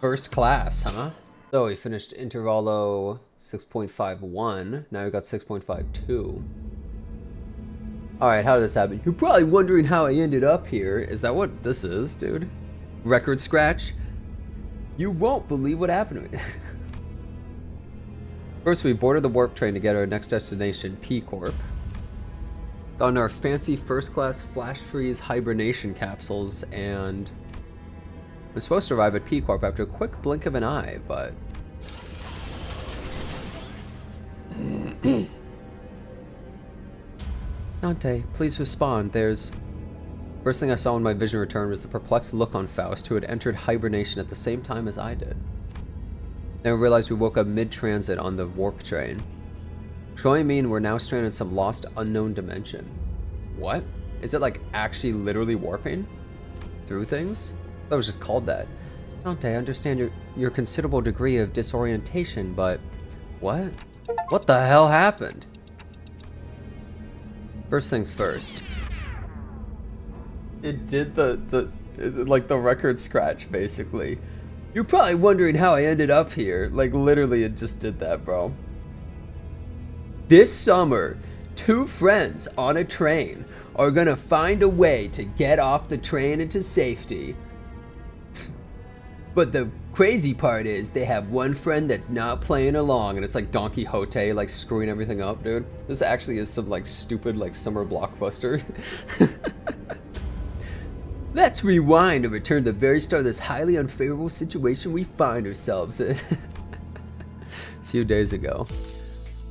First class, huh? So we finished Intervallo 6.51. Now we got 6.52. Alright, how did this happen? You're probably wondering how I ended up here. Is that what this is, dude? Record scratch? You won't believe what happened to me. First, we boarded the warp train to get our next destination, P Corp. Got on our fancy first class flash freeze hibernation capsules, and we're supposed to arrive at P Corp after a quick blink of an eye, but Dante, please respond. First thing I saw when my vision returned was the perplexed look on Faust, who had entered hibernation at the same time as I did. Then I realized we woke up mid-transit on the warp train. Which only mean we're now stranded in some lost, unknown dimension. What? Is it like actually literally warping through things? That was just called that. Dante, I understand your considerable degree of disorientation, but what? What the hell happened? First things first. It did the record scratch, basically. You're probably wondering how I ended up here. Like, literally, it just did that, bro. This summer, two friends on a train are gonna find a way to get off the train into safety. But the crazy part is they have one friend that's not playing along, and it's like Don Quixote, like screwing everything up, dude. This actually is some like stupid like summer blockbuster. Let's rewind and return to the very start of this highly unfavorable situation we find ourselves in. A few days ago.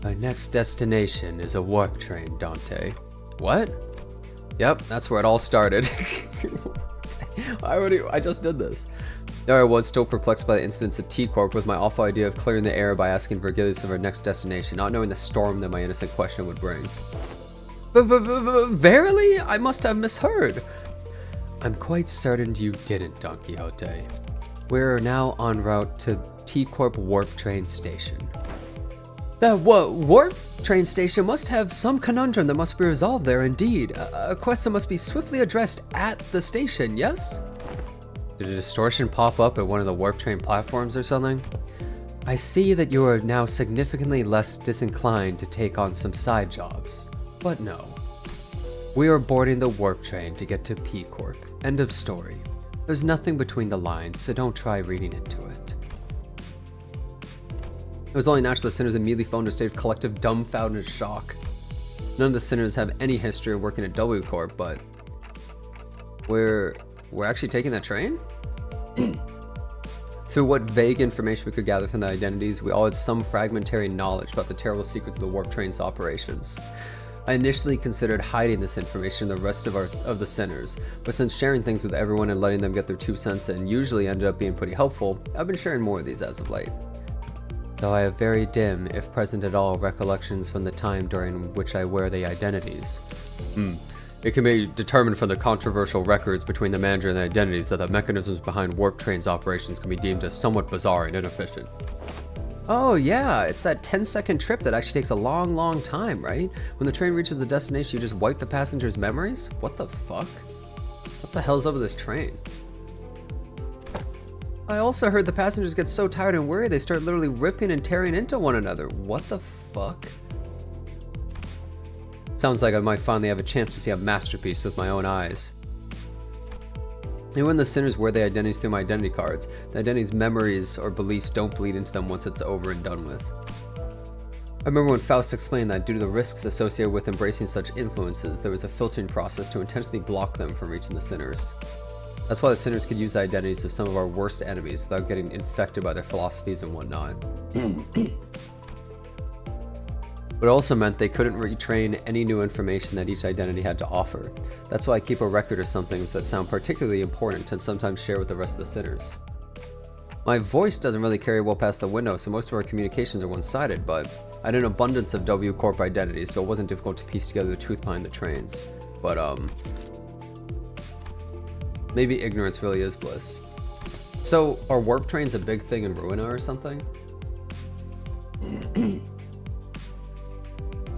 Our next destination is a warp train, Dante. What? Yep, that's where it all started. I just did this. There I was, still perplexed by the incidents at T-Corp, with my awful idea of clearing the air by asking Virgilius of our next destination, not knowing the storm that my innocent question would bring. Verily? I must have misheard. I'm quite certain you didn't, Don Quixote. We're now en route to T-Corp Warp Train Station. The warp train station must have some conundrum that must be resolved there, indeed. A quest that must be swiftly addressed at the station, yes? Did a distortion pop up at one of the warp train platforms or something? I see that you are now significantly less disinclined to take on some side jobs. But no. We are boarding the warp train to get to P Corp. End of story. There's nothing between the lines, so don't try reading into it. It was only natural the sinners immediately fell into a state of collective dumbfounded shock. None of the sinners have any history of working at W Corp, but we're actually taking that train? Through what vague information we could gather from the identities, we all had some fragmentary knowledge about the terrible secrets of the warp train's operations. I initially considered hiding this information from the rest of the sinners, but since sharing things with everyone and letting them get their 2 cents in usually ended up being pretty helpful, I've been sharing more of these as of late. Though I have very dim, if present at all, recollections from the time during which I wear the identities. It can be determined from the controversial records between the manager and the identities that the mechanisms behind Warp Train's operations can be deemed as somewhat bizarre and inefficient. Oh yeah, it's that 10-second trip that actually takes a long, long time, right? When the train reaches the destination, you just wipe the passenger's memories? What the fuck? What the hell's up with this train? I also heard the passengers get so tired and worried they start literally ripping and tearing into one another. What the fuck? Sounds like I might finally have a chance to see a masterpiece with my own eyes. And when the sinners wear the identities through my identity cards, the identity's memories or beliefs don't bleed into them once it's over and done with. I remember when Faust explained that due to the risks associated with embracing such influences, there was a filtering process to intentionally block them from reaching the sinners. That's why the sinners could use the identities of some of our worst enemies without getting infected by their philosophies and whatnot. But it also meant they couldn't retrain any new information that each identity had to offer. That's why I keep a record of some things that sound particularly important and sometimes share with the rest of the sinners. My voice doesn't really carry well past the window, so most of our communications are one-sided, but I had an abundance of W Corp identities, so it wasn't difficult to piece together the truth behind the trains. But, maybe ignorance really is bliss. So, are warp trains a big thing in Ruina or something?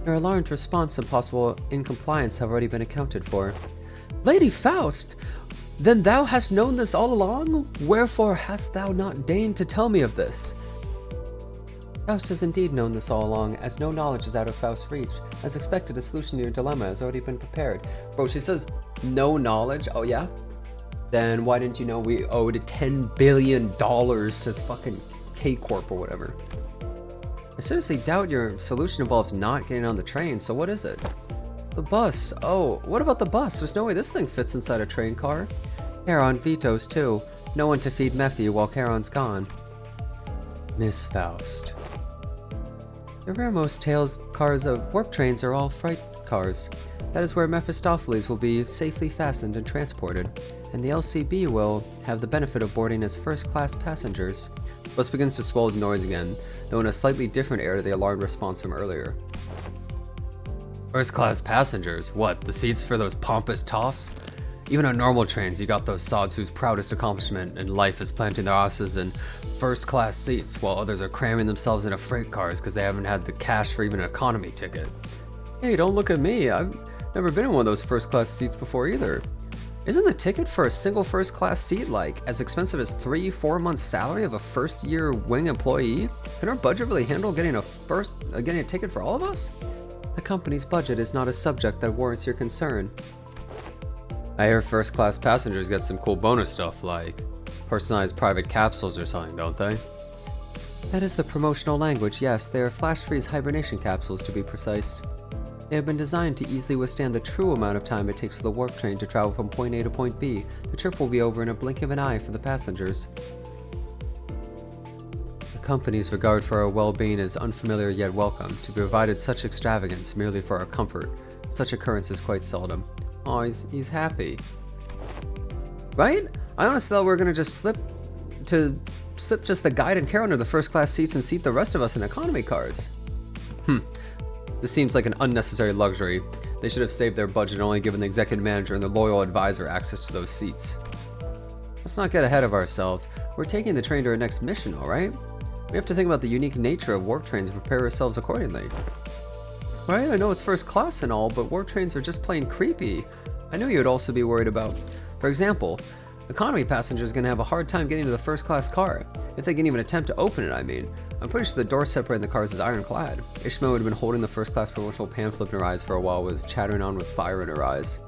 Your alarmed response and possible incompliance have already been accounted for. Lady Faust! Then thou hast known this all along? Wherefore hast thou not deigned to tell me of this? Faust has indeed known this all along, as no knowledge is out of Faust's reach. As expected, a solution to your dilemma has already been prepared. Bro, she says, no knowledge? Oh yeah? Then why didn't you know we owed $10 billion to fucking K-Corp or whatever? I seriously doubt your solution involves not getting on the train, so what is it? The bus. Oh, what about the bus? There's no way this thing fits inside a train car. Charon vetoes too. No one to feed Mephi while Charon's gone. Miss Faust. The rearmost tails cars of warp trains are all freight cars. That is where Mephistopheles will be safely fastened and transported, and the LCB will have the benefit of boarding as first-class passengers. Bus begins to swell with noise again, though in a slightly different air to the alarmed response from earlier. First-class passengers? What, the seats for those pompous toffs? Even on normal trains, you got those sods whose proudest accomplishment in life is planting their asses in first-class seats, while others are cramming themselves into freight cars because they haven't had the cash for even an economy ticket. Hey, don't look at me. I've never been in one of those first-class seats before either. Isn't the ticket for a single first-class seat like as expensive as 3-4 months' salary of a first-year wing employee? Can our budget really handle getting a ticket for all of us? The company's budget is not a subject that warrants your concern. I hear first-class passengers get some cool bonus stuff like personalized private capsules or something, don't they? That is the promotional language, yes. They are flash-freeze hibernation capsules, to be precise. They have been designed to easily withstand the true amount of time it takes for the warp train to travel from point A to point B. The trip will be over in a blink of an eye for the passengers. The company's regard for our well-being is unfamiliar yet welcome. To be provided such extravagance merely for our comfort, such occurrence is quite seldom. Oh, he's happy. Right? I honestly thought we were gonna just slip just the guide and Carol into the first class seats and seat the rest of us in economy cars. This seems like an unnecessary luxury. They should have saved their budget and only given the executive manager and the loyal advisor access to those seats. Let's not get ahead of ourselves. We're taking the train to our next mission, alright? We have to think about the unique nature of warp trains and prepare ourselves accordingly. Right? I know it's first class and all, but warp trains are just plain creepy. I knew you would also be worried about. For example, economy passengers are going to have a hard time getting to the first class car. If they can even attempt to open it, I mean. I'm pretty sure the door separating the cars is ironclad. Ishmael would have been holding the first class promotional pamphlet in her eyes for a while, was chattering on with fire in her eyes.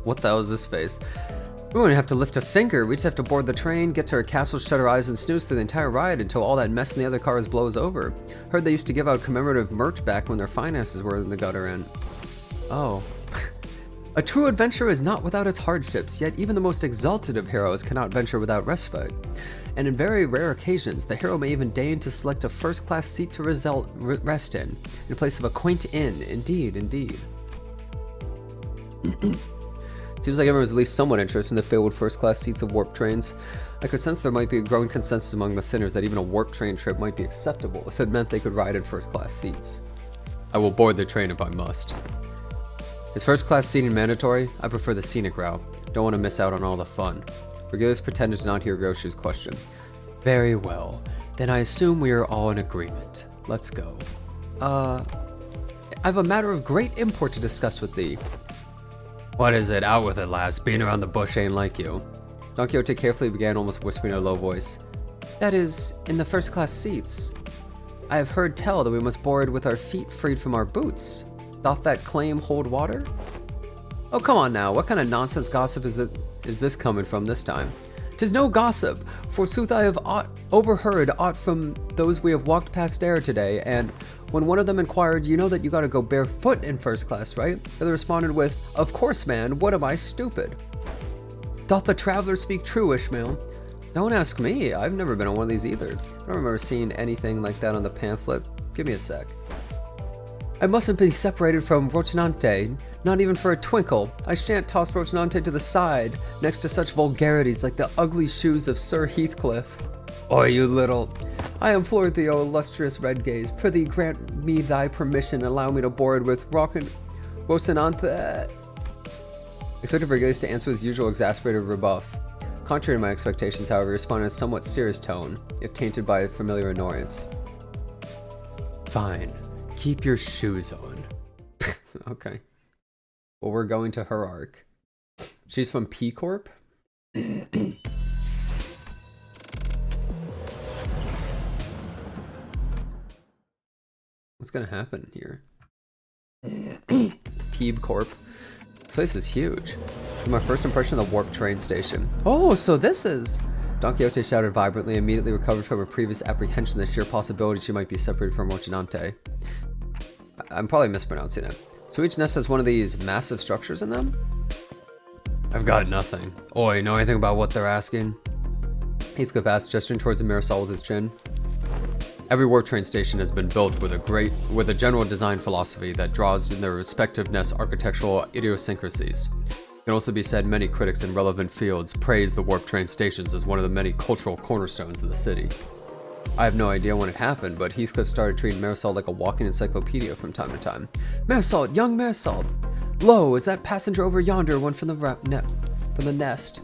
What the hell is this face? We wouldn't have to lift a finger. We just have to board the train, get to our capsule, shut our eyes, and snooze through the entire ride until all that mess in the other cars blows over. Heard they used to give out commemorative merch back when their finances were in the gutter and... Oh. A true adventure is not without its hardships, yet even the most exalted of heroes cannot venture without respite. And in very rare occasions, the hero may even deign to select a first-class seat to rest in place of a quaint inn. Indeed, indeed. Seems like everyone's at least somewhat interested in the fabled first-class seats of warp trains. I could sense there might be a growing consensus among the sinners that even a warp train trip might be acceptable if it meant they could ride in first-class seats. I will board the train if I must. Is first-class seating mandatory? I prefer the scenic route. Don't want to miss out on all the fun. Regulus pretended to not hear Ryoshu's question. Very well. Then I assume we are all in agreement. Let's go. I've a matter of great import to discuss with thee. What is it? Out with it, lass. Being around the bush ain't like you. Don Quixote carefully began, almost whispering in a low voice. That is, in the first-class seats. I have heard tell that we must board with our feet freed from our boots. Doth that claim hold water? Oh, come on now. What kind of nonsense gossip is this coming from this time? 'Tis no gossip. Forsooth I have overheard aught from those we have walked past there today, and when one of them inquired, you know that you gotta go barefoot in first class, right? The other responded with, of course, man, what am I, stupid? Doth the traveler speak true, Ishmael? Don't ask me. I've never been on one of these either. I don't remember seeing anything like that on the pamphlet. Give me a sec. I mustn't be separated from Rocinante, not even for a twinkle. I shan't toss Rocinante to the side, next to such vulgarities like the ugly shoes of Sir Heathcliff. Oi, you little... I implore thee, O illustrious Redgaze, prithee grant me thy permission and allow me to board with Rocinante. Expected Vergilius to answer with his usual exasperated rebuff. Contrary to my expectations, however, he responded in a somewhat serious tone, if tainted by a familiar annoyance. Fine. Keep your shoes on. Okay. Well, we're going to her arc. She's from P Corp? What's gonna happen here? Peeb Corp. This place is huge. My first impression of the warp train station. Oh, so this is... Don Quixote shouted vibrantly, immediately recovered from her previous apprehension of the sheer possibility she might be separated from Rocinante. I'm probably mispronouncing it. So each nest has one of these massive structures in them? I've got nothing. Oi, know anything about what they're asking? Heathcliff asked, gesturing towards the Marisol with his chin. Every warp train station has been built with a general design philosophy that draws in their respective nest architectural idiosyncrasies. It can also be said many critics in relevant fields praise the warp train stations as one of the many cultural cornerstones of the city. I have no idea when it happened, but Heathcliff started treating Marisol like a walking encyclopedia from time to time. Marisol, young Marisol! Lo, is that passenger over yonder one from the nest?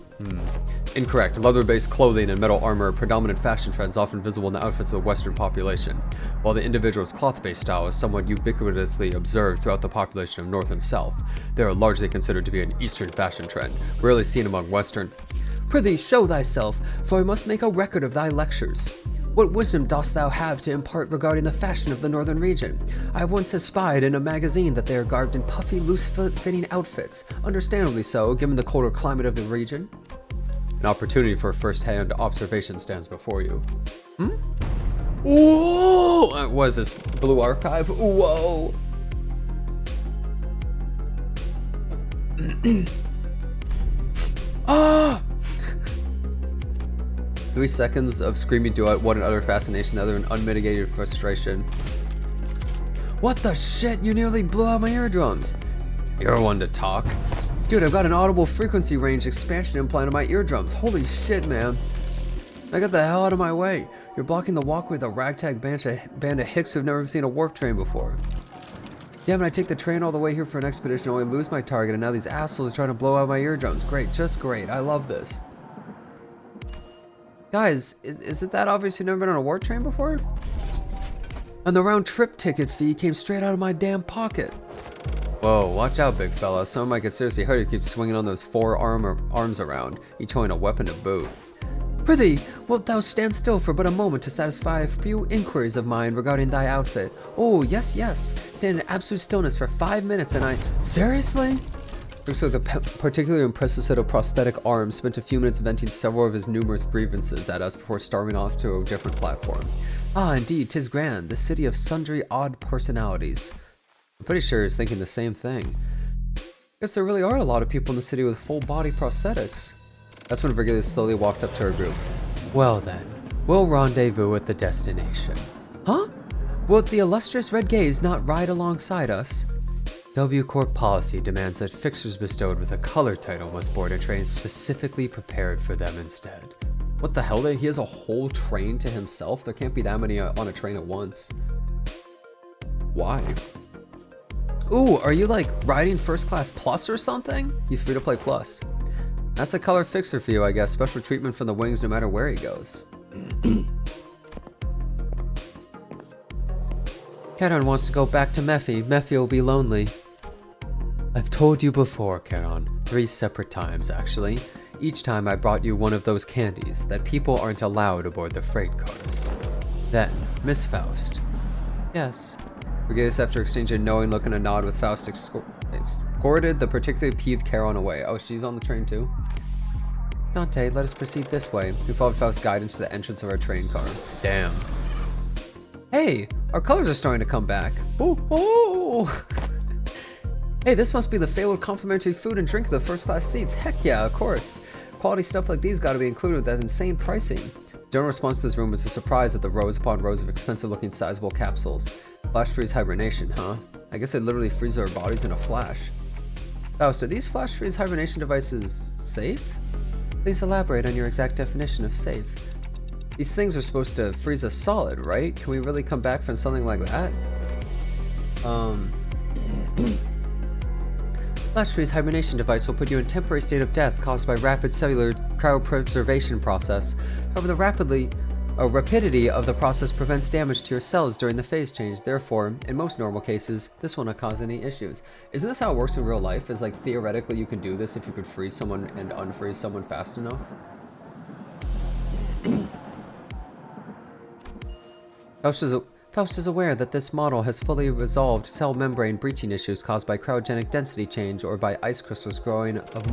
Incorrect. Leather-based clothing and metal armor are predominant fashion trends often visible in the outfits of the Western population, while the individual's cloth-based style is somewhat ubiquitously observed throughout the population of North and South. They are largely considered to be an Eastern fashion trend, rarely seen among Western. Prithee, show thyself, for I must make a record of thy lectures. What wisdom dost thou have to impart regarding the fashion of the northern region? I have once espied in a magazine that they are garbed in puffy, loose-fitting outfits, understandably so, given the colder climate of the region. An opportunity for first-hand observation stands before you. Whoa! What is this? Blue Archive? Whoa! Ah! 3 seconds of screaming duet, one in utter fascination, the other in unmitigated frustration. What the shit? You nearly blew out my eardrums. You're one to talk. Dude, I've got an audible frequency range expansion implant on my eardrums. Holy shit, man. Now get the hell out of my way. You're blocking the walkway with a ragtag band of hicks who've never seen a warp train before. Damn it, I take the train all the way here for an expedition, only lose my target, and now these assholes are trying to blow out my eardrums. Great, just great. I love this. Guys, is it that obvious you've never been on a warp train before? And the round trip ticket fee came straight out of my damn pocket. Whoa, watch out, big fella. Someone might get seriously hurt if you keep swinging on those 4 arms around, each holding a weapon to boot. Prithee, wilt thou stand still for but a moment to satisfy a few inquiries of mine regarding thy outfit? Oh, yes, yes. Stand in absolute stillness for 5 minutes and I... Seriously? Brooks with a particularly impressive set of prosthetic arms spent a few minutes venting several of his numerous grievances at us before starting off to a different platform. Ah, indeed, 'tis grand, the city of sundry odd personalities. I'm pretty sure he's thinking the same thing. Guess there really are a lot of people in the city with full body prosthetics. That's when Virgilius slowly walked up to her group. Well then, we'll rendezvous at the destination. Huh? Will the illustrious Red Gaze not ride alongside us? W Corp policy demands that fixtures bestowed with a color title must board a train specifically prepared for them instead. What the hell? He has a whole train to himself? There can't be that many on a train at once. Why? Ooh, are you like riding first class plus or something? He's free to play plus. That's a color fixer for you, I guess. Special treatment from the wings no matter where he goes. Charon wants to go back to Mephi. Mephi will be lonely. I've told you before, Charon. 3 separate times, actually. Each time I brought you one of those candies that people aren't allowed aboard the freight cars. Then, Miss Faust. Yes. Virgilius, after exchanging a knowing look and a nod with Faust, escorted the particularly peeved Charon away. Oh, she's on the train too? Dante, let us proceed this way. We followed Faust's guidance to the entrance of our train car. Damn. Hey, our colors are starting to come back. Oh, oh. Hey, this must be the fabled complimentary food and drink of the first class seats. Heck yeah, of course. Quality stuff like these gotta be included with that insane pricing. General response to this room was a surprise at the rows upon rows of expensive looking sizable capsules. Flash freeze hibernation, huh? I guess they literally freeze our bodies in a flash. Faust, are these flash freeze hibernation devices safe? Please elaborate on your exact definition of safe. These things are supposed to freeze us solid, right? Can we really come back from something like that? Flash freeze hibernation device will put you in a temporary state of death caused by rapid cellular cryopreservation process. However, the rapidly A rapidity of the process prevents damage to your cells during the phase change. Therefore, in most normal cases, this will not cause any issues. Isn't this how it works in real life? Is like theoretically you can do this if you could freeze someone and unfreeze someone fast enough? Faust is aware that this model has fully resolved cell membrane breaching issues caused by cryogenic density change or by ice crystals growing of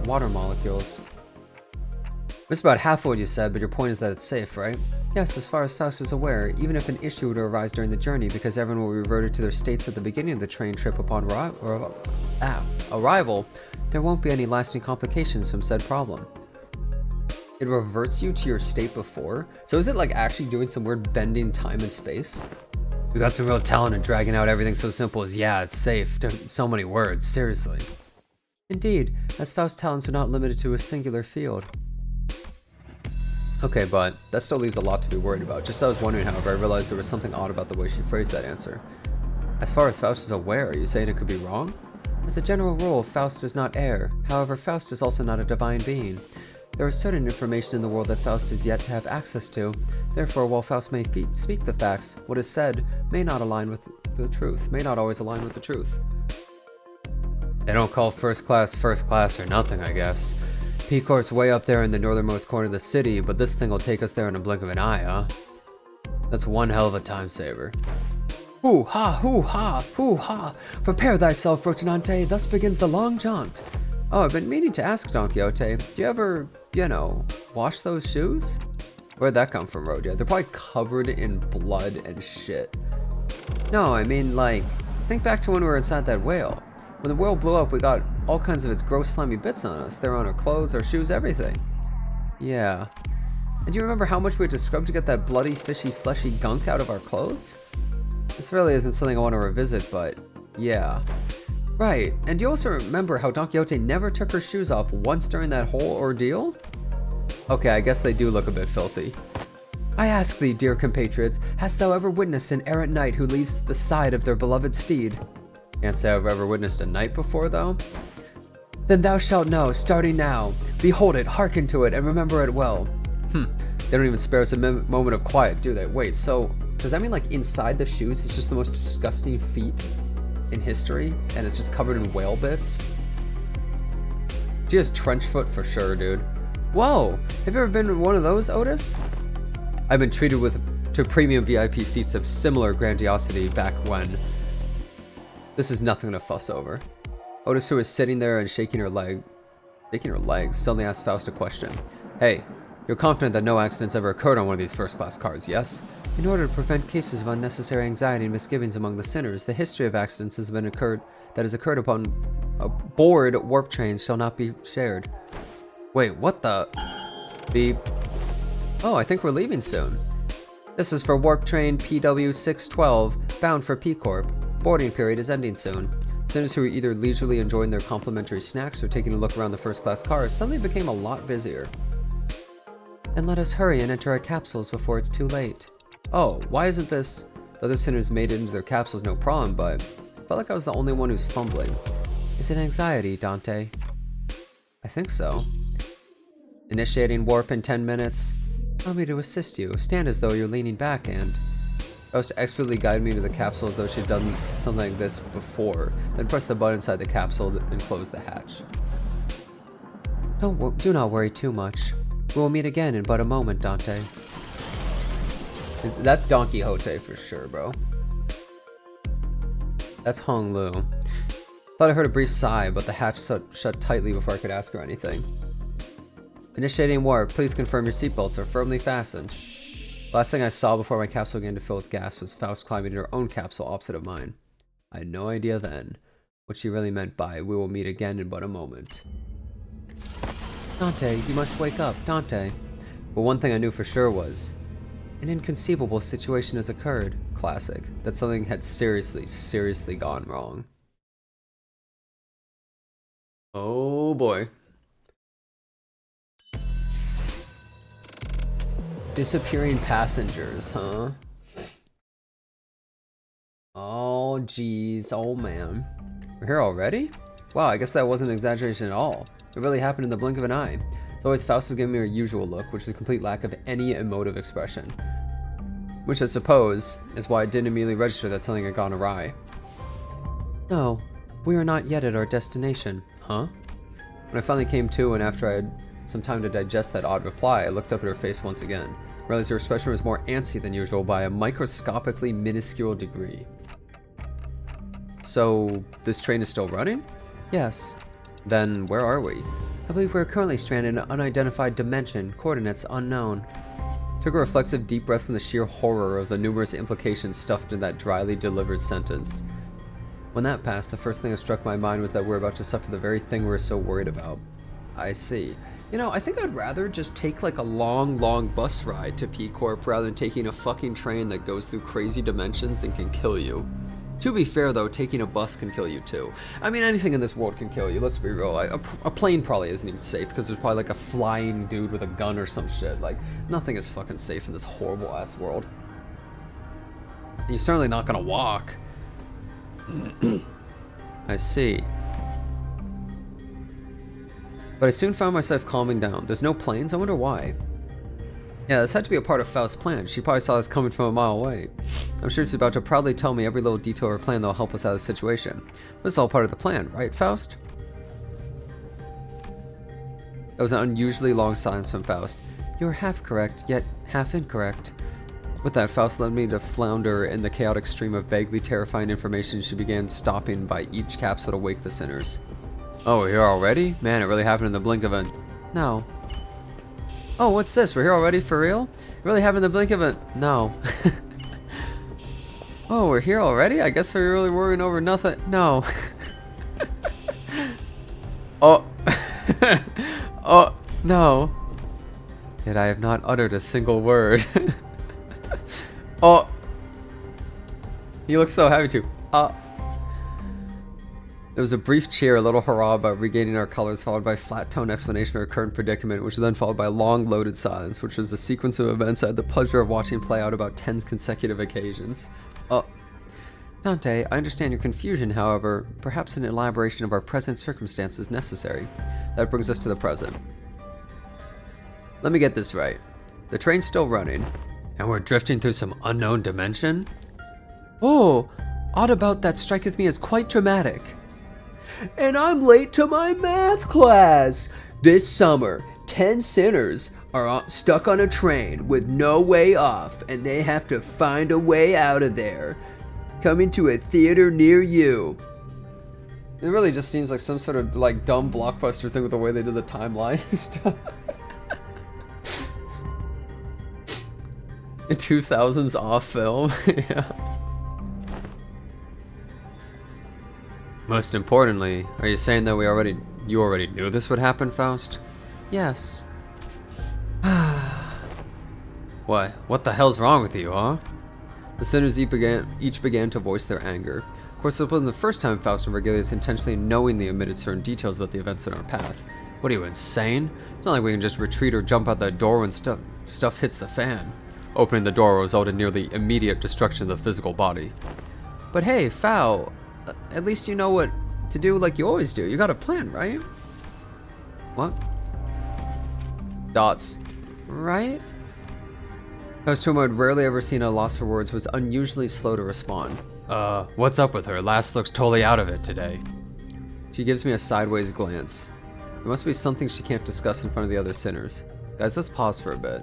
water molecules. Missed about half of what you said, but your point is that it's safe, right? Yes, as far as Faust is aware, even if an issue were to arise during the journey because everyone will be reverted to their states at the beginning of the train trip upon arrival, there won't be any lasting complications from said problem. It reverts you to your state before? So is it like actually doing some weird bending time and space? We got some real talent in dragging out everything so simple as, yeah, it's safe. So many words, seriously. Indeed, as Faust's talents are not limited to a singular field. Okay, but that still leaves a lot to be worried about. Just as I was wondering, however, I realized there was something odd about the way she phrased that answer. As far as Faust is aware, are you saying it could be wrong? As a general rule, Faust does not err. However, Faust is also not a divine being. There is certain information in the world that Faust is yet to have access to. Therefore, while Faust may speak the facts, what is said may not align with the truth. May not always align with the truth. They don't call first class for nothing, I guess. P-Corp's way up there in the northernmost corner of the city, but this thing will take us there in a blink of an eye, huh? That's one hell of a time saver. Hoo-ha, hoo-ha, hoo-ha! Prepare thyself, Rocinante, thus begins the long jaunt. Oh, I've been meaning to ask Don Quixote, do you ever, wash those shoes? Where'd that come from, Rodia? They're probably covered in blood and shit. No, I mean, like, think back to when we were inside that whale. When the whale blew up, we got all kinds of its gross slimy bits on us. They're on our clothes, our shoes, everything. Yeah. And do you remember how much we had to scrub to get that bloody, fishy, fleshy gunk out of our clothes? This really isn't something I want to revisit, but yeah. Right, and do you also remember how Don Quixote never took her shoes off once during that whole ordeal? Okay, I guess they do look a bit filthy. I ask thee, dear compatriots, hast thou ever witnessed an errant knight who leaves the side of their beloved steed? Can't say I've ever witnessed a knight before, though. Then thou shalt know, starting now. Behold it, hearken to it, and remember it well. They don't even spare us a moment of quiet, do they? Wait, so does that mean like inside the shoes it's just the most disgusting feet in history, and it's just covered in whale bits? She has trench foot for sure, dude. Whoa! Have you ever been in one of those, Otis? I've been treated to premium VIP seats of similar grandiosity back when. This is nothing to fuss over. Otis, who was sitting there and shaking her legs, suddenly asked Faust a question. Hey, you're confident that no accidents ever occurred on one of these first-class cars, yes? In order to prevent cases of unnecessary anxiety and misgivings among the sinners, the history of accidents has occurred upon aboard warp trains shall not be shared. Wait, what the? Oh, I think we're leaving soon. This is for warp train PW612, bound for P-Corp. Boarding period is ending soon. Sinners who were either leisurely enjoying their complimentary snacks or taking a look around the first-class cars suddenly became a lot busier. And let us hurry and enter our capsules before it's too late. Oh, why isn't this? The other sinners made it into their capsules no problem, but I felt like I was the only one who's fumbling. Is it anxiety, Dante? I think so. Initiating warp in 10 minutes. Allow me to assist you. Stand as though you're leaning back and... Faust expertly guided me to the capsule as though she'd done something like this before, then pressed the button inside the capsule and closed the hatch. Do not worry too much. We will meet again in but a moment, Dante. That's Don Quixote for sure, bro. That's Hong Lu. Thought I heard a brief sigh, but the hatch shut tightly before I could ask her anything. Initiating warp, please confirm your seatbelts are firmly fastened. Last thing I saw before my capsule began to fill with gas was Faust climbing in her own capsule opposite of mine. I had no idea then what she really meant by we will meet again in but a moment. Dante, you must wake up, Dante. But one thing I knew for sure was an inconceivable situation has occurred. Classic. That something had seriously gone wrong. Oh boy. Disappearing passengers, huh? Oh, geez. Oh, man. We're here already? Wow, I guess that wasn't an exaggeration at all. It really happened in the blink of an eye. As always, Faust is giving me her usual look, which is a complete lack of any emotive expression. Which I suppose is why I didn't immediately register that something had gone awry. No, we are not yet at our destination. Huh? When I finally came to, and after I had some time to digest that odd reply, I looked up at her face once again. I realized her expression was more antsy than usual by a microscopically minuscule degree. So, this train is still running? Yes. Then, where are we? I believe we are currently stranded in an unidentified dimension, coordinates unknown. Took a reflexive deep breath from the sheer horror of the numerous implications stuffed in that dryly delivered sentence. When that passed, the first thing that struck my mind was that we're about to suffer the very thing we're so worried about. I see. You know, I think I'd rather just take like a long bus ride to P Corp rather than taking a fucking train that goes through crazy dimensions and can kill you. To be fair though, taking a bus can kill you too. I mean, anything in this world can kill you, let's be real. A plane probably isn't even safe because there's probably like a flying dude with a gun or some shit. Like, nothing is fucking safe in this horrible ass world. And you're certainly not gonna walk. I see. But I soon found myself calming down. There's no planes? I wonder why. Yeah, this had to be a part of Faust's plan. She probably saw us coming from a mile away. I'm sure she's about to proudly tell me every little detail of her plan that will help us out of the situation. This is all part of the plan, right, Faust? That was an unusually long silence from Faust. You were half correct, yet half incorrect. With that, Faust led me to flounder in the chaotic stream of vaguely terrifying information she began stopping by each capsule to wake the sinners. Oh, we're here already? Man, it really happened in the blink of an... No. Oh, what's this? We're here already? For real? It really happened in the blink of an... No. Oh, we're here already? I guess we're really worrying over nothing. No. Oh. Oh, no. Yet I have not uttered a single word. Oh. He looks so happy too. There was a brief cheer, a little hurrah about regaining our colors, followed by a flat-toned explanation of our current predicament, which was then followed by a long, loaded silence, which was a sequence of events I had the pleasure of watching play out about 10 consecutive occasions. Dante, I understand your confusion, however, perhaps an elaboration of our present circumstances is necessary. That brings us to the present. Let me get this right. The train's still running, and we're drifting through some unknown dimension? Oh, aught about that striketh me as quite dramatic. And I'm late to my math class. This summer, 10 sinners are stuck on a train with no way off, and they have to find a way out of there. Coming to a theater near you. It really just seems like some sort of like dumb blockbuster thing with the way they did the timeline and stuff. A 2000s off film. Yeah. Most importantly, are you saying that you already knew this would happen, Faust? Yes. What the hell's wrong with you, huh? The sinners each began to voice their anger. Of course, it wasn't the first time Faust and Vergilius intentionally knowingly omitted certain details about the events in our path. What are you, insane? It's not like we can just retreat or jump out that door when stuff hits the fan. Opening the door resulted in nearly immediate destruction of the physical body. But hey, Fao, at least you know what to do like you always do. You got a plan, right? What? Dots. Right? Faust, whom I'd rarely ever seen at a loss for words, was unusually slow to respond. What's up with her? Lass looks totally out of it today. She gives me a sideways glance. There must be something she can't discuss in front of the other sinners. Guys, let's pause for a bit.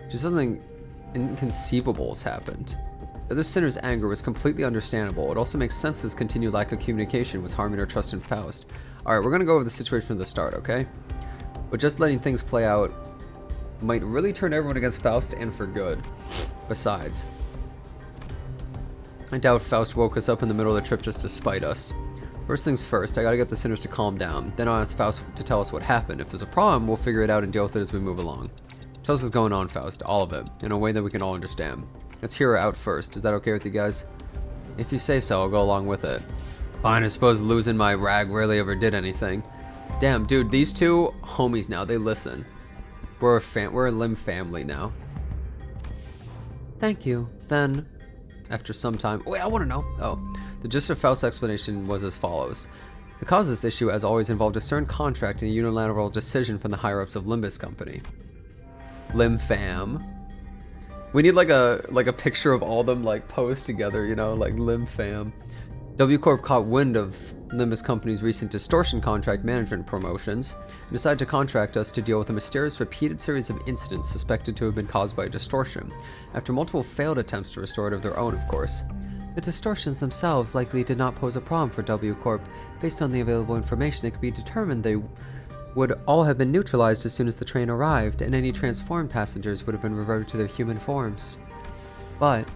Just something inconceivable has happened. The other sinner's anger was completely understandable. It also makes sense this continued lack of communication was harming her trust in Faust. Alright, we're gonna go over the situation from the start, okay? But just letting things play out might really turn everyone against Faust, and for good. Besides, I doubt Faust woke us up in the middle of the trip just to spite us. First things first, I gotta get the sinners to calm down. Then I'll ask Faust to tell us what happened. If there's a problem, we'll figure it out and deal with it as we move along. Tell us what's going on, Faust. All of it. In a way that we can all understand. Let's hear her out first. Is that okay with you guys? If you say so, I'll go along with it. Fine, I suppose losing my rag rarely ever did anything. Damn, dude, these two homies now, they listen. We're a Limb family now. Thank you. Then, after some time... Wait, I want to know. Oh. The gist of Faust's explanation was as follows. The cause of this issue has always involved a certain contract and a unilateral decision from the higher-ups of Limbus Company. Limfam. We need like a picture of all them like posed together, you know, like Limfam. W Corp caught wind of Limbus Company's recent distortion contract management promotions and decided to contract us to deal with a mysterious repeated series of incidents suspected to have been caused by distortion, after multiple failed attempts to restore it of their own, of course. The distortions themselves likely did not pose a problem for W Corp. Based on the available information, it could be determined they would all have been neutralized as soon as the train arrived, and any transformed passengers would have been reverted to their human forms. But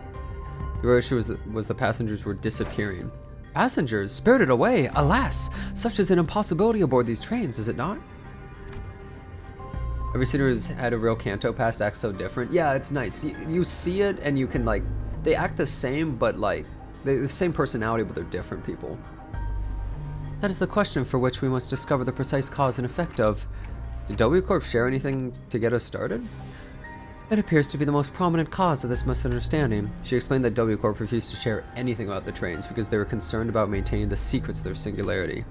the real issue was the passengers were disappearing. Passengers spirited away, alas! Such is an impossibility aboard these trains, is it not? Every city who's had a real Canto past acts so different. Yeah, it's nice. You see it and you can like, they act the same, but like, they're the same personality, but they're different people. That is the question for which we must discover the precise cause and effect of. Did W Corp share anything to get us started? It appears to be the most prominent cause of this misunderstanding. She explained that W Corp refused to share anything about the trains because they were concerned about maintaining the secrets of their singularity.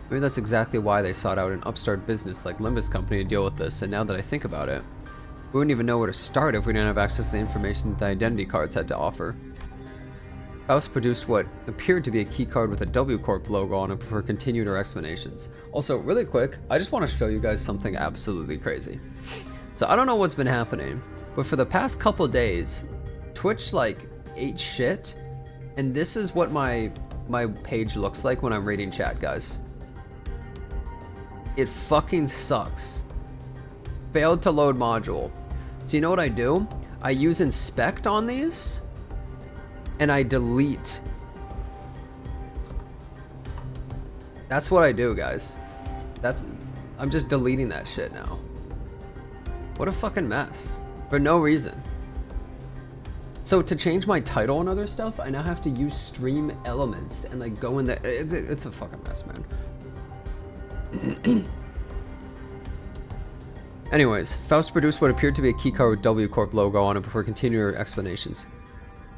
Maybe that's exactly why they sought out an upstart business like Limbus Company to deal with this, and now that I think about it, we wouldn't even know where to start if we didn't have access to the information that the identity cards had to offer. Faust produced what appeared to be a keycard with a W Corp logo on it before continuing her explanations. Also, really quick, I just want to show you guys something absolutely crazy. So I don't know what's been happening, but for the past couple days, Twitch like ate shit, and this is what my page looks like when I'm reading chat, guys. It fucking sucks. Failed to load module. So you know what I do? I use inspect on these, and I delete. That's what I do, guys. I'm just deleting that shit now. What a fucking mess. For no reason. So to change my title and other stuff, I now have to use stream elements and like go in there. It's a fucking mess, man. Anyways, Faust produced what appeared to be a keycard with W Corp logo on it before continuing her explanations.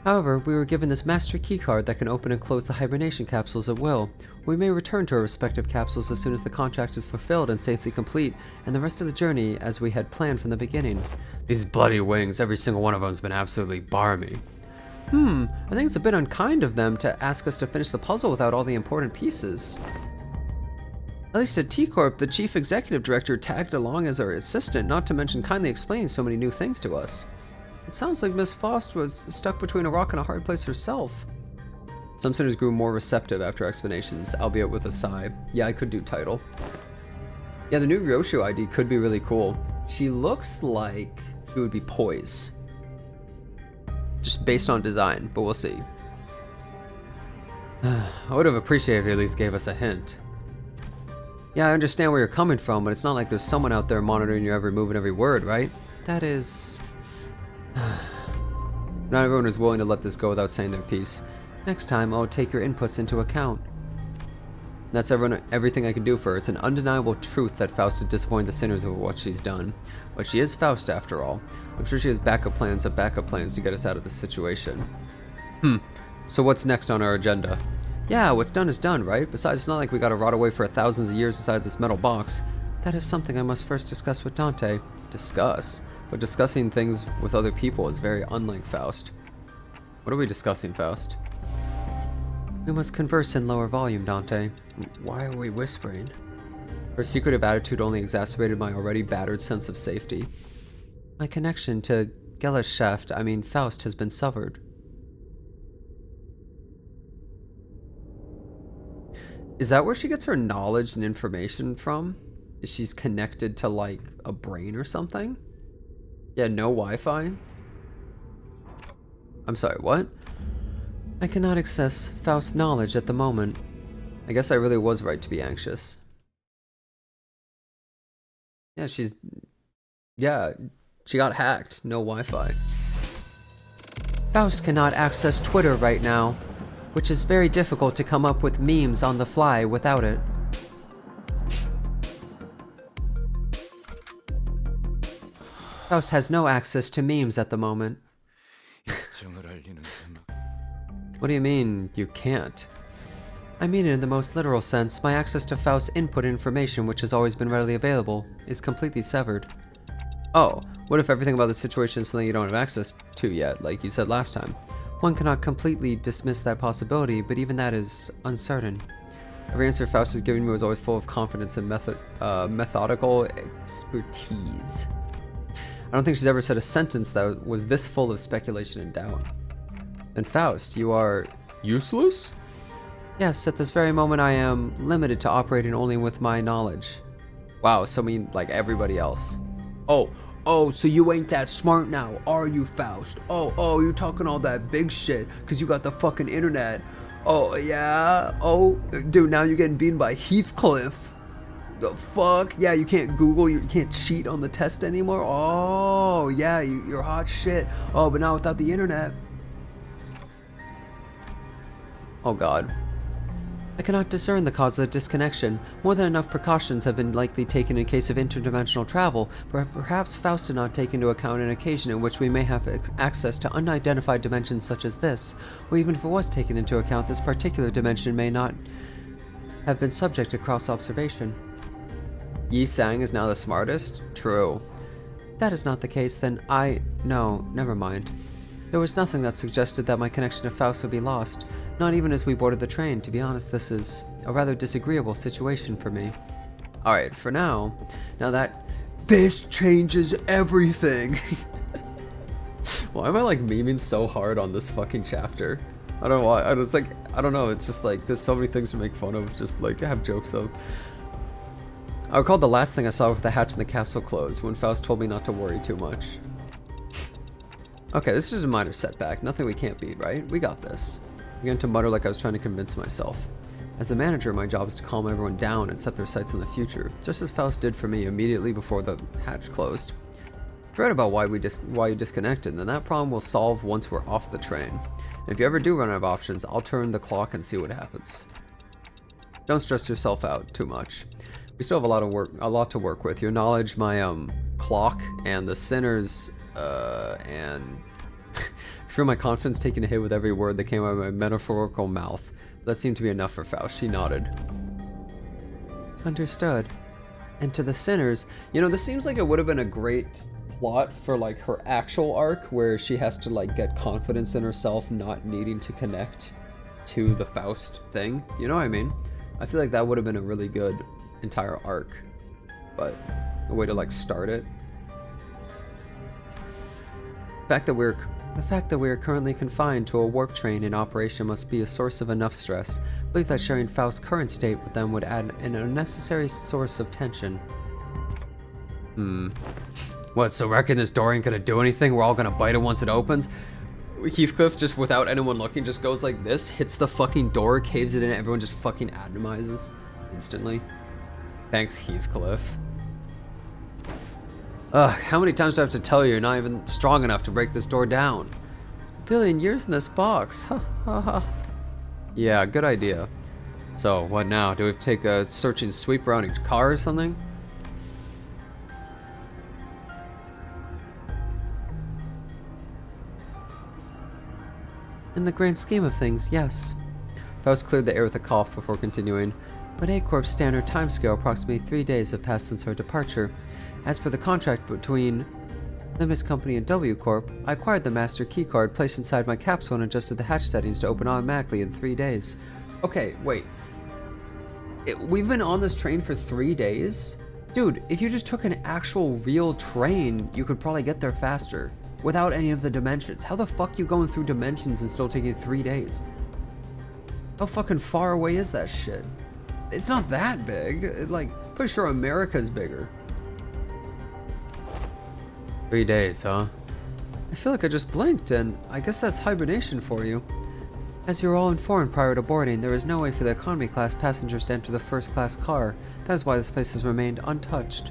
However, we were given this master keycard that can open and close the hibernation capsules at will. We may return to our respective capsules as soon as the contract is fulfilled and safely complete, and the rest of the journey as we had planned from the beginning. These bloody wings, every single one of them has been absolutely barmy. I think it's a bit unkind of them to ask us to finish the puzzle without all the important pieces. At least at T-Corp, the chief executive director tagged along as our assistant, not to mention kindly explaining so many new things to us. It sounds like Miss Faust was stuck between a rock and a hard place herself. Some sinners grew more receptive after explanations, albeit with a sigh. Yeah, I could do title. Yeah, the new Ryoshu ID could be really cool. She looks like she would be Poise. Just based on design, but we'll see. I would have appreciated if you at least gave us a hint. Yeah, I understand where you're coming from, but it's not like there's someone out there monitoring your every move and every word, right? That is... Not everyone is willing to let this go without saying their piece. Next time, I'll take your inputs into account. That's everything I can do for her. It's an undeniable truth that Faust has disappointed the sinners over what she's done. But she is Faust after all. I'm sure she has backup plans to get us out of this situation. So what's next on our agenda? Yeah, what's done is done, right? Besides, it's not like we gotta rot away for thousands of years inside this metal box. That is something I must first discuss with Dante. Discuss? But discussing things with other people is very unlike Faust. What are we discussing, Faust? We must converse in lower volume, Dante. Why are we whispering? Her secretive attitude only exacerbated my already battered sense of safety. My connection to Faust has been severed. Is that where she gets her knowledge and information from? Is she's connected to like a brain or something? Yeah, no Wi-Fi? I'm sorry, what? I cannot access Faust's knowledge at the moment. I guess I really was right to be anxious. Yeah, she got hacked. No Wi-Fi. Faust cannot access Twitter right now, which is very difficult to come up with memes on the fly without it. Faust has no access to memes at the moment. What do you mean, you can't? I mean it in the most literal sense. My access to Faust's input information, which has always been readily available, is completely severed. Oh, what if everything about the situation is something you don't have access to yet, like you said last time? One cannot completely dismiss that possibility, but even that is uncertain. Every answer Faust has given me was always full of confidence and methodical expertise. I don't think she's ever said a sentence that was this full of speculation and doubt. Then Faust, you are useless? Yes, at this very moment I am limited to operating only with my knowledge. Wow, so I mean like everybody else. Oh, so you ain't that smart now, are you, Faust? Oh, you talking all that big shit because you got the fucking internet. Oh, yeah? Oh, dude, now you're getting beaten by Heathcliff. The fuck? Yeah, you can't Google, you can't cheat on the test anymore? Oh, yeah, you're hot shit. Oh, but now without the internet. Oh, God. I cannot discern the cause of the disconnection. More than enough precautions have been likely taken in case of interdimensional travel, but perhaps Faust did not take into account an occasion in which we may have access to unidentified dimensions such as this, or even if it was taken into account, this particular dimension may not have been subject to cross-observation. Yi Sang is now the smartest? True. If that is not the case, then no, never mind. There was nothing that suggested that my connection to Faust would be lost. Not even as we boarded the train. To be honest, this is a rather disagreeable situation for me. Alright, for now that this changes everything. Why am I like memeing so hard on this fucking chapter? I don't know why. I don't know. It's just like there's so many things to make fun of, just like have jokes of. I recall the last thing I saw with the hatch in the capsule closed when Faust told me not to worry too much. Okay, this is a minor setback. Nothing we can't beat, right? We got this. I began to mutter like I was trying to convince myself. As the manager, my job is to calm everyone down and set their sights on the future, just as Faust did for me immediately before the hatch closed. I've read about why you disconnected, and that problem will solve once we're off the train. And if you ever do run out of options, I'll turn the clock and see what happens. Don't stress yourself out too much. We still have a lot to work with. Your knowledge, my clock, and the sinners, and I feel my confidence taking a hit with every word that came out of my metaphorical mouth. That seemed to be enough for Faust. She nodded. Understood. And to the sinners, you know, this seems like it would have been a great plot for like her actual arc, where she has to like get confidence in herself, not needing to connect to the Faust thing. You know what I mean? I feel like that would have been a really good entire arc, but a way to like start it. The fact that we are currently confined to a warp train in operation must be a source of enough stress. I believe that sharing Faust's current state with them would add an unnecessary source of tension. What, so reckon this door ain't gonna do anything? We're all gonna bite it once it opens? Heathcliff, just without anyone looking, just goes like this, hits the fucking door, caves it in, everyone just fucking atomizes instantly. Thanks, Heathcliff. Ugh, how many times do I have to tell you you're not even strong enough to break this door down? A billion years in this box. Ha ha ha. Yeah, good idea. So, what now? Do we have to take a searching sweep around each car or something? In the grand scheme of things, yes. Faust cleared the air with a cough before continuing. But A-Corp's standard timescale, approximately 3 days, have passed since our departure. As per the contract between Limbus Company and W Corp, I acquired the master keycard, placed inside my capsule, and adjusted the hatch settings to open automatically in 3 days. Okay, wait. We've been on this train for 3 days? Dude, if you just took an actual real train, you could probably get there faster. Without any of the dimensions. How the fuck you going through dimensions and still taking 3 days? How fucking far away is that shit? It's not that big. Pretty sure America's bigger. 3 days, huh? I feel like I just blinked, and I guess that's hibernation for you. As you were all informed prior to boarding, there is no way for the economy class passengers to enter the first class car. That is why this place has remained untouched.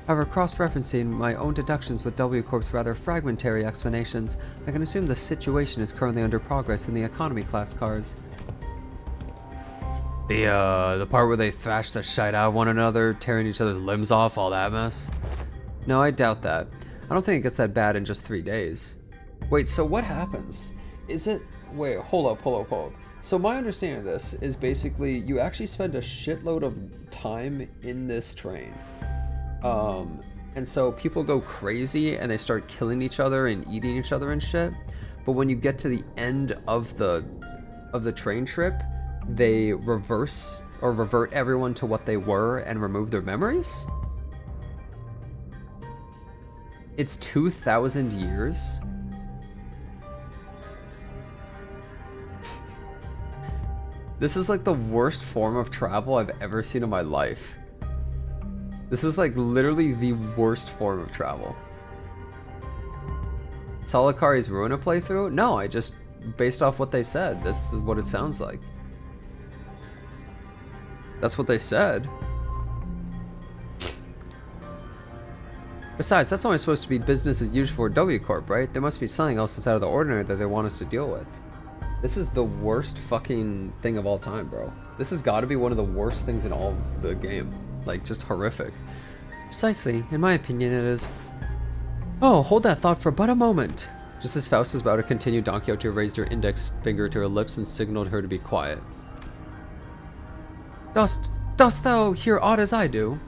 However, cross-referencing my own deductions with W Corp's rather fragmentary explanations, I can assume the situation is currently under progress in the economy class cars. The part where they thrash the shite out of one another, tearing each other's limbs off, all that mess? No, I doubt that. I don't think it gets that bad in just 3 days. Wait, so what happens? Is it... Wait, hold up. So my understanding of this is basically you actually spend a shitload of time in this train. And so people go crazy and they start killing each other and eating each other and shit. But when you get to the end of the train trip, they reverse or revert everyone to what they were and remove their memories. It's 2,000 years. This is like the worst form of travel I've ever seen in my life. This is like literally the worst form of travel. Salikari's Ruina playthrough? No, I just, based off what they said, this is what it sounds like. That's what they said. Besides, that's only supposed to be business as usual for W Corp, right? There must be something else that's out of the ordinary that they want us to deal with. This is the worst fucking thing of all time, bro. This has got to be one of the worst things in all of the game. Like, just horrific. Precisely, in my opinion it is. Oh, hold that thought for but a moment. Just as Faust was about to continue, Don Quixote raised her index finger to her lips and signaled her to be quiet. Dost thou hear aught as I do?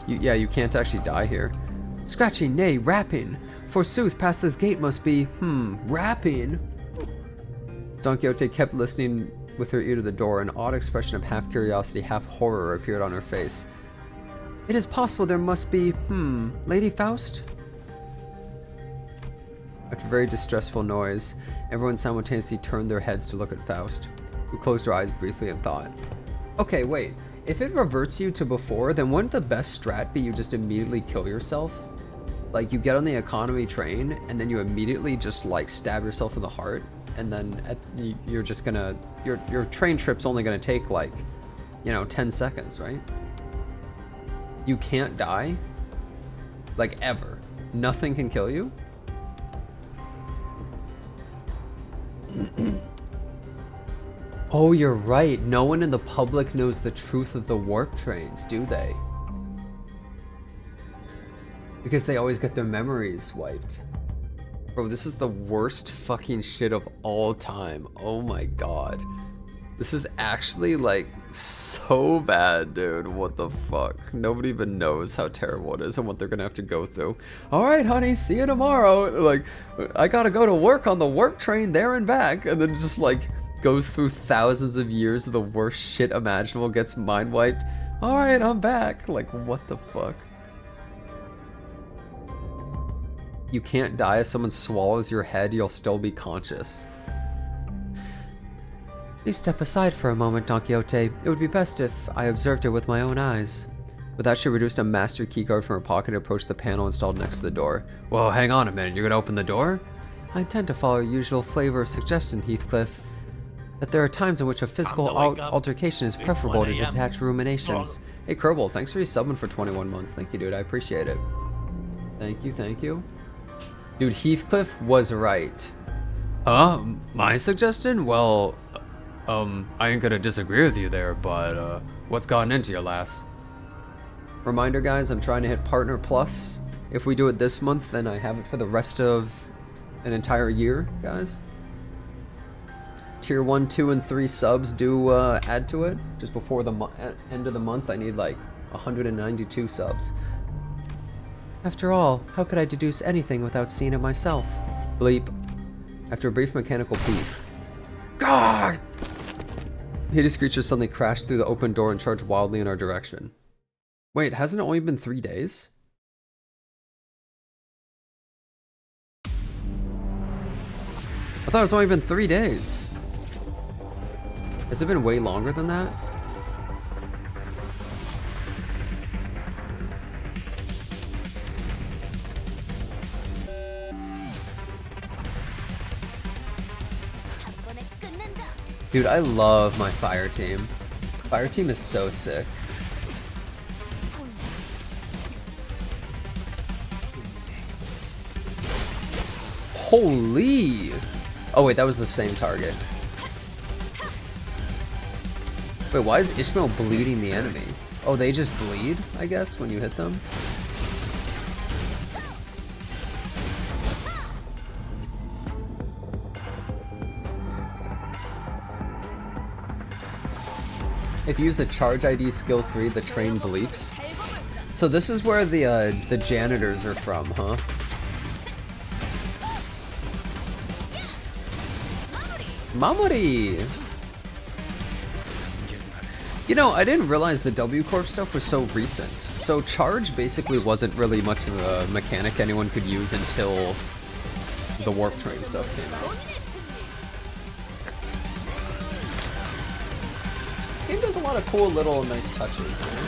Yeah, you can't actually die here. Scratching, nay, rapping. Forsooth, past this gate must be, rapping. Don Quixote kept listening with her ear to the door. An odd expression of half curiosity, half horror appeared on her face. It is possible there must be, Lady Faust? After a very distressful noise, everyone simultaneously turned their heads to look at Faust, who closed her eyes briefly and thought. Okay, wait. If it reverts you to before, then wouldn't the best strat be you just immediately kill yourself? Like, you get on the economy train, and then you immediately just, like, stab yourself in the heart, and then you're just gonna... Your train trip's only gonna take, like, 10 seconds, right? You can't die? Like, ever. Nothing can kill you? Oh, you're right. No one in the public knows the truth of the warp trains, do they? Because they always get their memories wiped. Bro, this is the worst fucking shit of all time. Oh my god. This is actually, like, so bad, dude. What the fuck? Nobody even knows how terrible it is and what they're gonna have to go through. Alright, honey, see you tomorrow. Like, I gotta go to work on the warp train there and back. And then just, like, goes through thousands of years of the worst shit imaginable, gets mind wiped. Alright, I'm back. Like, what the fuck? You can't die. If someone swallows your head, you'll still be conscious. Please step aside for a moment, Don Quixote. It would be best if I observed it with my own eyes. With that, she reduced a master keycard from her pocket and approached the panel installed next to the door. Whoa, hang on a minute. You're gonna open the door? I intend to follow your usual flavor of suggestion, Heathcliff. That there are times in which a physical altercation is preferable to detached ruminations. Hey, Kerbal, thanks for resubbing for 21 months. Thank you, dude. I appreciate it. Thank you, thank you. Dude, Heathcliff was right. My suggestion? Well, I ain't gonna disagree with you there, but, what's gotten into you, lass? Reminder, guys, I'm trying to hit Partner Plus. If we do it this month, then I have it for the rest of an entire year, guys. Tier 1, 2, and 3 subs do add to it. Just before the end of the month, I need like 192 subs. After all, how could I deduce anything without seeing it myself? Bleep. After a brief mechanical beep. God! Hideous creatures suddenly crashed through the open door and charged wildly in our direction. Wait, hasn't it only been 3 days? I thought it's only been 3 days. Has it been way longer than that? Dude, I love my fire team. Fire team is so sick. Holy! Oh wait, that was the same target. Wait, why is Ishmael bleeding the enemy? Oh, they just bleed, I guess, when you hit them? If you use the charge ID skill 3, the train bleeps. So this is where the janitors are from, huh? Mamori! You know, I didn't realize the W Corp stuff was so recent. So charge basically wasn't really much of a mechanic anyone could use until the warp train stuff came out. This game does a lot of cool little nice touches, you know?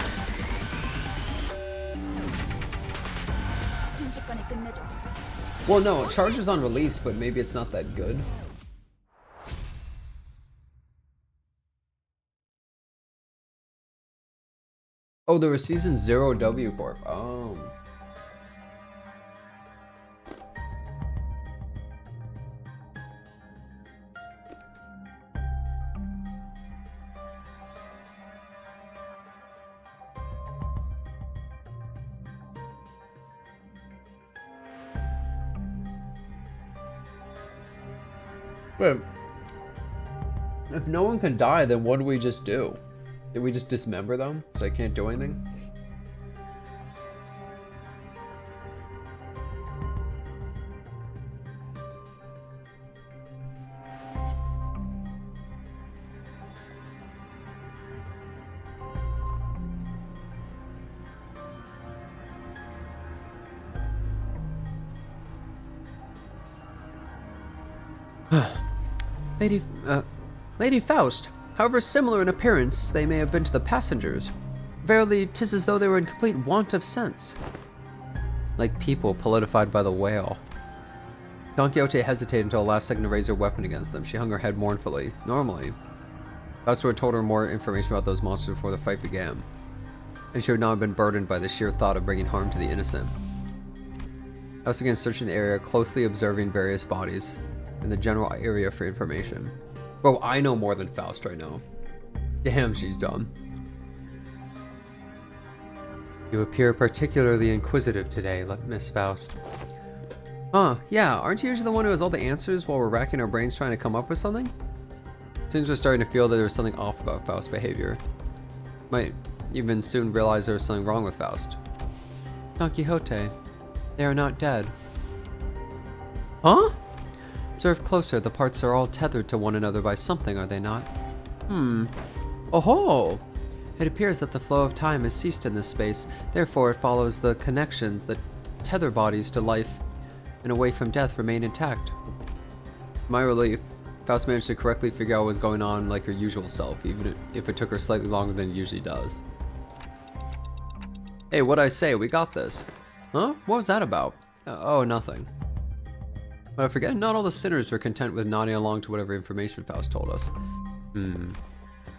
Well, no, charge was on release, but maybe it's not that good. Oh, there was season 0 W Corp. Oh. Wait. If no one can die, then what do we just do? Did we just dismember them so I can't do anything? Lady Faust. However similar in appearance they may have been to the passengers, verily 'tis as though they were in complete want of sense. Like people politified by the whale. Don Quixote hesitated until the last second to raise her weapon against them. She hung her head mournfully. Normally, Faust would have told her more information about those monsters before the fight began, and she would not have been burdened by the sheer thought of bringing harm to the innocent. Faust began searching the area, closely observing various bodies in the general area for information. Bro, I know more than Faust right now. Damn, she's dumb. You appear particularly inquisitive today, Miss Faust. Yeah, aren't you usually the one who has all the answers while we're racking our brains trying to come up with something? Seems we're starting to feel that there's something off about Faust's behavior. Might even soon realize there's something wrong with Faust. Don Quixote, they are not dead. Huh? Observe closer, the parts are all tethered to one another by something, are they not? Oh-ho! It appears that the flow of time has ceased in this space, therefore it follows the connections that tether bodies to life and away from death remain intact. To my relief, Faust managed to correctly figure out what was going on like her usual self, even if it took her slightly longer than it usually does. Hey, what'd I say? We got this. Huh? What was that about? Oh, nothing. But I forget, not all the sinners were content with nodding along to whatever information Faust told us.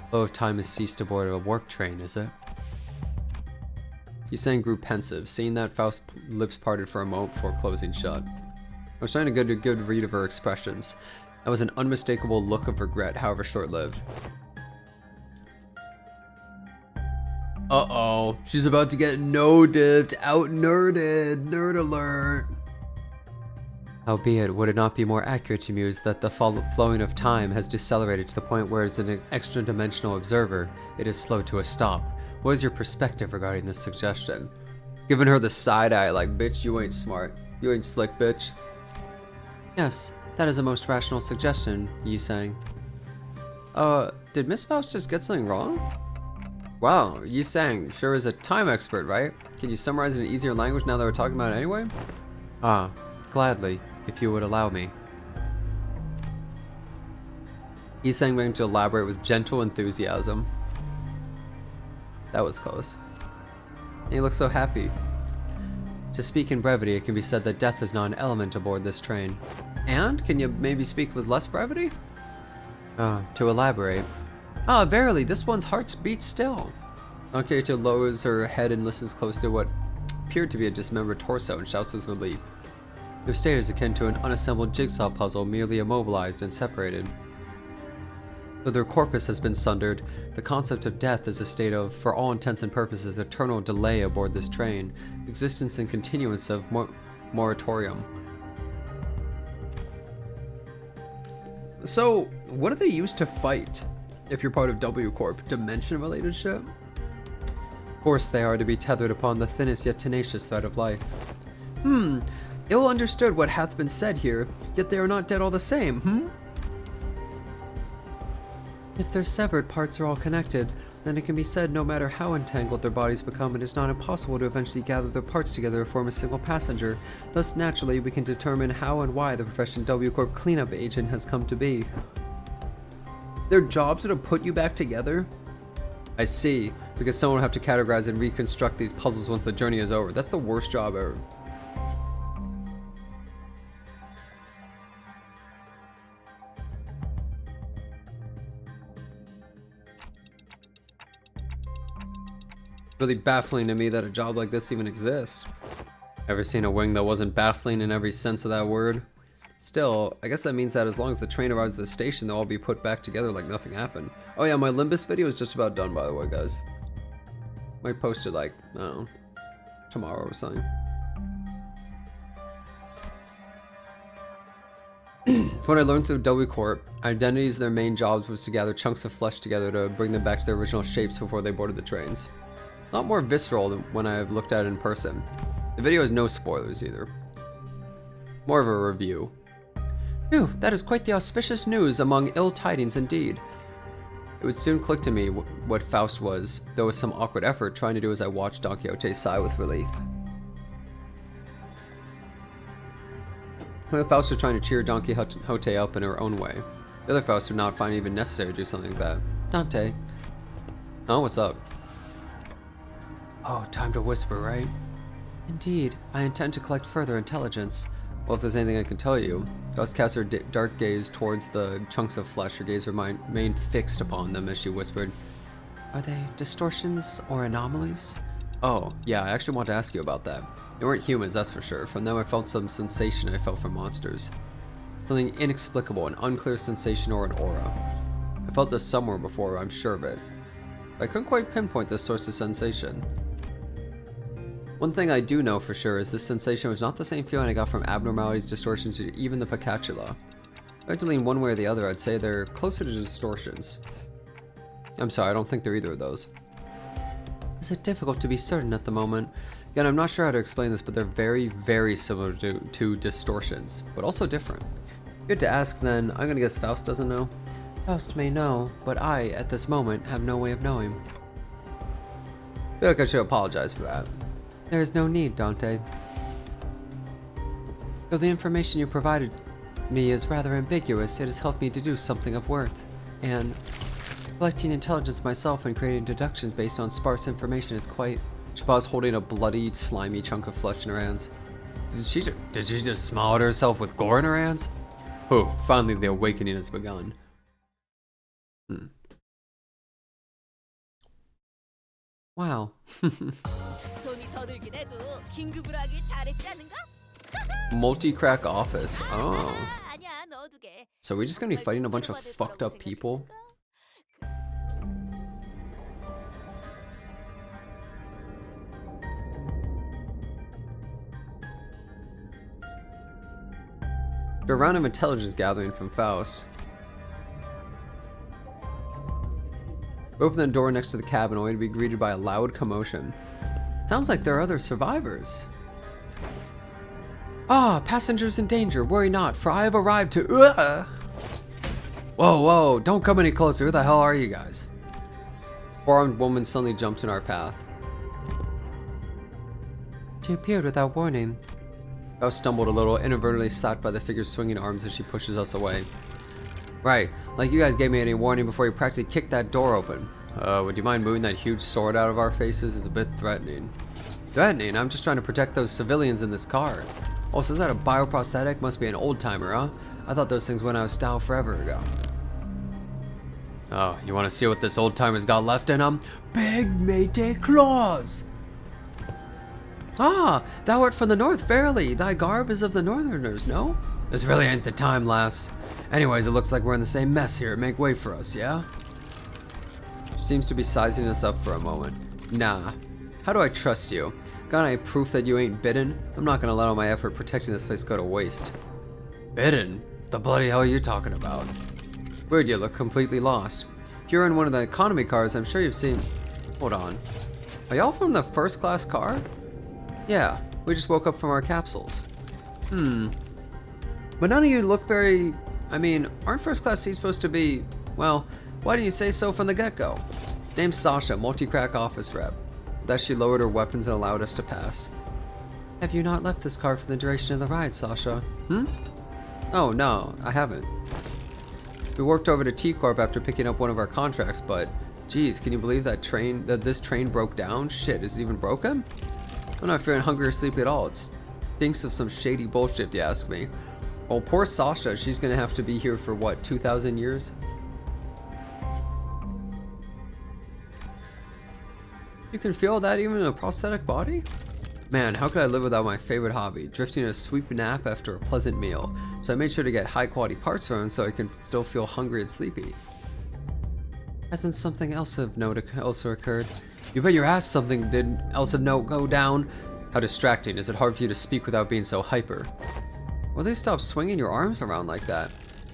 Flow of time has ceased aboard a warp train, is it? Yusang grew pensive. Seeing that, Faust's lips parted for a moment before closing shut. I was trying to get a good read of her expressions. That was an unmistakable look of regret, however short-lived. Uh-oh. She's about to get no-dipped, out-nerded. Nerd alert. Albeit, would it not be more accurate to muse that the flowing of time has decelerated to the point where as an extra-dimensional observer, it is slow to a stop? What is your perspective regarding this suggestion? Giving her the side eye like, bitch, you ain't smart. You ain't slick, bitch. Yes, that is a most rational suggestion, Yusang. Did Miss Faust just get something wrong? Wow, Yusang sure is a time expert, right? Can you summarize in an easier language now that we're talking about it anyway? Ah, gladly, if you would allow me. Yusang began to elaborate with gentle enthusiasm. That was close. And he looked so happy. To speak in brevity, it can be said that death is not an element aboard this train. And? Can you maybe speak with less brevity? To elaborate. Verily, this one's heart beats still. Don lowers her head and listens close to what appeared to be a dismembered torso and shouts with relief. Your state is akin to an unassembled jigsaw puzzle, merely immobilized and separated. Though their corpus has been sundered, the concept of death is a state of, for all intents and purposes, eternal delay aboard this train, existence and continuance of moratorium. So, what do they use to fight? If you're part of W Corp, dimension-related shit? Forced they are to be tethered upon the thinnest yet tenacious thread of life. Ill understood what hath been said here, yet they are not dead all the same, If their severed parts are all connected, then it can be said no matter how entangled their bodies become, it is not impossible to eventually gather their parts together to form a single passenger. Thus, naturally, we can determine how and why the profession W Corp cleanup agent has come to be. Their jobs are to put you back together? I see, because someone will have to categorize and reconstruct these puzzles once the journey is over. That's the worst job ever. Really baffling to me that a job like this even exists. Ever seen a wing that wasn't baffling in every sense of that word? Still, I guess that means that as long as the train arrives at the station, they'll all be put back together like nothing happened. Oh yeah, my Limbus video is just about done, by the way, guys. Might post it like, I don't know, tomorrow or something. What I learned through W Corp, identities, their main jobs was to gather chunks of flesh together to bring them back to their original shapes before they boarded the trains. A lot more visceral than when I've looked at it in person. The video has no spoilers either. More of a review. Phew, that is quite the auspicious news among ill tidings indeed. It would soon click to me what Faust was, though with some awkward effort trying to do as I watched Don Quixote sigh with relief. Faust was trying to cheer Don Quixote up in her own way. The other Faust would not find it even necessary to do something like that. Dante. Oh, what's up? Oh, time to whisper, right? Indeed, I intend to collect further intelligence. Well, if there's anything I can tell you. Faust cast her dark gaze towards the chunks of flesh. Her gaze remained fixed upon them as she whispered, Are they distortions or anomalies? Oh, yeah, I actually want to ask you about that. They weren't humans, that's for sure. From them I felt some sensation I felt from monsters. Something inexplicable, an unclear sensation or an aura. I felt this somewhere before, I'm sure of it. I couldn't quite pinpoint the source of sensation. One thing I do know for sure is this sensation was not the same feeling I got from abnormalities, distortions, or even the Pacatula. If I had to lean one way or the other, I'd say they're closer to distortions. I'm sorry, I don't think they're either of those. Is it difficult to be certain at the moment? Again, I'm not sure how to explain this, but they're very, very similar to distortions, but also different. Good to ask then, I'm gonna guess Faust doesn't know. Faust may know, but I, at this moment, have no way of knowing. I feel like I should apologize for that. There is no need, Dante. Though the information you provided me is rather ambiguous, it has helped me deduce something of worth. And collecting intelligence myself and creating deductions based on sparse information is quite... She paused, holding a bloody, slimy chunk of flesh in her hands. Did she just smother herself with gore in her hands? Oh, finally the awakening has begun. Wow. Multi-crack office. Oh. So we're just gonna be fighting a bunch of fucked up people? After a round of intelligence gathering from Faust, we opened the door next to the cabin only to be greeted by a loud commotion. Sounds like there are other survivors. Ah, passengers in danger, worry not, for I have arrived to... Whoa, whoa, don't come any closer, who the hell are you guys? Four-armed woman suddenly jumped in our path. She appeared without warning. Faust stumbled a little, inadvertently slapped by the figure's swinging arms as she pushes us away. Right, like you guys gave me any warning before you practically kicked that door open. Would you mind moving that huge sword out of our faces? It's a bit threatening. Threatening? I'm just trying to protect those civilians in this car. Oh, so is that a bioprosthetic? Must be an old-timer, huh? I thought those things went out of style forever ago. Oh, you want to see what this old-timer's got left in them? Big meaty claws! Ah, thou art from the north, verily. Thy garb is of the northerners, no? This really ain't the time, laughs. Anyways, it looks like we're in the same mess here. Make way for us, yeah? She seems to be sizing us up for a moment. Nah. How do I trust you? Got any proof that you ain't bitten? I'm not gonna let all my effort protecting this place go to waste. Bitten? The bloody hell are you talking about? Weird, you look completely lost. If you're in one of the economy cars, I'm sure you've seen... Hold on. Are y'all from the first class car? Yeah, we just woke up from our capsules. But none of you look very... I mean, aren't first class seats supposed to be... Well, why didn't you say so from the get-go? Name's Sasha, multi-crack office rep. Thus she lowered her weapons and allowed us to pass. Have you not left this car for the duration of the ride, Sasha? Oh, no, I haven't. We worked over to T-Corp after picking up one of our contracts, but... Geez, can you believe that this train broke down? Shit, is it even broken? I'm not feeling hungry or sleepy at all. It stinks of some shady bullshit if you ask me. Well, poor Sasha, she's gonna have to be here for what, 2,000 years? You can feel that even in a prosthetic body? Man, how could I live without my favorite hobby, drifting a sweet nap after a pleasant meal? So I made sure to get high quality parts from him so I can still feel hungry and sleepy. Hasn't something else of note also occurred? You bet your ass something did else of note go down. How distracting. Is it hard for you to speak without being so hyper? Will they stop swinging your arms around like that?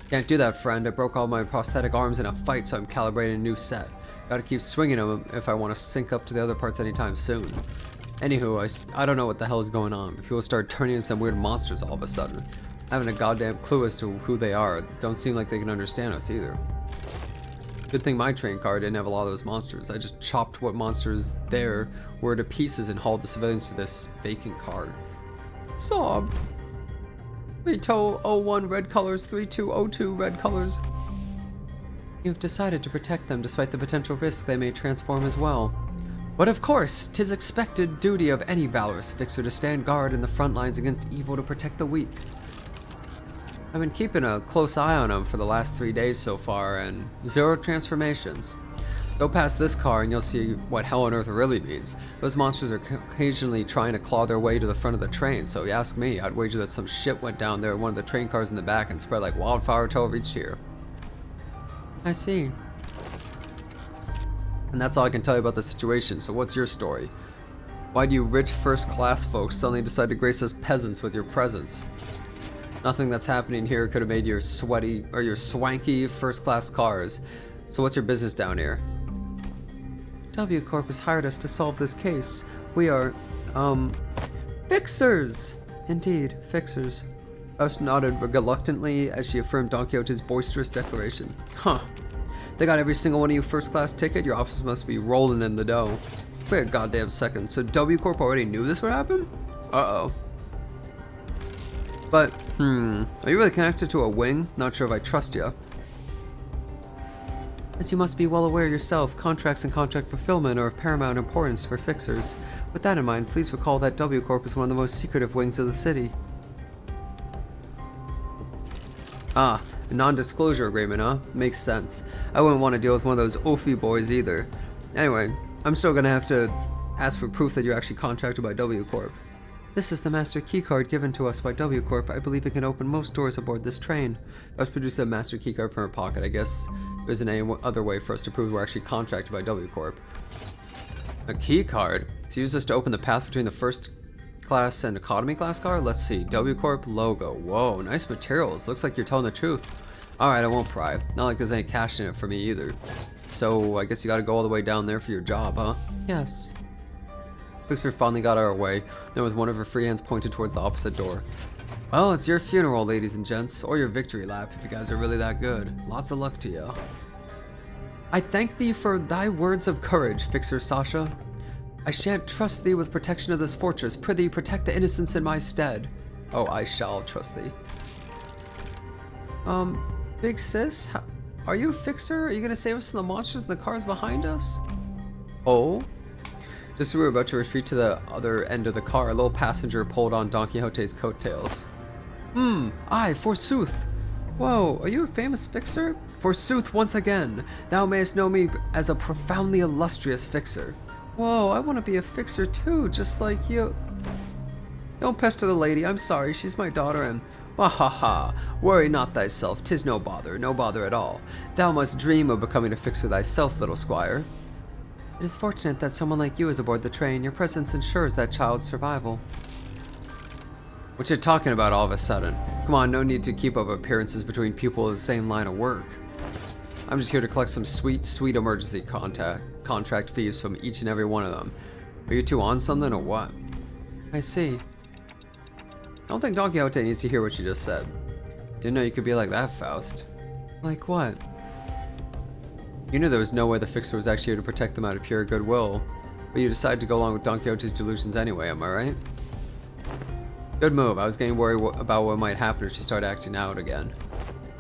Can't do that, friend. I broke all my prosthetic arms in a fight, so I'm calibrating a new set. Gotta keep swinging them if I want to sync up to the other parts anytime soon. Anywho, I don't know what the hell is going on, but people start turning into some weird monsters all of a sudden. I haven't a goddamn clue as to who they are. Don't seem like they can understand us either. Good thing my train car didn't have a lot of those monsters. I just chopped what monsters there were to pieces and hauled the civilians to this vacant car. Sob. 3201 red colors, 3202 red colors. You've decided to protect them despite the potential risk they may transform as well. But of course, 'tis expected duty of any valorous fixer to stand guard in the front lines against evil to protect the weak. I've been keeping a close eye on them for the last 3 days so far, and 0 transformations. Go past this car and you'll see what hell on earth really means. Those monsters are occasionally trying to claw their way to the front of the train, so if you ask me, I'd wager that some shit went down there in one of the train cars in the back and spread like wildfire till it reached here. I see. And that's all I can tell you about the situation, so what's your story? Why do you rich first-class folks suddenly decide to grace us peasants with your presence? Nothing that's happening here could have made your sweaty, or your swanky first-class cars. So what's your business down here? W Corp has hired us to solve this case. We are, fixers! Indeed, fixers. Rush nodded reluctantly as she affirmed Don Quixote's boisterous declaration. Huh. They got every single one of you first-class ticket? Your office must be rolling in the dough. Wait a goddamn second. So W Corp already knew this would happen? Uh-oh. But, are you really connected to a wing? Not sure if I trust you. As you must be well aware yourself, contracts and contract fulfillment are of paramount importance for fixers. With that in mind, please recall that W Corp is one of the most secretive wings of the city. Ah, a non-disclosure agreement, huh? Makes sense. I wouldn't want to deal with one of those oafy boys either. Anyway, I'm still gonna have to ask for proof that you're actually contracted by W Corp. This is the master keycard given to us by W Corp. I believe it can open most doors aboard this train. Let's produce a master keycard from her pocket. I guess there isn't any other way for us to prove we're actually contracted by W Corp. A keycard? So use this to open the path between the first class and economy class car? Let's see. W Corp logo. Whoa, nice materials. Looks like you're telling the truth. Alright, I won't pry. Not like there's any cash in it for me either. So I guess you gotta go all the way down there for your job, huh? Yes. Fixer finally got our way, then with one of her free hands pointed towards the opposite door. Well, it's your funeral, ladies and gents, or your victory lap if you guys are really that good. Lots of luck to you. I thank thee for thy words of courage, Fixer Sasha. I shan't trust thee with protection of this fortress. Prithee, protect the innocents in my stead. Oh, I shall trust thee. Big sis, are you a fixer? Are you gonna save us from the monsters in the cars behind us? Oh? Just as we were about to retreat to the other end of the car, a little passenger pulled on Don Quixote's coattails. Aye, forsooth. Whoa, are you a famous fixer? Forsooth, once again, thou mayest know me as a profoundly illustrious fixer. Whoa, I want to be a fixer too, just like you. Don't pester the lady, I'm sorry, she's my daughter and... Wahaha, worry not thyself, 'tis no bother at all. Thou must dream of becoming a fixer thyself, little squire. It is fortunate that someone like you is aboard the train. Your presence ensures that child's survival. What you talking about all of a sudden? Come on, no need to keep up appearances between people of the same line of work. I'm just here to collect some sweet, sweet emergency contract fees from each and every one of them. Are you two on something or what? I see. I don't think Don Quixote needs to hear what you just said. Didn't know you could be like that, Faust. Like what? You knew there was no way the fixer was actually here to protect them out of pure goodwill, but you decided to go along with Don Quixote's delusions anyway, am I right? Good move. I was getting worried about what might happen if she started acting out again.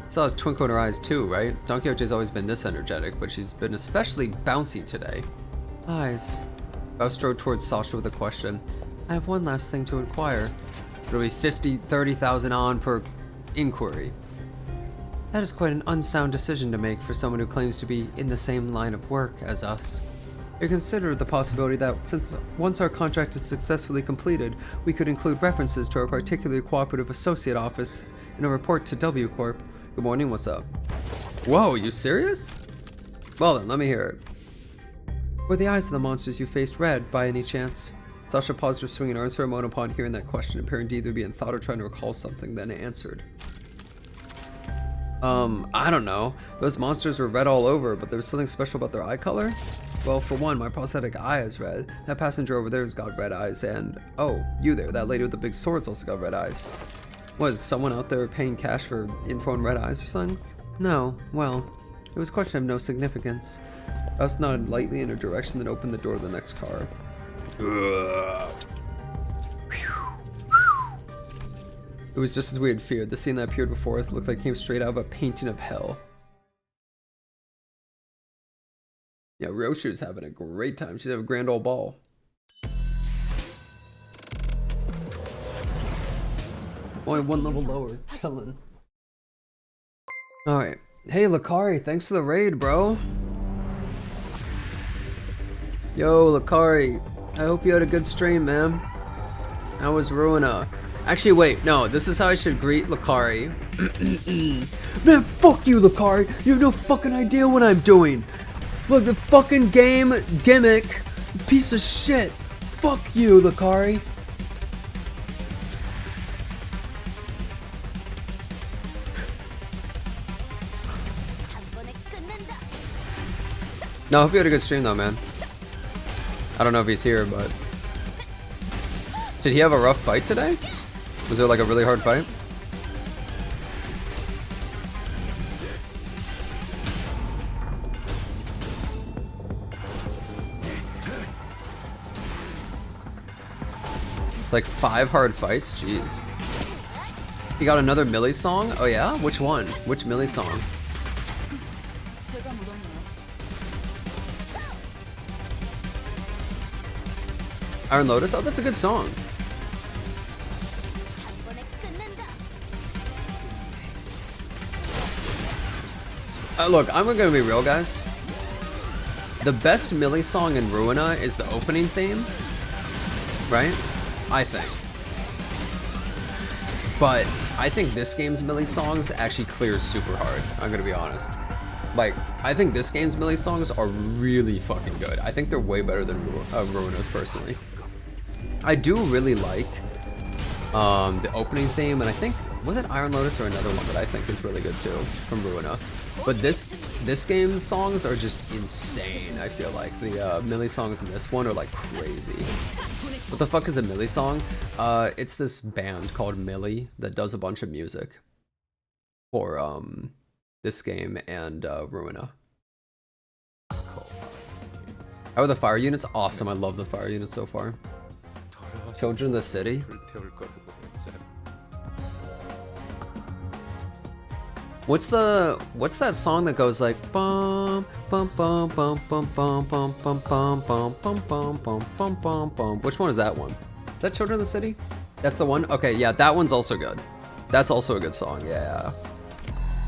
Saw his twinkle in her eyes too, right? Don Quixote's always been this energetic, but she's been especially bouncy today. Eyes. Faust strode towards Sasha with a question. I have one last thing to inquire. It'll be 30,000 on per inquiry. That is quite an unsound decision to make for someone who claims to be in the same line of work as us. You consider the possibility that since once our contract is successfully completed, we could include references to our particular cooperative associate office in a report to W Corp. Good morning, what's up? Whoa, you serious? Well then, let me hear it. Were the eyes of the monsters you faced red, by any chance? Sasha paused her swinging arms for a moment upon hearing that question, appearing to either be in thought or trying to recall something, then answered. I don't know. Those monsters were red all over, but there was something special about their eye color? Well, for one, my prosthetic eye is red. That passenger over there's got red eyes, and oh, you there, that lady with the big sword's also got red eyes. Was someone out there paying cash for info and red eyes or something? No, well, it was a question of no significance. Faust nodded lightly in her direction, then opened the door to the next car. It was just as we had feared. The scene that appeared before us looked like it came straight out of a painting of hell. Yeah, Roshu's having a great time. She's having a grand old ball. Only one level lower. Helen. Alright. Hey, Lakari, thanks for the raid, bro. Yo, Lakari. I hope you had a good stream, man. How was Ruina? Actually, wait, no, this is how I should greet Lakari. Man, fuck you, Lakari. You have no fucking idea what I'm doing. Look, the fucking game gimmick. Piece of shit. Fuck you, Lakari. No, I hope you had a good stream though, man. I don't know if he's here, but... Did he have a rough fight today? Was there like a really hard fight? Like 5 hard fights? Jeez. He got another Millie song? Oh yeah? Which one? Which Millie song? Iron Lotus? Oh, that's a good song. Look, I'm gonna be real, guys. The best Millie song in Ruina is the opening theme, right? I think. But I think this game's Millie songs actually clears super hard. I'm gonna be honest. Like, I think this game's Millie songs are really fucking good. I think they're way better than Ruina's personally. I do really like the opening theme, and I think, was it Iron Lotus or another one that I think is really good too from Ruina? But this game's songs are just insane. I feel like the Millie songs in this one are like crazy. What the fuck is a Millie song? It's this band called Millie that does a bunch of music for this game and Ruina. Cool. How are the fire units? Awesome. I love the fire units so far. Children of the City. What's that song that goes like bum bum bum bum bum bum bum bum bum bum bum bum bum bum bum bum? Which one is that one? Is that Children of the City? That's the one? Okay, yeah, that one's also good. That's also a good song, yeah.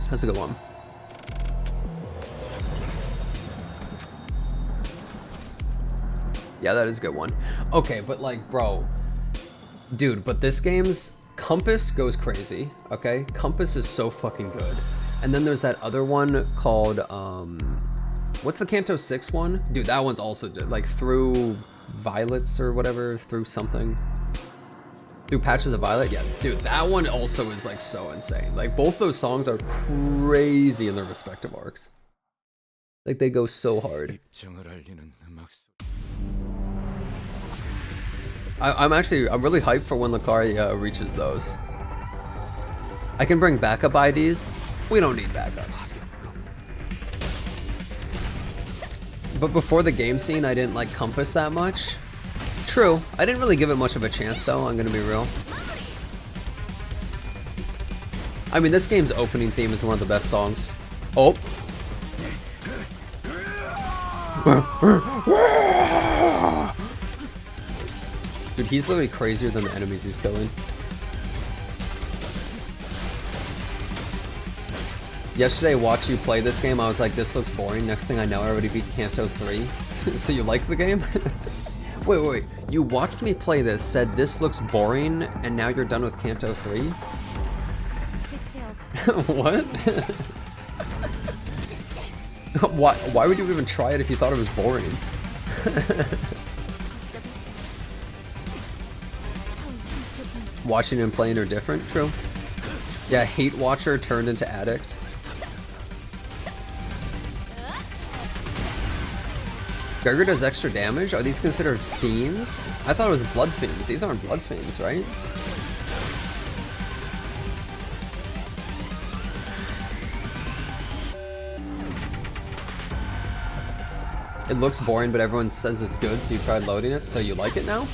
That's a good one. Yeah, that is a good one. Okay, but like, bro. Dude, but this game's Compass goes crazy, okay? Compass is so fucking good. And then there's that other one called, what's the Canto 6 one? Dude, that one's also good. Like, Through Violets or whatever, Through something. Through Patches of Violet? Yeah, dude, that one also is like so insane. Like, both those songs are crazy in their respective arcs. Like, they go so hard. I'm really hyped for when Lucaria reaches those. I can bring backup IDs. We don't need backups. But before the game scene, I didn't like Compass that much. True, I didn't really give it much of a chance though, I'm gonna be real. I mean, this game's opening theme is one of the best songs. Oh. Dude, he's literally crazier than the enemies he's killing. Yesterday, watching you play this game, I was like, this looks boring. Next thing I know, I already beat Canto 3. So you like the game? Wait. You watched me play this, said this looks boring, and now you're done with Canto 3? What? Why would you even try it if you thought it was boring? Watching and playing are different, true. Yeah, hate watcher turned into addict. Gregor does extra damage? Are these considered fiends? I thought it was blood fiends. These aren't blood fiends, right? It looks boring, but everyone says it's good, so you tried loading it, so you like it now?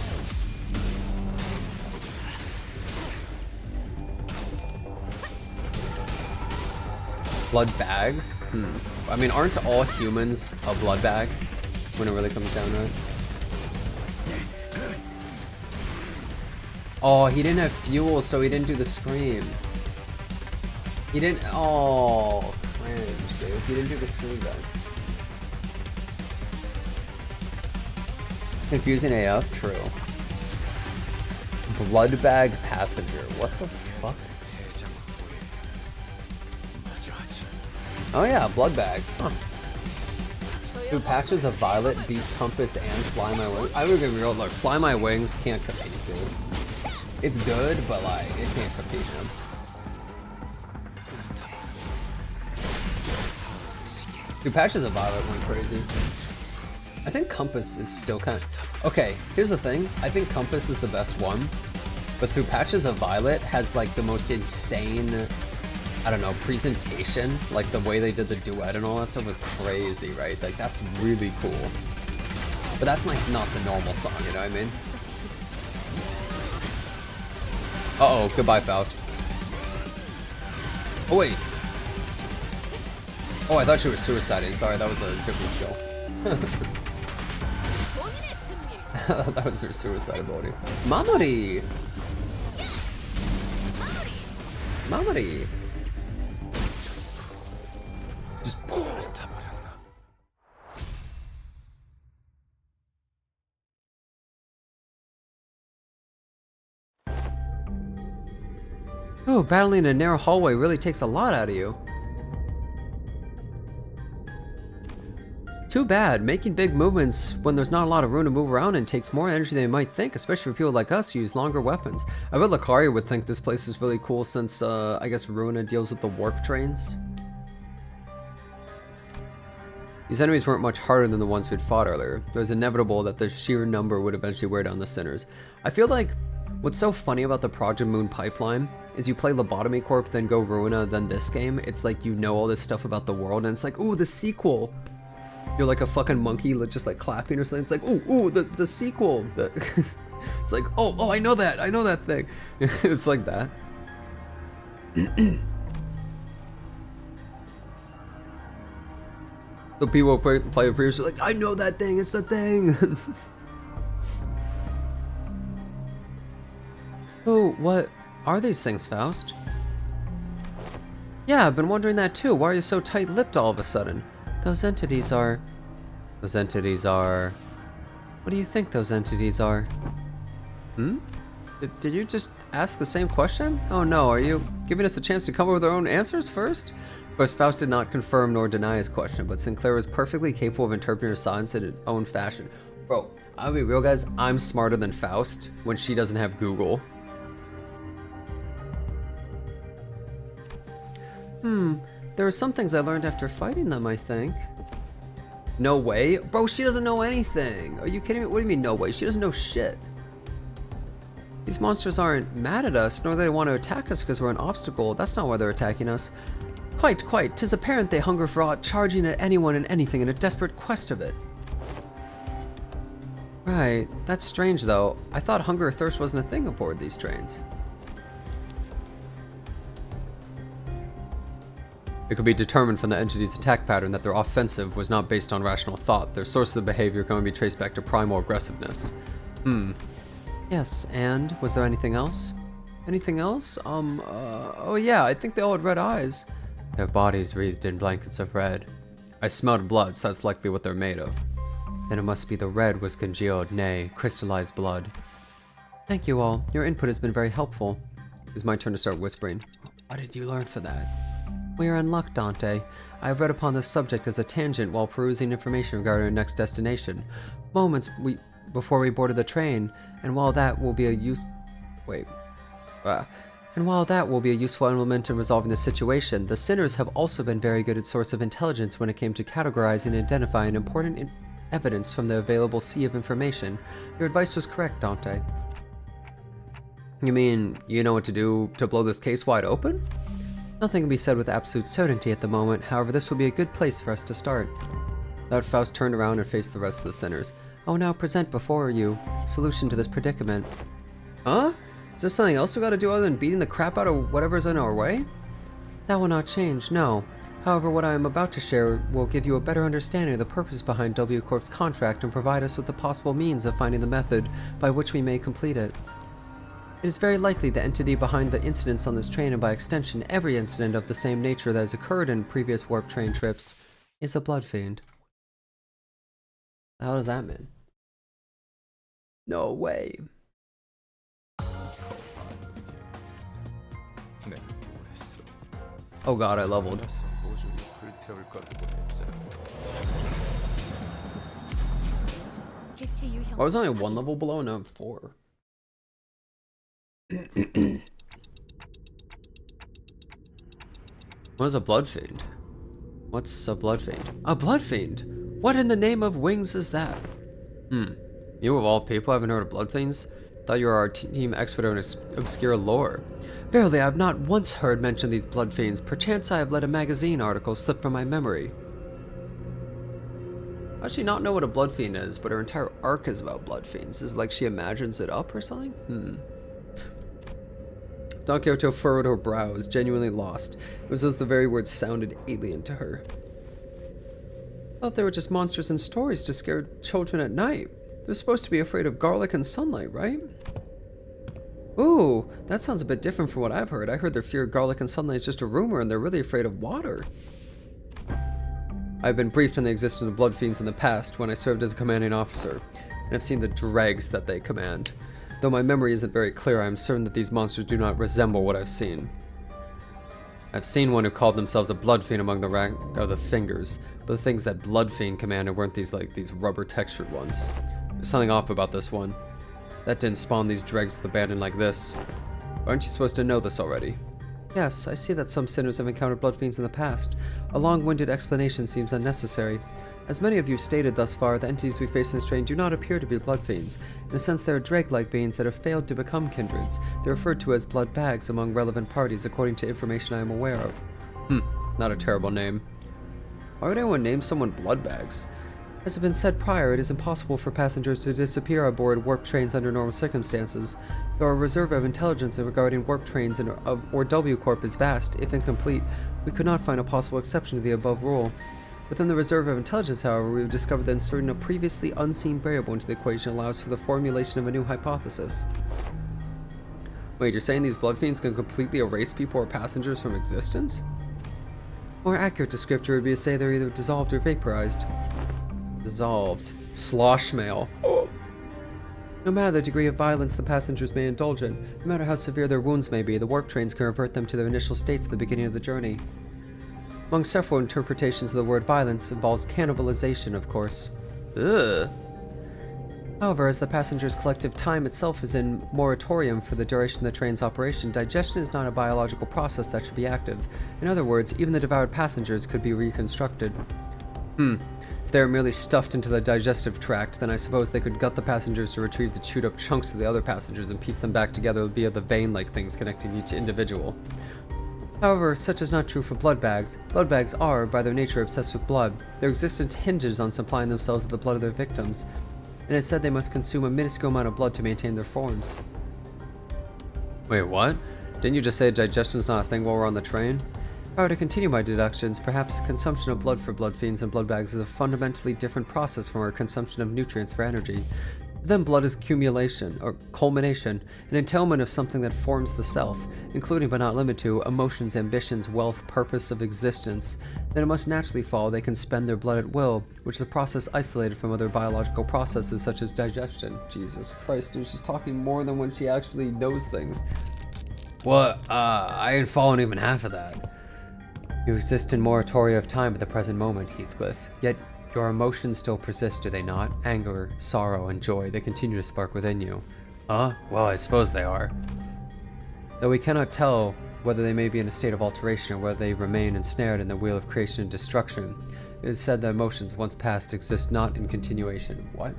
Blood bags? I mean, aren't all humans a blood bag when it really comes down to it? Oh, he didn't have fuel, so he didn't do the scream. He didn't. Oh, cringe, dude. He didn't do the scream, guys. Confusing AF, true. Blood bag passenger. What the fuck? Oh yeah, blood bag. Huh. Dude, Patches of Violet beat Compass and Fly My Wings. I would get real. Look, Fly My Wings can't compete, dude. It's good, but like, it can't compete, man. Dude, Patches of Violet went crazy. I think Compass is still kind of... Okay, here's the thing. I think Compass is the best one. But Through Patches of Violet has like the most insane, I don't know, presentation. Like the way they did the duet and all that stuff was crazy, right? Like that's really cool. But that's like not the normal song, you know what I mean? Uh-oh, goodbye, Faust. Oh, wait. Oh, I thought she was suiciding. Sorry, that was a different skill. That was her suicide ability. Mamori! Mamori! Just... Oh, battling a narrow hallway really takes a lot out of you. Too bad. Making big movements when there's not a lot of room to move around and takes more energy than you might think, especially for people like us who use longer weapons. I bet Lucaria would think this place is really cool since, I guess Ruina deals with the warp trains. These enemies weren't much harder than the ones we'd fought earlier. It was inevitable that the sheer number would eventually wear down the sinners. I feel like what's so funny about the Project Moon pipeline is you play Lobotomy Corp, then go Ruina, then this game. It's like you know all this stuff about the world, and it's like, ooh, the sequel. You're like a fucking monkey, just like clapping or something. It's like, ooh, the sequel. It's like, oh, I know that thing. It's like that. So people play with previously like, I know that thing, it's the thing. Oh, what are these things, Faust? Yeah, I've been wondering that too. Why are you so tight-lipped all of a sudden? Those entities are... What do you think those entities are? Did you just ask the same question? Oh no, are you giving us a chance to come up with our own answers first? Of course, Faust did not confirm nor deny his question, but Sinclair was perfectly capable of interpreting her signs in his own fashion. Bro, I'll be real, guys, I'm smarter than Faust when she doesn't have Google. There are some things I learned after fighting them, I think. No way? Bro, she doesn't know anything. Are you kidding me? What do you mean no way? She doesn't know shit. These monsters aren't mad at us, nor do they want to attack us because we're an obstacle. That's not why they're attacking us. Quite. 'Tis apparent they hunger for aught, charging at anyone and anything in a desperate quest of it. Right. That's strange, though. I thought hunger or thirst wasn't a thing aboard these trains. It could be determined from the entity's attack pattern that their offensive was not based on rational thought. Their source of behavior can only be traced back to primal aggressiveness. Yes, and was there anything else? Anything else? Oh yeah, I think they all had red eyes. Their bodies wreathed in blankets of red. I smelled blood, so that's likely what they're made of. Then it must be the red was congealed, nay, crystallized blood. Thank you all. Your input has been very helpful. It was my turn to start whispering. What did you learn for that? We are in luck, Dante. I have read upon this subject as a tangent while perusing information regarding our next destination. Before we boarded the train, and while that will be a useful element in resolving the situation, the sinners have also been very good at source of intelligence when it came to categorizing and identifying important evidence from the available sea of information. Your advice was correct, Dante. You mean, you know what to do to blow this case wide open? Nothing can be said with absolute certainty at the moment, however this will be a good place for us to start. Lord Faust turned around and faced the rest of the sinners. I will now present before you solution to this predicament. Huh? Is there something else we gotta do other than beating the crap out of whatever's in our way? That will not change, no. However, what I am about to share will give you a better understanding of the purpose behind W Corp's contract and provide us with the possible means of finding the method by which we may complete it. It is very likely the entity behind the incidents on this train, and by extension every incident of the same nature that has occurred in previous warp train trips, is a blood fiend. How does that mean? No way. Oh god, I leveled. I was only one level below, now I'm 4. What is a blood fiend? What's a blood fiend? A blood fiend? What in the name of wings is that? You of all people haven't heard of blood fiends? Thought you were our team expert on obscure lore. Verily, I have not once heard mention these blood fiends. Perchance I have let a magazine article slip from my memory. I actually not know what a blood fiend is, but her entire arc is about blood fiends. Is it like she imagines it up or something? Don Quixote furrowed her brows, genuinely lost. It was as though the very words sounded alien to her. I thought they were just monsters in stories to scare children at night. They're supposed to be afraid of garlic and sunlight, right? Ooh, that sounds a bit different from what I've heard. I heard their fear of garlic and sunlight is just a rumor and they're really afraid of water. I've been briefed on the existence of blood fiends in the past when I served as a commanding officer, and have seen the dregs that they command. Though my memory isn't very clear, I am certain that these monsters do not resemble what I've seen. I've seen one who called themselves a blood fiend among the rank of the fingers, but the things that blood fiend commanded weren't these rubber textured ones. There's something off about this one. That didn't spawn these dregs with abandon like this. Aren't you supposed to know this already? Yes, I see that some sinners have encountered blood fiends in the past. A long-winded explanation seems unnecessary. As many of you stated thus far, the entities we face in this train do not appear to be blood fiends. In a sense, they are drake-like beings that have failed to become kindreds. They're referred to as blood bags among relevant parties, according to information I am aware of. Not a terrible name. Why would anyone name someone blood bags? As has been said prior, it is impossible for passengers to disappear aboard warp trains under normal circumstances. Though our reserve of intelligence regarding warp trains or W Corp is vast, if incomplete, we could not find a possible exception to the above rule. Within the reserve of intelligence, however, we have discovered that inserting a previously unseen variable into the equation allows for the formulation of a new hypothesis. Wait, you're saying these blood fiends can completely erase people or passengers from existence? More accurate descriptor would be to say they're either dissolved or vaporized. Dissolved. Slosh mail. No matter the degree of violence the passengers may indulge in, no matter how severe their wounds may be, the warp trains can revert them to their initial states at the beginning of the journey. Among several interpretations of the word violence involves cannibalization, of course. Ugh. However, as the passengers' collective time itself is in moratorium for the duration of the train's operation, digestion is not a biological process that should be active. In other words, even the devoured passengers could be reconstructed. If they are merely stuffed into the digestive tract, then I suppose they could gut the passengers to retrieve the chewed up chunks of the other passengers and piece them back together via the vein-like things connecting each individual. However, such is not true for blood bags. Blood bags are, by their nature, obsessed with blood. Their existence hinges on supplying themselves with the blood of their victims, and it is said they must consume a minuscule amount of blood to maintain their forms. Wait, what? Didn't you just say digestion's not a thing while we're on the train? If I were to continue my deductions, perhaps consumption of blood for blood fiends and blood bags is a fundamentally different process from our consumption of nutrients for energy. Then blood is accumulation, or culmination, an entailment of something that forms the self, including but not limited to emotions, ambitions, wealth, purpose of existence. Then it must naturally follow they can spend their blood at will, which is a process isolated from other biological processes such as digestion. Jesus Christ, dude, she's talking more than when she actually knows things. What? I ain't following even half of that. You exist in moratoria of time at the present moment, Heathcliff, yet your emotions still persist, do they not? Anger, sorrow, and joy, they continue to spark within you. Well, I suppose they are. Though we cannot tell whether they may be in a state of alteration or whether they remain ensnared in the wheel of creation and destruction, it is said that emotions once past exist not in continuation. What?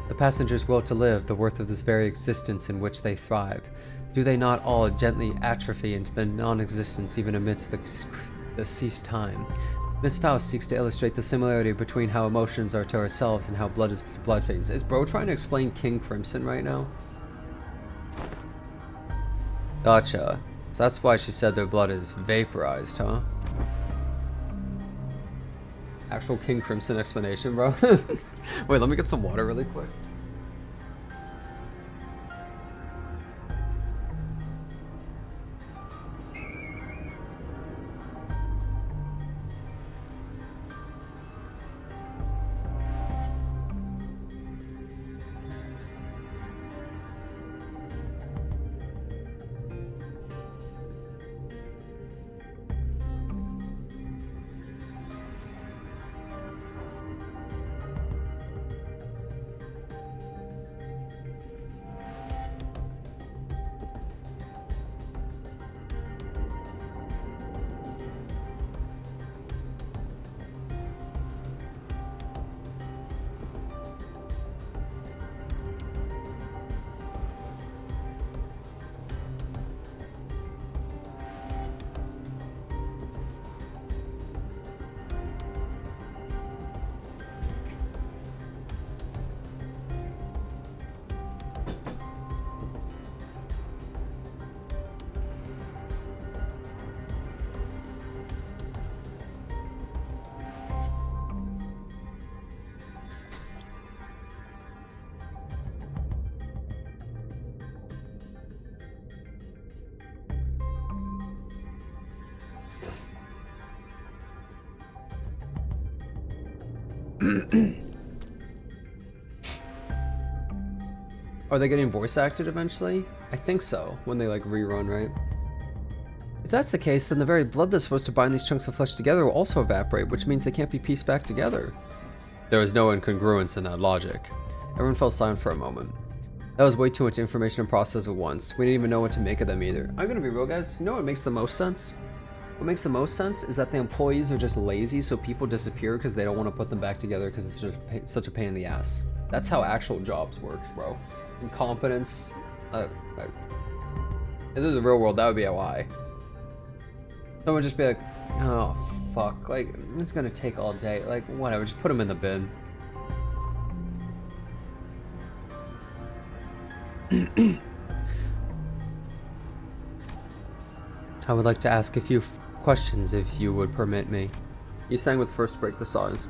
The passengers' will to live, the worth of this very existence in which they thrive. Do they not all gently atrophy into the non-existence even amidst the ceased time? Miss Faust seeks to illustrate the similarity between how emotions are to ourselves and how blood is to blood fiends. Is bro trying to explain King Crimson right now? Gotcha. So that's why she said their blood is vaporized, huh? Actual King Crimson explanation, bro. Wait, let me get some water really quick. Are they getting voice acted eventually? I think so, when they like rerun, right? If that's the case, then the very blood that's supposed to bind these chunks of flesh together will also evaporate, which means they can't be pieced back together. There was no incongruence in that logic. Everyone fell silent for a moment. That was way too much information to process at once. We didn't even know what to make of them either. I'm gonna be real, guys. You know what makes the most sense? What makes the most sense is that the employees are just lazy, so people disappear because they don't want to put them back together because it's just such a pain in the ass. That's how actual jobs work, bro. Incompetence. If this is a real world, that would be a lie. Someone would just be like, oh, fuck. Like, it's gonna take all day. Like, whatever. Just put them in the bin. I would like to ask a few questions if you would permit me. You sang with first break the size.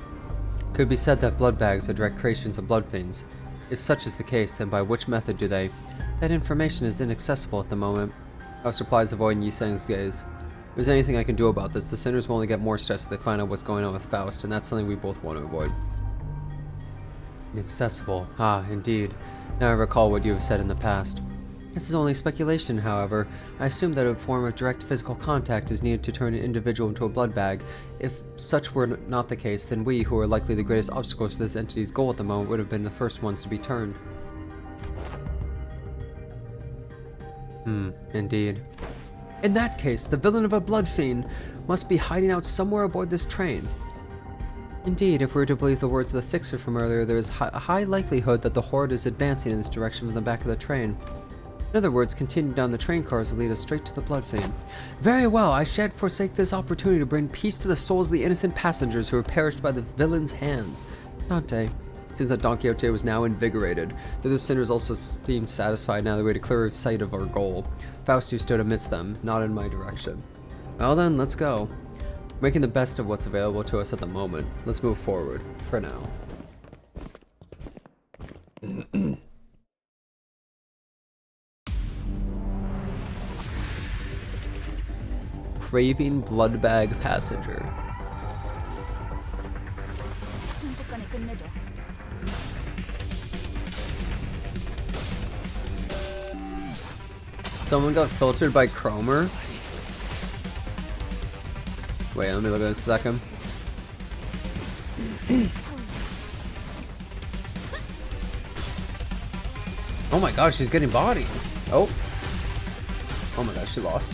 Could be said that blood bags are direct creations of blood fiends. If such is the case, then by which method do they? That information is inaccessible at the moment. Faust replies, avoiding Yisang's gaze. If there's anything I can do about this, the sinners will only get more stressed if they find out what's going on with Faust, and that's something we both want to avoid. Inaccessible. Ah, indeed. Now I recall what you have said in the past. This is only speculation, however. I assume that a form of direct physical contact is needed to turn an individual into a blood bag. If such were not the case, then we, who are likely the greatest obstacles to this entity's goal at the moment, would have been the first ones to be turned. Indeed. In that case, the villain of a blood fiend must be hiding out somewhere aboard this train. Indeed, if we were to believe the words of the fixer from earlier, there is a high likelihood that the horde is advancing in this direction from the back of the train. In other words, continuing down the train cars will lead us straight to the blood fiend. Very well, I shan't forsake this opportunity to bring peace to the souls of the innocent passengers who have perished by the villain's hands. Dante. Seems that Don Quixote was now invigorated. The other sinners also seemed satisfied now that we had a clearer sight of our goal. Faustu stood amidst them, not in my direction. Well then, let's go. Making the best of what's available to us at the moment. Let's move forward, for now. Craving bloodbag passenger. Someone got filtered by Cromer? Wait, let me look at this a second. Oh my gosh, she's getting bodied. Oh. Oh my gosh, she lost.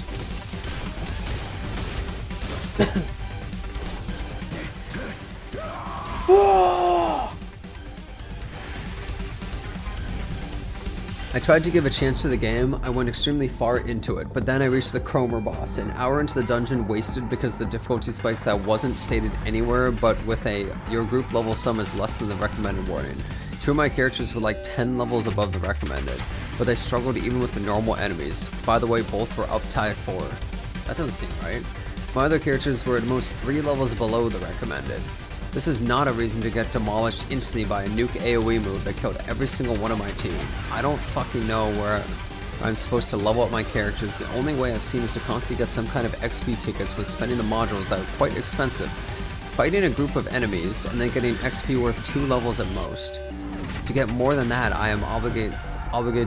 I tried to give a chance to the game. I went extremely far into it, but then I reached the Cromer boss. An hour into the dungeon wasted because the difficulty spike that wasn't stated anywhere, but with your group level sum is less than the recommended warning. Two of my characters were like 10 levels above the recommended, but they struggled even with the normal enemies. By the way, both were up tie 4. That doesn't seem right. My other characters were at most 3 levels below the recommended. This is not a reason to get demolished instantly by a nuke AoE move that killed every single one of my team. I don't fucking know where I'm supposed to level up my characters. The only way I've seen is to constantly get some kind of XP tickets with spending the modules that are quite expensive, fighting a group of enemies, and then getting XP worth 2 levels at most. To get more than that, I am obligated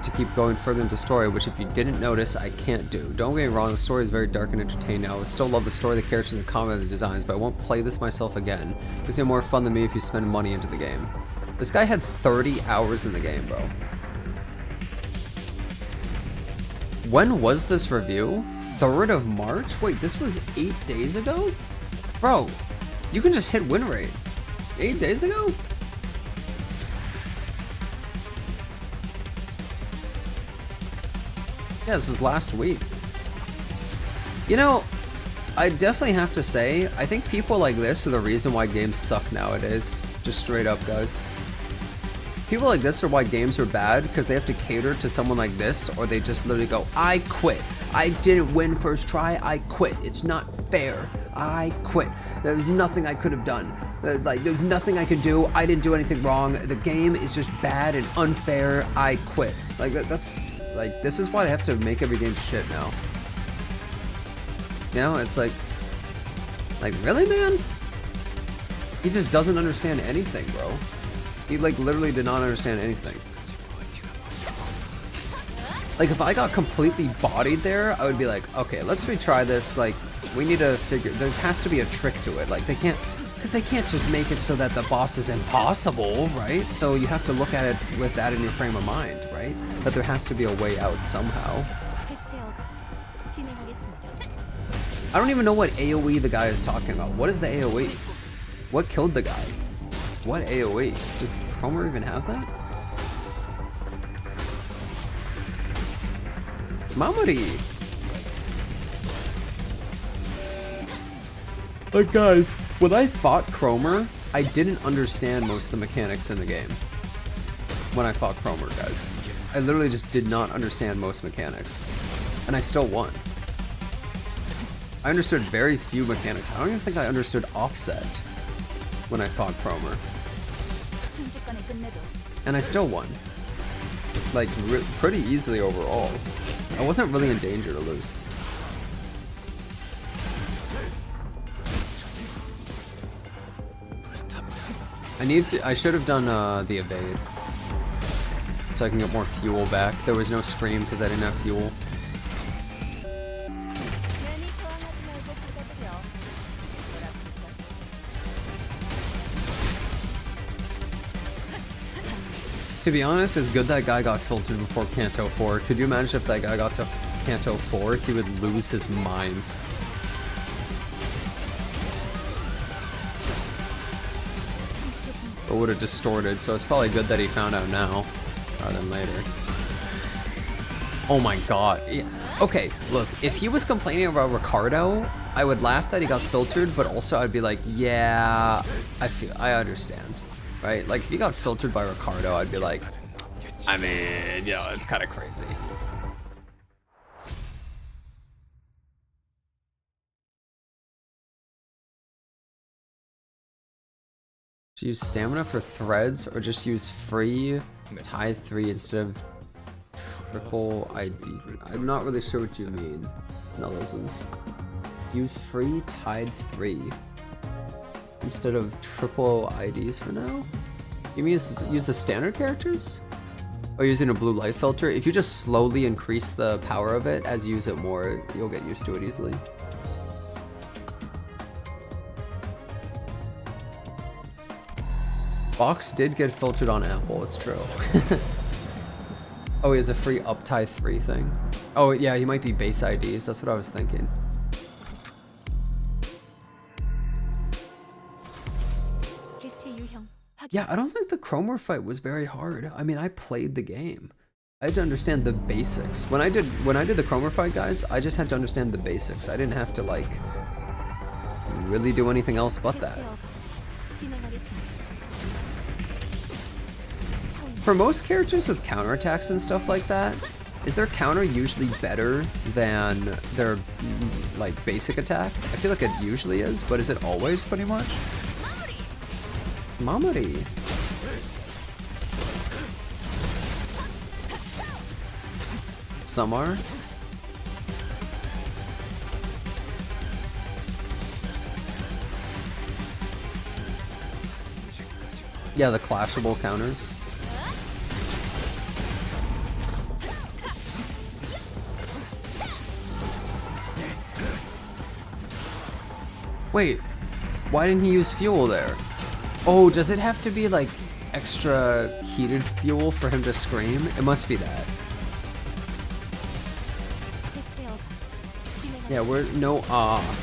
to keep going further into story, which if you didn't notice, I can't do. Don't get me wrong, the story is very dark and entertaining. I would still love the story, the characters, and combat designs, but I won't play this myself again. It's gonna be more fun than me if you spend money into the game. This guy had 30 hours in the game, bro. When was this review? 3rd of March? Wait, this was 8 days ago? Bro, you can just hit win rate. 8 days ago? Yeah, this was last week. You know, I definitely have to say, I think people like this are the reason why games suck nowadays. Just straight up, guys. People like this are why games are bad, because they have to cater to someone like this, or they just literally go, I quit. I didn't win first try, I quit. It's not fair. I quit. There's nothing I could have done. Like, there's nothing I could do. I didn't do anything wrong. The game is just bad and unfair. I quit. Like, that's... Like, this is why they have to make every game shit now. You know, it's like, really, man? He just doesn't understand anything, bro. He, like, literally did not understand anything. Like, if I got completely bodied there, I would be like, okay, let's retry this. Like, we need to figure, there has to be a trick to it. Like, they can't, because they can't just make it so that the boss is impossible, right? So you have to look at it with that in your frame of mind, right? That there has to be a way out somehow. I don't even know what AoE the guy is talking about. What is the AoE? What killed the guy? What AoE? Does Cromer even have that? Mamori! Like, guys, when I fought Cromer, I didn't understand most of the mechanics in the game. When I fought Cromer, guys. I literally just did not understand most mechanics. And I still won. I understood very few mechanics. I don't even think I understood offset when I fought Cromer. And I still won. Like, pretty easily overall. I wasn't really in danger to lose. I should have done the evade. So I can get more fuel back. There was no scream because I didn't have fuel. To be honest, it's good that guy got filtered before Canto 4. Could you imagine if that guy got to Canto 4, he would lose his mind. Or would have distorted, so it's probably good that he found out now rather than later. Oh my god. Yeah. Okay, look, if he was complaining about Ricardo, I would laugh that he got filtered, but also I'd be like, yeah, I understand, right? Like, if he got filtered by Ricardo, I'd be like, I mean, you know, it's kind of crazy. Should use stamina for threads, or just use free tie 3 instead of triple ID? I'm not really sure what you mean, Nellisons. Use free tied 3 instead of triple IDs for now? You mean use the standard characters? Or using a blue light filter? If you just slowly increase the power of it as you use it more, you'll get used to it easily. Box did get filtered on Apple, it's true. Oh, he has a free up tie 3 thing. Oh yeah, he might be base IDs, that's what I was thinking. Yeah, I don't think the Cromer fight was very hard. I mean, I played the game. I had to understand the basics. When I did the Cromer fight, guys, I just had to understand the basics. I didn't have to like really do anything else but that. For most characters with counterattacks and stuff like that, is their counter usually better than their like basic attack? I feel like it usually is, but is it always pretty much? Mamari. Some are. Yeah, the clashable counters. Wait, why didn't he use fuel there? Oh, does it have to be like extra heated fuel for him to scream? It must be that. Yeah, we're no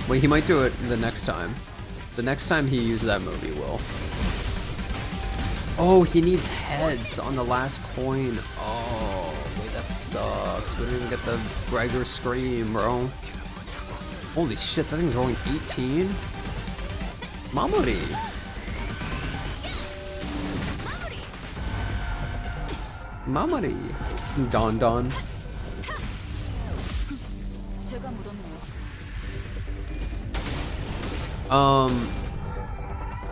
wait, he might do it the next time. The next time he uses that move, he will. Oh, he needs heads on the last coin. Oh, wait, that sucks. We didn't even get the Gregor scream, bro. Holy shit, that thing's rolling 18? Mamori. Mamori. Don Don.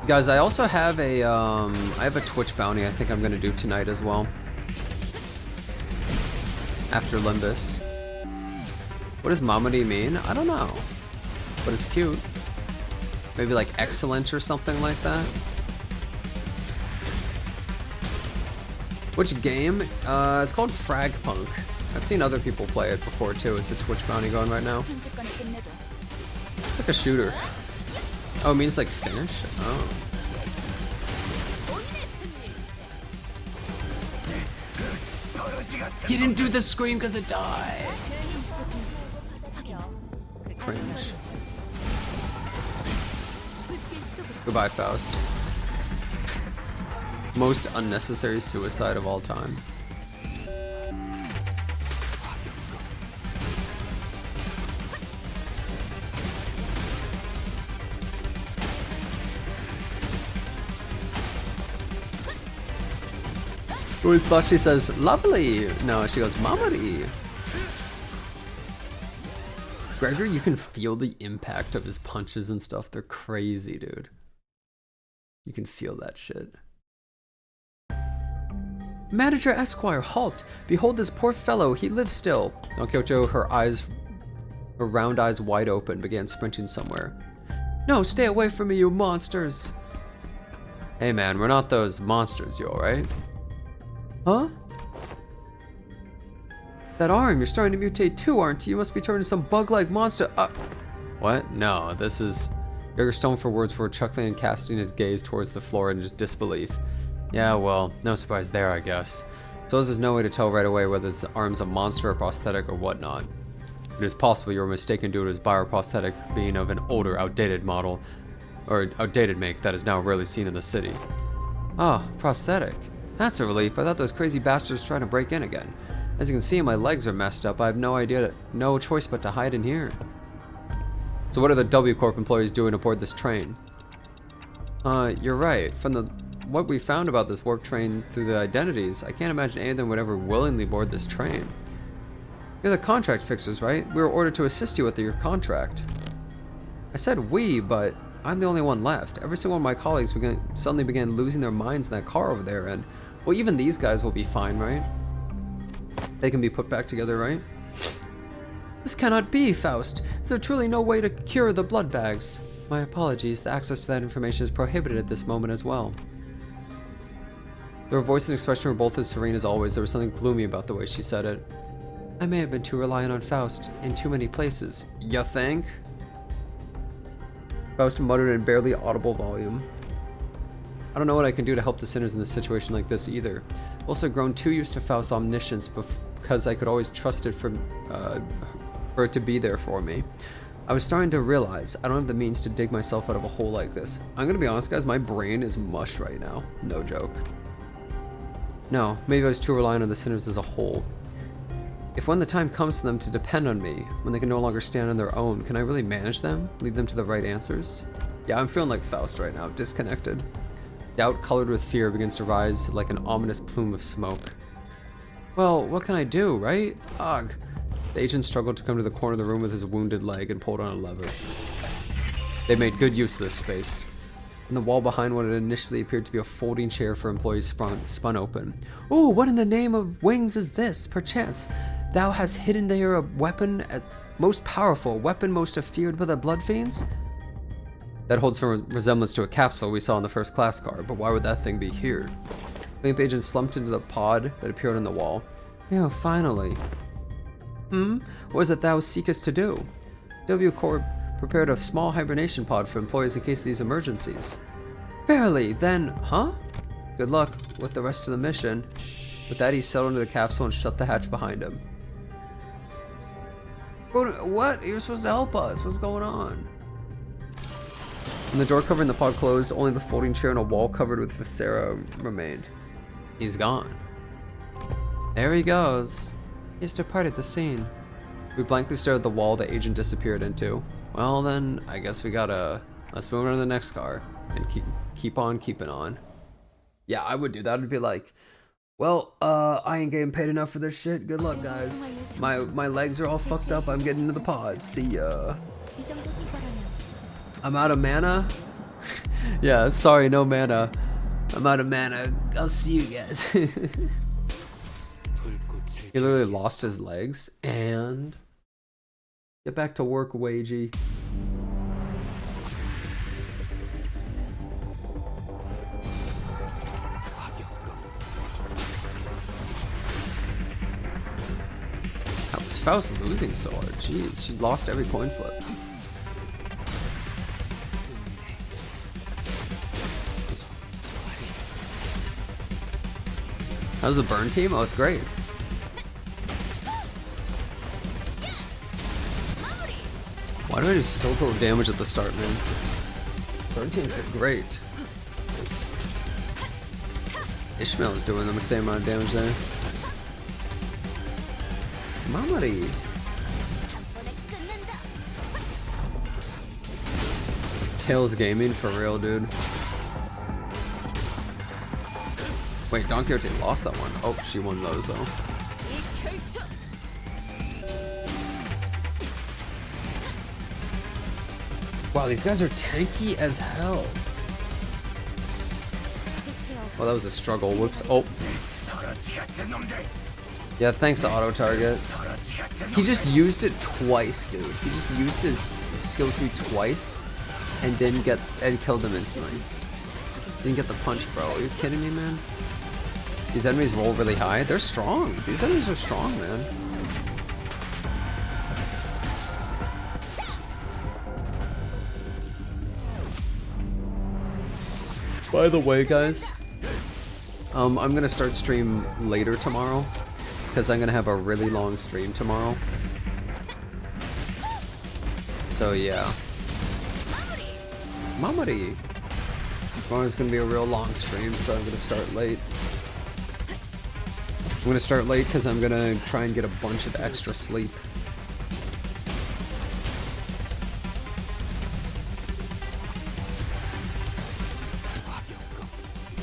Guys, I also have a I have a Twitch bounty I think I'm gonna do tonight as well. After Limbus. What does Mamadi mean? I don't know. But it's cute. Maybe like excellent or something like that. Which game? It's called Frag Punk. I've seen other people play it before too. It's a Twitch bounty going right now. It's like a shooter. Oh, it means like finish? Oh. You didn't do the scream because it died. Cringe. Goodbye, Faust. Most unnecessary suicide of all time. Always thought she says, lovely. No, she goes, Mamari. Gregor, you can feel the impact of his punches and stuff. They're crazy, dude. You can feel that shit. Manager Esquire, halt! Behold this poor fellow, he lives still. Don Quixote, her round eyes wide open, began sprinting somewhere. No, stay away from me, you monsters! Hey man, we're not those monsters, you alright? Huh? That arm, you're starting to mutate too, aren't you? You must be turning some bug-like monster. What? No, this is... Gregor stoned for words before chuckling and casting his gaze towards the floor in disbelief. Yeah, well, no surprise there, I guess. So there's no way to tell right away whether this arm's a monster or prosthetic or whatnot. It is possible you were mistaken due to his bioprosthetic being of an older, outdated model, or outdated make that is now rarely seen in the city. Ah, prosthetic. That's a relief. I thought those crazy bastards trying to break in again. As you can see, my legs are messed up. I have no choice but to hide in here. So what are the W Corp employees doing aboard this train? You're right. From what we found about this work train through the identities, I can't imagine any of them would ever willingly board this train. You're the contract fixers, right? We were ordered to assist you with your contract. I said we, but I'm the only one left. Every single one of my colleagues suddenly began losing their minds in that car over there, and well, even these guys will be fine, right? They can be put back together, right? This cannot be, Faust. Is there truly no way to cure the blood bags? My apologies. The access to that information is prohibited at this moment as well. Her voice and expression were both as serene as always. There was something gloomy about the way she said it. I may have been too reliant on Faust in too many places. You think? Faust muttered in barely audible volume. I don't know what I can do to help the sinners in a situation like this either. I've also grown too used to Faust's omniscience because I could always trust it for it to be there for me. I was starting to realize I don't have the means to dig myself out of a hole like this. I'm gonna be honest, guys, my brain is mush right now. No joke. No, maybe I was too reliant on the sinners as a whole. If when the time comes for them to depend on me, when they can no longer stand on their own, can I really manage them? Lead them to the right answers? Yeah, I'm feeling like Faust right now, disconnected. Doubt colored with fear begins to rise like an ominous plume of smoke. Well, what can I do, right? Ugh. The agent struggled to come to the corner of the room with his wounded leg and pulled on a lever. They made good use of this space. And the wall behind what had initially appeared to be a folding chair for employees spun open. Ooh, what in the name of wings is this? Perchance, thou hast hidden there a weapon most powerful, weapon most feared by the blood fiends? That holds some resemblance to a capsule we saw in the first class car, but why would that thing be here? The limp agent slumped into the pod that appeared on the wall. Yeah, finally. What is it thou seekest to do? W Corp prepared a small hibernation pod for employees in case of these emergencies. Verily, then, huh? Good luck with the rest of the mission. With that, he settled into the capsule and shut the hatch behind him. What? You were supposed to help us. What's going on? When the door covering the pod closed, only the folding chair and a wall covered with viscera remained. He's gone. There he goes. He's departed the scene. We blankly stared at the wall the agent disappeared into. Well then, I guess we gotta, let's move on to the next car and keep on keeping on. Yeah, I would do that. I'd be like, well, I ain't getting paid enough for this shit. Good luck, guys. My legs are all fucked up. I'm getting into the pod. See ya. I'm out of mana. Yeah, sorry, no mana. I'm out of mana. I'll see you guys. He literally lost his legs and get back to work, Wagey. How was Faust losing so hard? Jeez, she lost every coin flip. How's the burn team? Oh, it's great. Why do I do so little damage at the start, man? Burn teams are great. Ishmael is doing the same amount of damage there. Mamari. Tails Gaming for real, dude. Wait, Don Quixote lost that one. Oh, she won those though. Wow, these guys are tanky as hell. Well, that was a struggle. Whoops. Oh. Yeah, thanks, auto target. He just used it twice, dude. He just used his skill tree twice and didn't get, and killed him instantly. Didn't get the punch, bro. Are you kidding me, man? These enemies roll really high. They're strong. These enemies are strong, man. By the way, guys, I'm gonna start stream later tomorrow because I'm gonna have a really long stream tomorrow. So yeah. Mamari! Tomorrow's gonna be a real long stream, so I'm gonna start late. I'm gonna start late because I'm gonna try and get a bunch of extra sleep.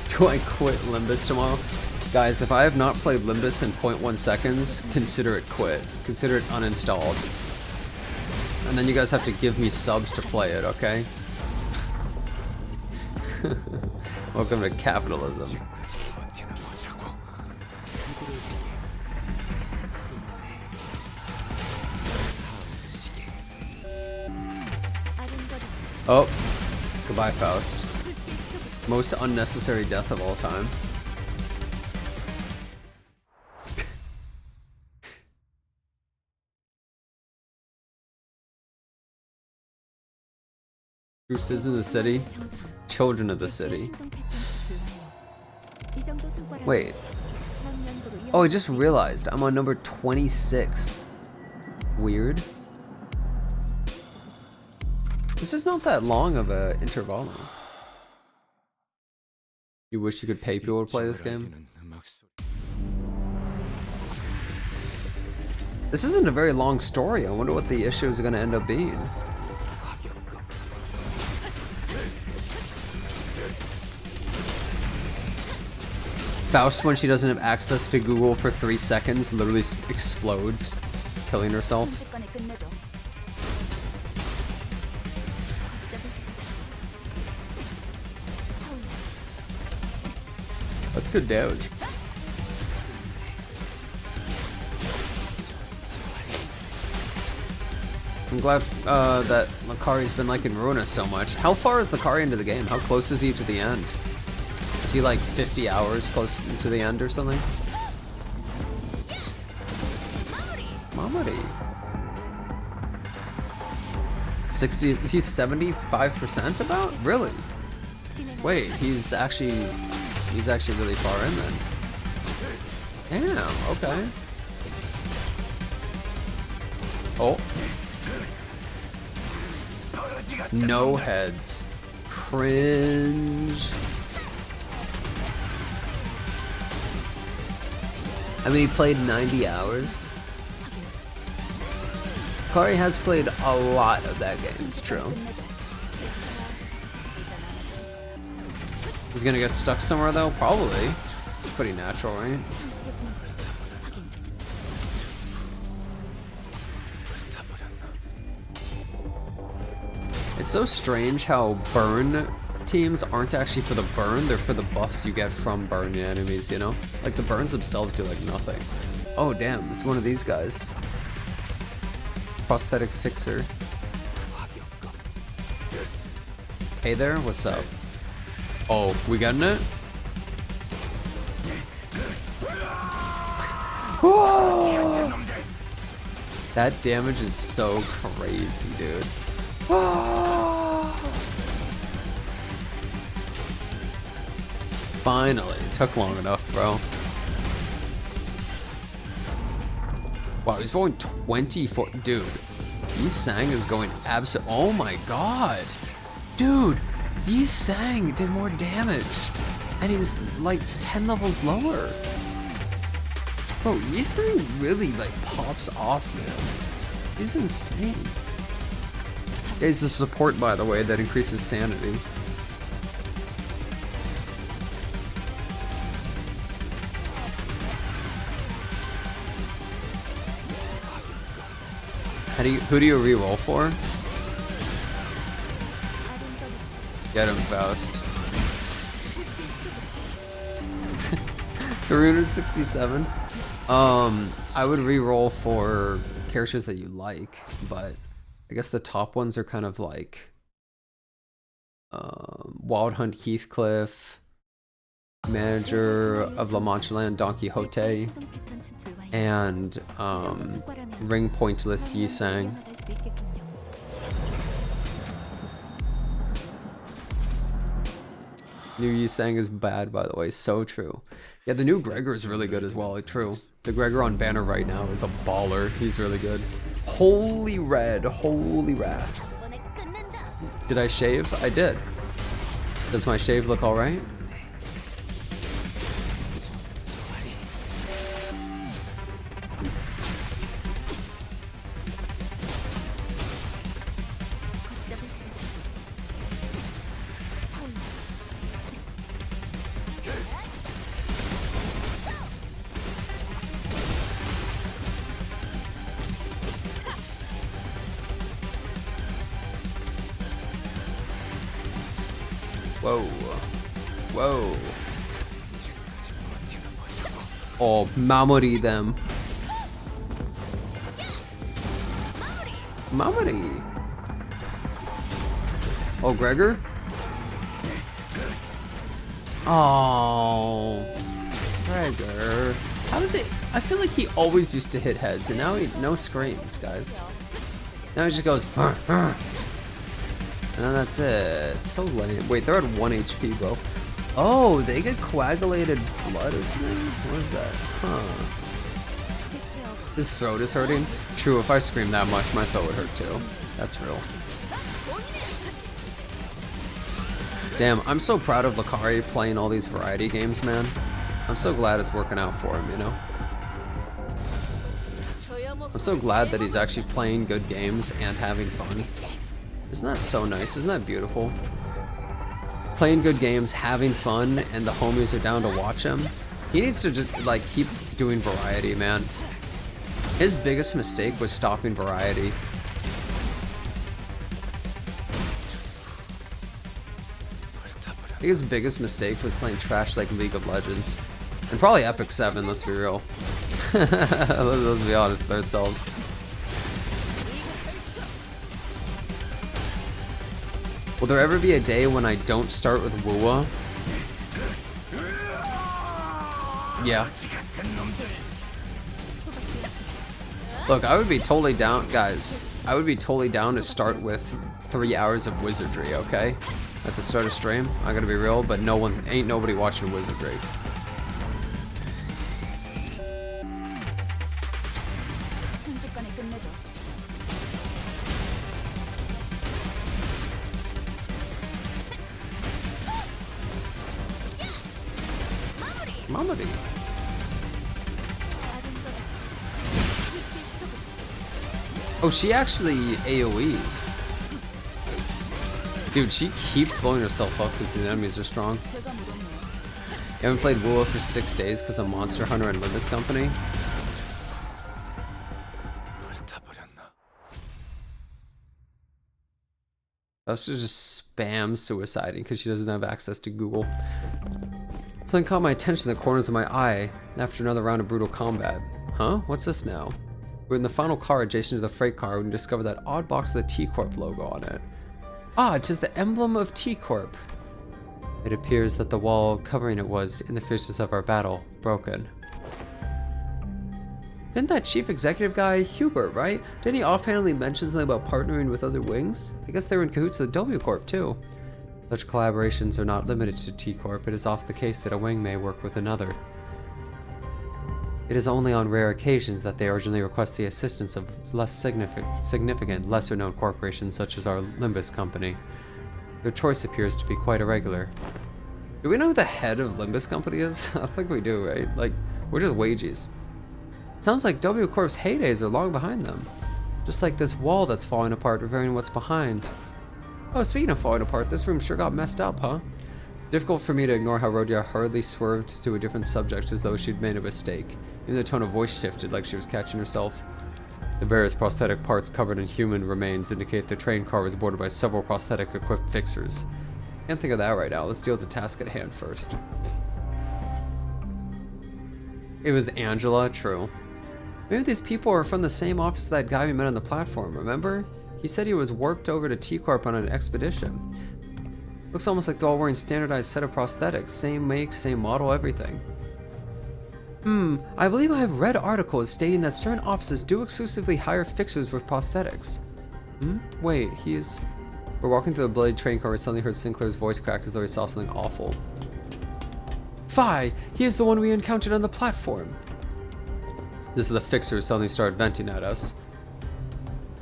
Do I quit Limbus tomorrow? Guys, if I have not played Limbus in 0.1 seconds, consider it quit. Consider it uninstalled. And then you guys have to give me subs to play it, okay? Welcome to capitalism. Oh, goodbye, Faust. Most unnecessary death of all time. Roosters in the city, children of the city. Wait. Oh, I just realized I'm on number 26. Weird. This is not that long of a interval. You wish you could pay people to play this game? This isn't a very long story. I wonder what the issue is going to end up being. Faust, when she doesn't have access to Google for 3 seconds, literally explodes, killing herself. That's good damage. I'm glad that Lakari's been liking Ruina so much. How far is Lakari into the game? How close is he to the end? Is he like 50 hours close to the end or something? Mamari. 60, he's 75% about? Really? Wait, he's actually really far in then. Damn, okay. Oh. No heads. Cringe. I mean, he played 90 hours. Kari has played a lot of that game, it's true. He's gonna get stuck somewhere though? Probably. Pretty natural, right? It's so strange how burn teams aren't actually for the burn, they're for the buffs you get from burn enemies, you know? Like the burns themselves do like nothing. Oh damn, it's one of these guys. Prosthetic fixer. Hey there, what's up? Oh, we getting it? Whoa! That damage is so crazy, dude. Finally, it took long enough, bro. Wow, he's going 24. Dude, Yi Sang is going oh my god. Dude, Yi Sang did more damage. And he's like 10 levels lower. Bro, Yi Sang really like pops off, man. He's insane. Yeah, he's a support, by the way, that increases sanity. Who do you reroll for? Get him, Faust. 367. I would reroll for characters that you like, but I guess the top ones are kind of like Wild Hunt Heathcliff, Manager of La Mancha Land Don Quixote, and Ring Pointless Yi Sang. New Yi Sang is bad, by the way. So true. Yeah, the new Gregor is really good as well. True. The Gregor on banner right now is a baller. He's really good. Holy red, holy wrath. Did I shave? I did. Does my shave look alright? Whoa. Whoa. Oh, Mamori them. Mamori. Oh, Gregor? Oh, Gregor. How does it? I feel like he always used to hit heads, and now he no screams, guys. Now he just goes, "Arr, arr." And then that's it. It's so lame. Wait, they're at 1 HP, bro. Oh, they get coagulated blood or something? What is that? Huh. His throat is hurting? True, if I scream that much, my throat would hurt too. That's real. Damn, I'm so proud of Lakari playing all these variety games, man. I'm so glad it's working out for him, you know? I'm so glad that he's actually playing good games and having fun. Isn't that so nice? Isn't that beautiful? Playing good games, having fun, and the homies are down to watch him. He needs to just, like, keep doing variety, man. His biggest mistake was stopping variety. I think his biggest mistake was playing trash like League of Legends. And probably Epic 7, let's be real. Let's be honest with ourselves. Will there ever be a day when I don't start with Wuwa? Yeah. Look, I would be totally down, guys. I would be totally down to start with 3 hours of wizardry, okay? At the start of stream. I'm gonna be real, but ain't nobody watching wizardry. Mamadi. Oh, she actually AoEs. Dude, she keeps blowing herself up because the enemies are strong. You haven't played WoW for 6 days because of Monster Hunter and Limbus Company? That's just spam suiciding because she doesn't have access to Google. Something caught my attention in the corners of my eye after another round of brutal combat. Huh? What's this now? We're in the final car adjacent to the freight car when we discovered that odd box with the T-Corp logo on it. Ah, 'tis the emblem of T-Corp. It appears that the wall covering it was, in the fierceness of our battle, broken. Didn't that chief executive guy, Hubert, right? Didn't he offhandedly mention something about partnering with other wings? I guess they were in cahoots with W Corp too. Such collaborations are not limited to T-Corp. It is often the case that a wing may work with another. It is only on rare occasions that they urgently request the assistance of less significant, lesser-known corporations such as our Limbus company. Their choice appears to be quite irregular. Do we know who the head of Limbus company is? I don't think we do, right? Like, we're just wages. Sounds like W Corp's heydays are long behind them. Just like this wall that's falling apart, revealing what's behind. Oh, speaking of falling apart, this room sure got messed up, huh? Difficult for me to ignore how Rhodia hurriedly swerved to a different subject as though she'd made a mistake. Even the tone of voice shifted like she was catching herself. The various prosthetic parts covered in human remains indicate the train car was boarded by several prosthetic-equipped fixers. Can't think of that right now. Let's deal with the task at hand first. It was Angela, true. Maybe these people are from the same office that guy we met on the platform, remember? He said he was warped over to T-Corp on an expedition. Looks almost like they're all wearing standardized set of prosthetics. Same make, same model, everything. I believe I have read articles stating that certain offices do exclusively hire fixers with prosthetics. Wait, We're walking through the bloody train car where we suddenly heard Sinclair's voice crack as though he saw something awful. Phi! He is the one we encountered on the platform! This is the fixer who suddenly started venting at us.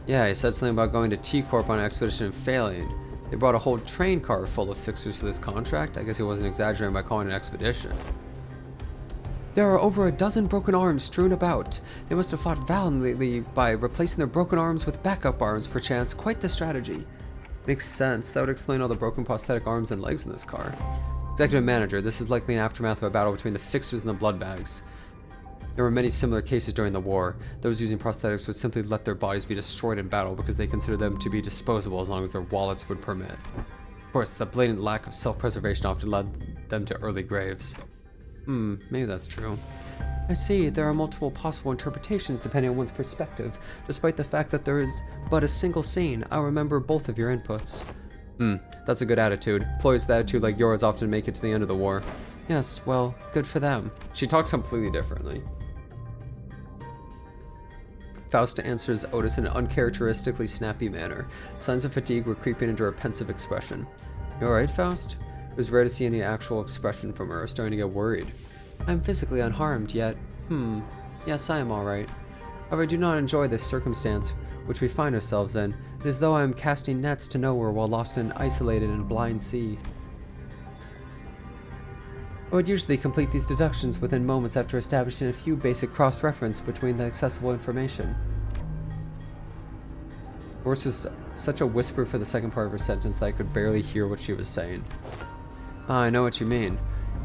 Yeah, he said something about going to T-Corp on an expedition and failing. They brought a whole train car full of fixers for this contract. I guess he wasn't exaggerating by calling it an expedition. There are over a dozen broken arms strewn about. They must have fought valiantly by replacing their broken arms with backup arms, perchance. Quite the strategy. Makes sense. That would explain all the broken prosthetic arms and legs in this car. Executive Manager, this is likely an aftermath of a battle between the fixers and the blood bags. There were many similar cases during the war. Those using prosthetics would simply let their bodies be destroyed in battle because they considered them to be disposable as long as their wallets would permit. Of course, the blatant lack of self-preservation often led them to early graves. Maybe that's true. I see, there are multiple possible interpretations depending on one's perspective. Despite the fact that there is but a single scene, I'll remember both of your inputs. That's a good attitude. Employees with attitude like yours often make it to the end of the war. Yes, well, good for them. She talks completely differently. Faust answers Otis in an uncharacteristically snappy manner. Signs of fatigue were creeping into her pensive expression. You alright, Faust? It was rare to see any actual expression from her, starting to get worried. I'm physically unharmed, yet, yes, I am alright. However, I do not enjoy this circumstance which we find ourselves in. It is as though I am casting nets to nowhere while lost in an isolated and blind sea. I would usually complete these deductions within moments after establishing a few basic cross-reference between the accessible information. Yours was such a whisper for the second part of her sentence that I could barely hear what she was saying. Ah, I know what you mean.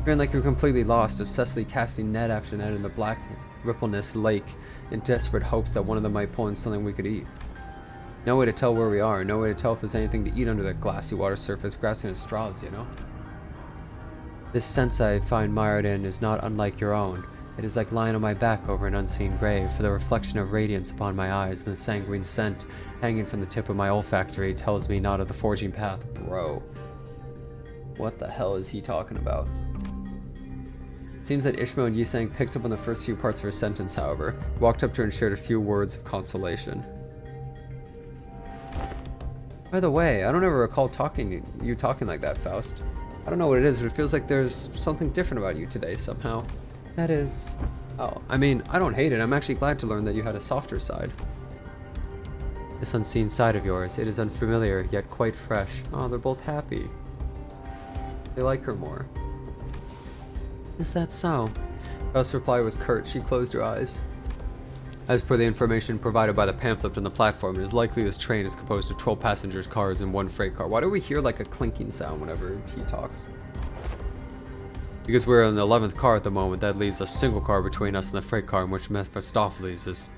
Feeling like you're completely lost, obsessively casting net after net in the black, rippleless lake in desperate hopes that one of them might pull in something we could eat. No way to tell where we are, no way to tell if there's anything to eat under that glassy water surface, grasping at straws, you know? This sense I find mired in is not unlike your own. It is like lying on my back over an unseen grave, for the reflection of radiance upon my eyes and the sanguine scent hanging from the tip of my olfactory tells me not of the forging path. Bro. What the hell is he talking about? It seems that Ishmael and Yisang picked up on the first few parts of her sentence, however. He walked up to her and shared a few words of consolation. By the way, I don't ever recall you talking like that, Faust. I don't know what it is, but it feels like there's something different about you today somehow. That is... Oh, I mean, I don't hate it. I'm actually glad to learn that you had a softer side. This unseen side of yours, it is unfamiliar, yet quite fresh. Oh, they're both happy. They like her more. Is that so? Faust's reply was curt. She closed her eyes. As per the information provided by the pamphlet on the platform, it is likely this train is composed of 12 passengers' cars and 1 freight car. Why do we hear like a clinking sound whenever he talks? Because we're in the 11th car at the moment, that leaves a single car between us and the freight car in which Mephistopheles is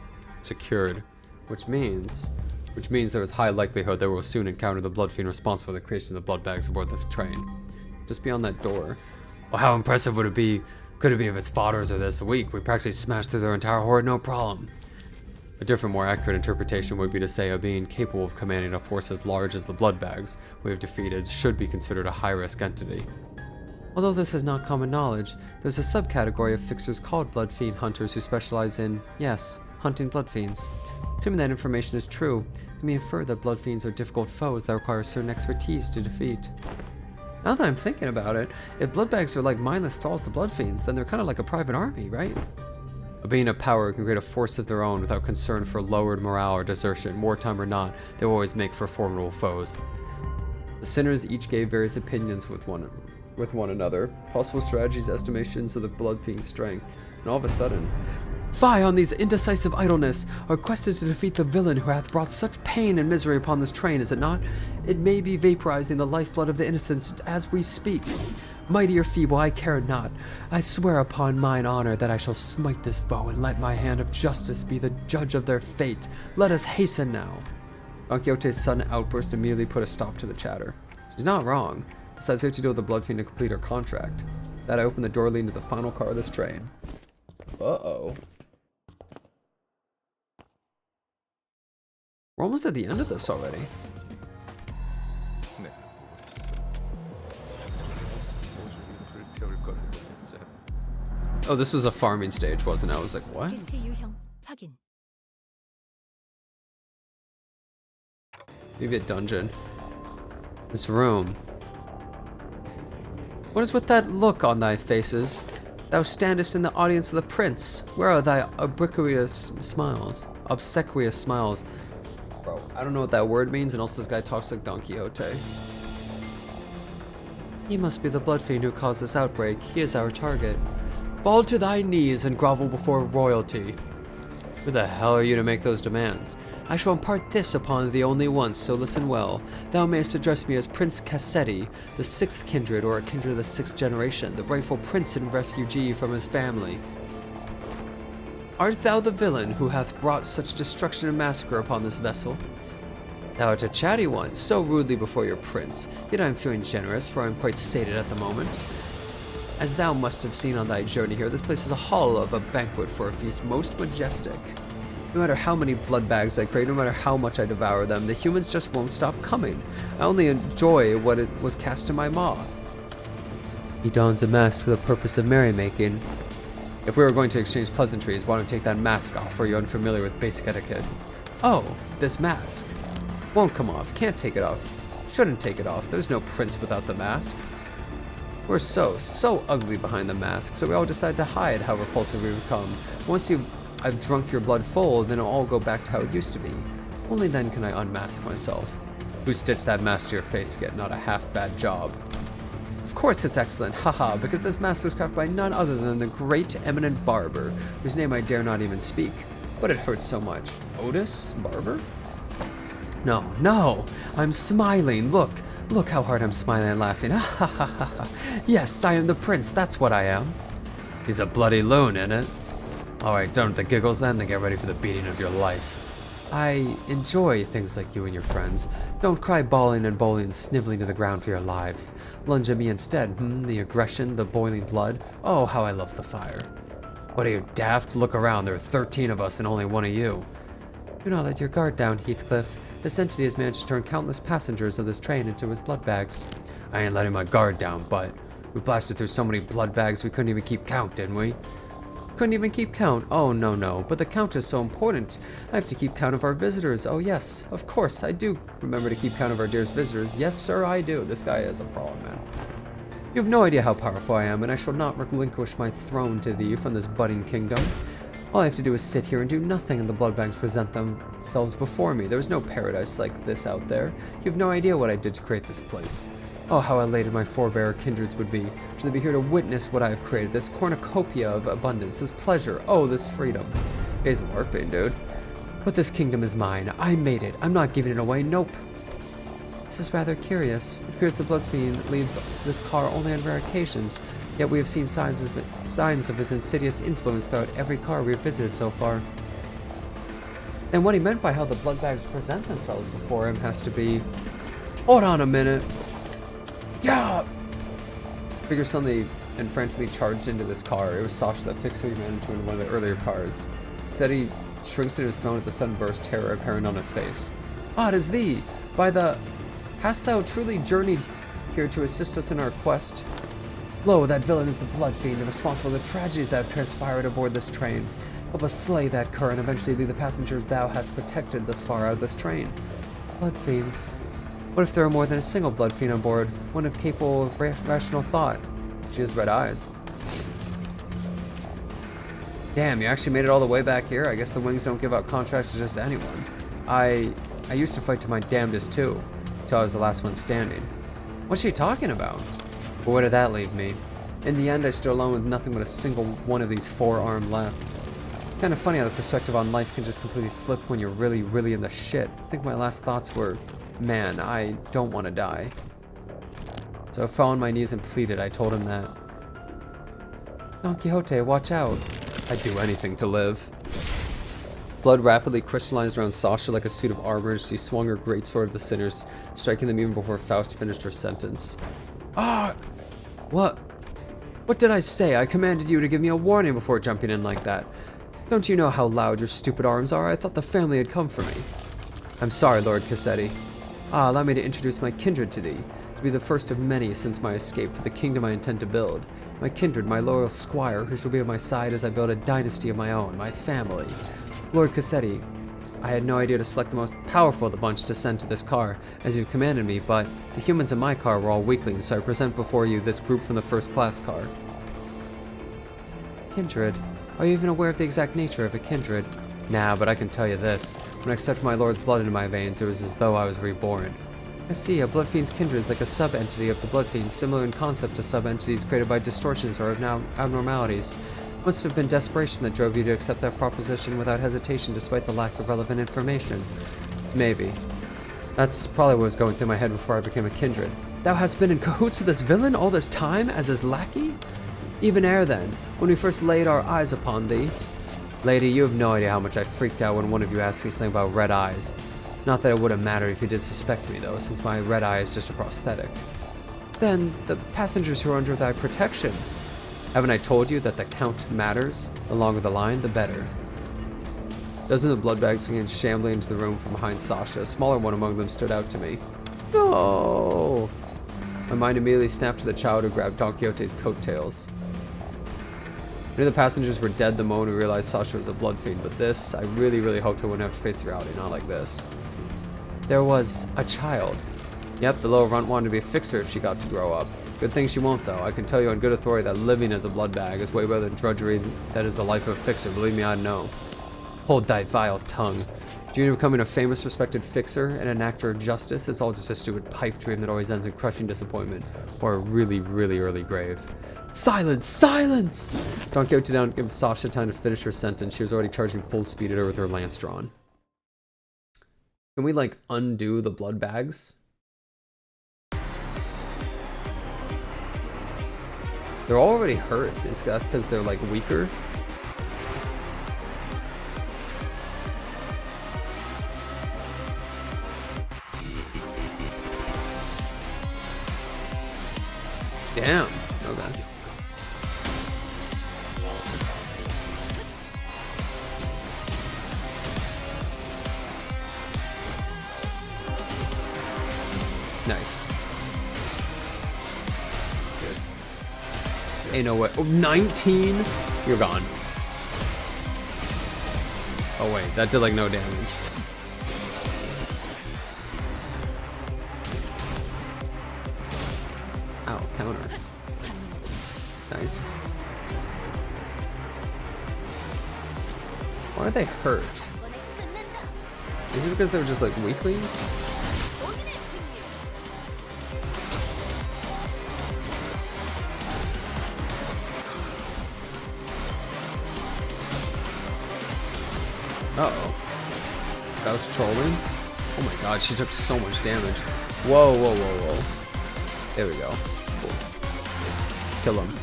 secured. Which means there is high likelihood that we will soon encounter the blood fiend responsible for the creation of the blood bags aboard the train. Just beyond that door. Well, how impressive could it be if its fodders are this weak? We practically smashed through their entire horde, no problem. A different, more accurate interpretation would be to say a being capable of commanding a force as large as the blood bags we have defeated should be considered a high-risk entity. Although this is not common knowledge, there's a subcategory of fixers called blood fiend hunters who specialize in, yes, hunting blood fiends. Assuming that information is true, it can be inferred that blood fiends are difficult foes that require certain expertise to defeat. Now that I'm thinking about it, if blood bags are like mindless thralls to blood fiends, then they're kind of like a private army, right? A being of power can create a force of their own without concern for lowered morale or desertion. Wartime or not, they will always make for formidable foes. The sinners each gave various opinions with one another, possible strategies, estimations of the blood fiend's strength, and all of a sudden, fie on these indecisive idleness! Our quest is to defeat the villain who hath brought such pain and misery upon this train, is it not? It may be vaporizing the lifeblood of the innocent as we speak. Mighty or feeble, I care not. I swear upon mine honor that I shall smite this foe and let my hand of justice be the judge of their fate. Let us hasten now. Don Quixote's sudden outburst immediately put a stop to the chatter. She's not wrong. Besides, we have to deal with the blood fiend to complete our contract. That I opened the door leading to the final car of this train. Uh-oh. We're almost at the end of this already. Oh, this was a farming stage, wasn't it? I was like, what? Maybe a dungeon. This room. What is with that look on thy faces? Thou standest in the audience of the prince. Where are thy obsequious smiles? Bro, I don't know what that word means, and also this guy talks like Don Quixote. He must be the blood fiend who caused this outbreak. He is our target. Fall to thy knees and grovel before royalty. Who the hell are you to make those demands? I shall impart this upon thee only once, so listen well. Thou mayest address me as Prince Cassetti, the 6th kindred, or a kindred of the 6th generation, the rightful prince and refugee from his family. Art thou the villain who hath brought such destruction and massacre upon this vessel? Thou art a chatty one, so rudely before your prince, yet I am feeling generous, for I am quite sated at the moment. As thou must have seen on thy journey here, this place is a hall of a banquet for a feast most majestic. No matter how many blood bags I create, no matter how much I devour them, the humans just won't stop coming. I only enjoy what it was cast in my maw. He dons a mask for the purpose of merrymaking. If we were going to exchange pleasantries, why don't take that mask off? Are you unfamiliar with basic etiquette? Oh, this mask. Won't come off. Can't take it off. Shouldn't take it off. There's no prince without the mask. We're so ugly behind the mask, so we all decide to hide how repulsive we become. Once I've drunk your blood full, then it'll all go back to how it used to be. Only then can I unmask myself. Who stitched that mask to your face yet? Not a half-bad job. Of course it's excellent, haha, because this mask was crafted by none other than the great eminent barber, whose name I dare not even speak. But it hurts so much. Otis? Barber? No, I'm smiling, look how hard I'm smiling and laughing, ha ha ha ha. Yes, I am the prince, that's what I am. He's a bloody loon, innit? Alright, done with the giggles then get ready for the beating of your life. I enjoy things like you and your friends. Don't cry bawling and bowling, sniveling to the ground for your lives. Lunge at me instead, the aggression, the boiling blood. Oh, how I love the fire. What are you, daft? Look around, there are 13 of us and only one of you. Do not let your guard down, Heathcliff. This entity has managed to turn countless passengers of this train into his blood bags. I ain't letting my guard down, but we blasted through so many blood bags we couldn't even keep count, didn't we? Couldn't even keep count? Oh, no, but the count is so important. I have to keep count of our visitors. Oh, yes, of course, I do remember to keep count of our dearest visitors. Yes, sir, I do. This guy is a problem, man. You have no idea how powerful I am, and I shall not relinquish my throne to thee from this budding kingdom. All I have to do is sit here and do nothing, and the blood bags present themselves before me. There is no paradise like this out there. You have no idea what I did to create this place. Oh, how elated my forebear kindreds would be, should they be here to witness what I have created, this cornucopia of abundance, this pleasure, oh, this freedom. He's LARPing, dude. But this kingdom is mine. I made it. I'm not giving it away. Nope. This is rather curious. It appears the blood fiend leaves this car only on rare occasions, yet we have seen signs of his insidious influence throughout every car we've visited so far. And what he meant by how the blood bags present themselves before him has to be... Hold on a minute. Yeah! Figure suddenly and frantically charged into this car. It was Sasha that fixed what he ran into in one of the earlier cars. Instead, he shrinks into his throne at the sudden burst, terror apparent on his face. Ah, it is thee! By the... Hast thou truly journeyed here to assist us in our quest? Lo, that villain is the blood fiend, and responsible for the tragedies that have transpired aboard this train. Help us slay that cur and eventually lead the passengers thou hast protected thus far out of this train. Blood fiends. What if there are more than a single blood fiend on board, one of capable of rational thought? She has red eyes. Damn, you actually made it all the way back here? I guess the wings don't give out contracts to just anyone. I used to fight to my damnedest too, till I was the last one standing. What's she talking about? But where did that leave me? In the end, I stood alone with nothing but a single one of these four-armed left. Kind of funny how the perspective on life can just completely flip when you're really in the shit. I think my last thoughts were, man, I don't want to die. So I fell on my knees and pleaded. I told him that. Don Quixote, watch out. I'd do anything to live. Blood rapidly crystallized around Sasha like a suit of armor as she swung her greatsword at the sinners, striking them even before Faust finished her sentence. Ah! What? What did I say? I commanded you to give me a warning before jumping in like that. Don't you know how loud your stupid arms are? I thought the family had come for me. I'm sorry, Lord Cassetti. Allow me to introduce my kindred to thee, to be the first of many since my escape for the kingdom I intend to build. My kindred, my loyal squire, who shall be at my side as I build a dynasty of my own, my family. Lord Cassetti, I had no idea to select the most powerful of the bunch to send to this car, as you commanded me, but the humans in my car were all weaklings, so I present before you this group from the first-class car. Kindred. Are you even aware of the exact nature of a kindred? Nah, but I can tell you this. When I accepted my lord's blood into my veins, it was as though I was reborn. I see, a blood fiend's kindred is like a sub-entity of the blood fiend, similar in concept to sub-entities created by distortions or abnormalities. It must have been desperation that drove you to accept that proposition without hesitation despite the lack of relevant information. Maybe. That's probably what was going through my head before I became a kindred. Thou hast been in cahoots with this villain all this time as his lackey? Even ere then, when we first laid our eyes upon thee. Lady, you have no idea how much I freaked out when one of you asked me something about red eyes. Not that it would have mattered if you did suspect me, though, since my red eye is just a prosthetic. Then, the passengers who are under thy protection. Haven't I told you that the count matters? The longer the line, the better. Dozens of blood bags began shambling into the room from behind Sasha. A smaller one among them stood out to me. No! My mind immediately snapped to the child who grabbed Don Quixote's coattails. I knew the passengers were dead the moment we realized Sasha was a blood fiend, but this, I really hoped I wouldn't have to face reality, not like this. There was a child. Yep, the little runt wanted to be a fixer if she got to grow up. Good thing she won't, though. I can tell you on good authority that living as a blood bag is way better than drudgery that is the life of a fixer. Believe me, I know. Hold thy vile tongue. Dreaming of becoming a famous, respected fixer and an actor of justice, it's all just a stupid pipe dream that always ends in crushing disappointment or a really early grave. Silence! Silence! Don Quixote didn't give Sasha time to finish her sentence. She was already charging full speed at her with her lance drawn. Can we, like, undo the blood bags? They're already hurt. Is that because they're, like, weaker? Damn. Okay. Nice. Good. Ain't no way. Oh, 19? You're gone. Oh wait, that did like no damage. Ow, counter. Nice. Why are they hurt? Is it because they were just like weaklings? Uh-oh. That was trolling? Oh my god, she took so much damage. Whoa. There we go. Cool. Kill him.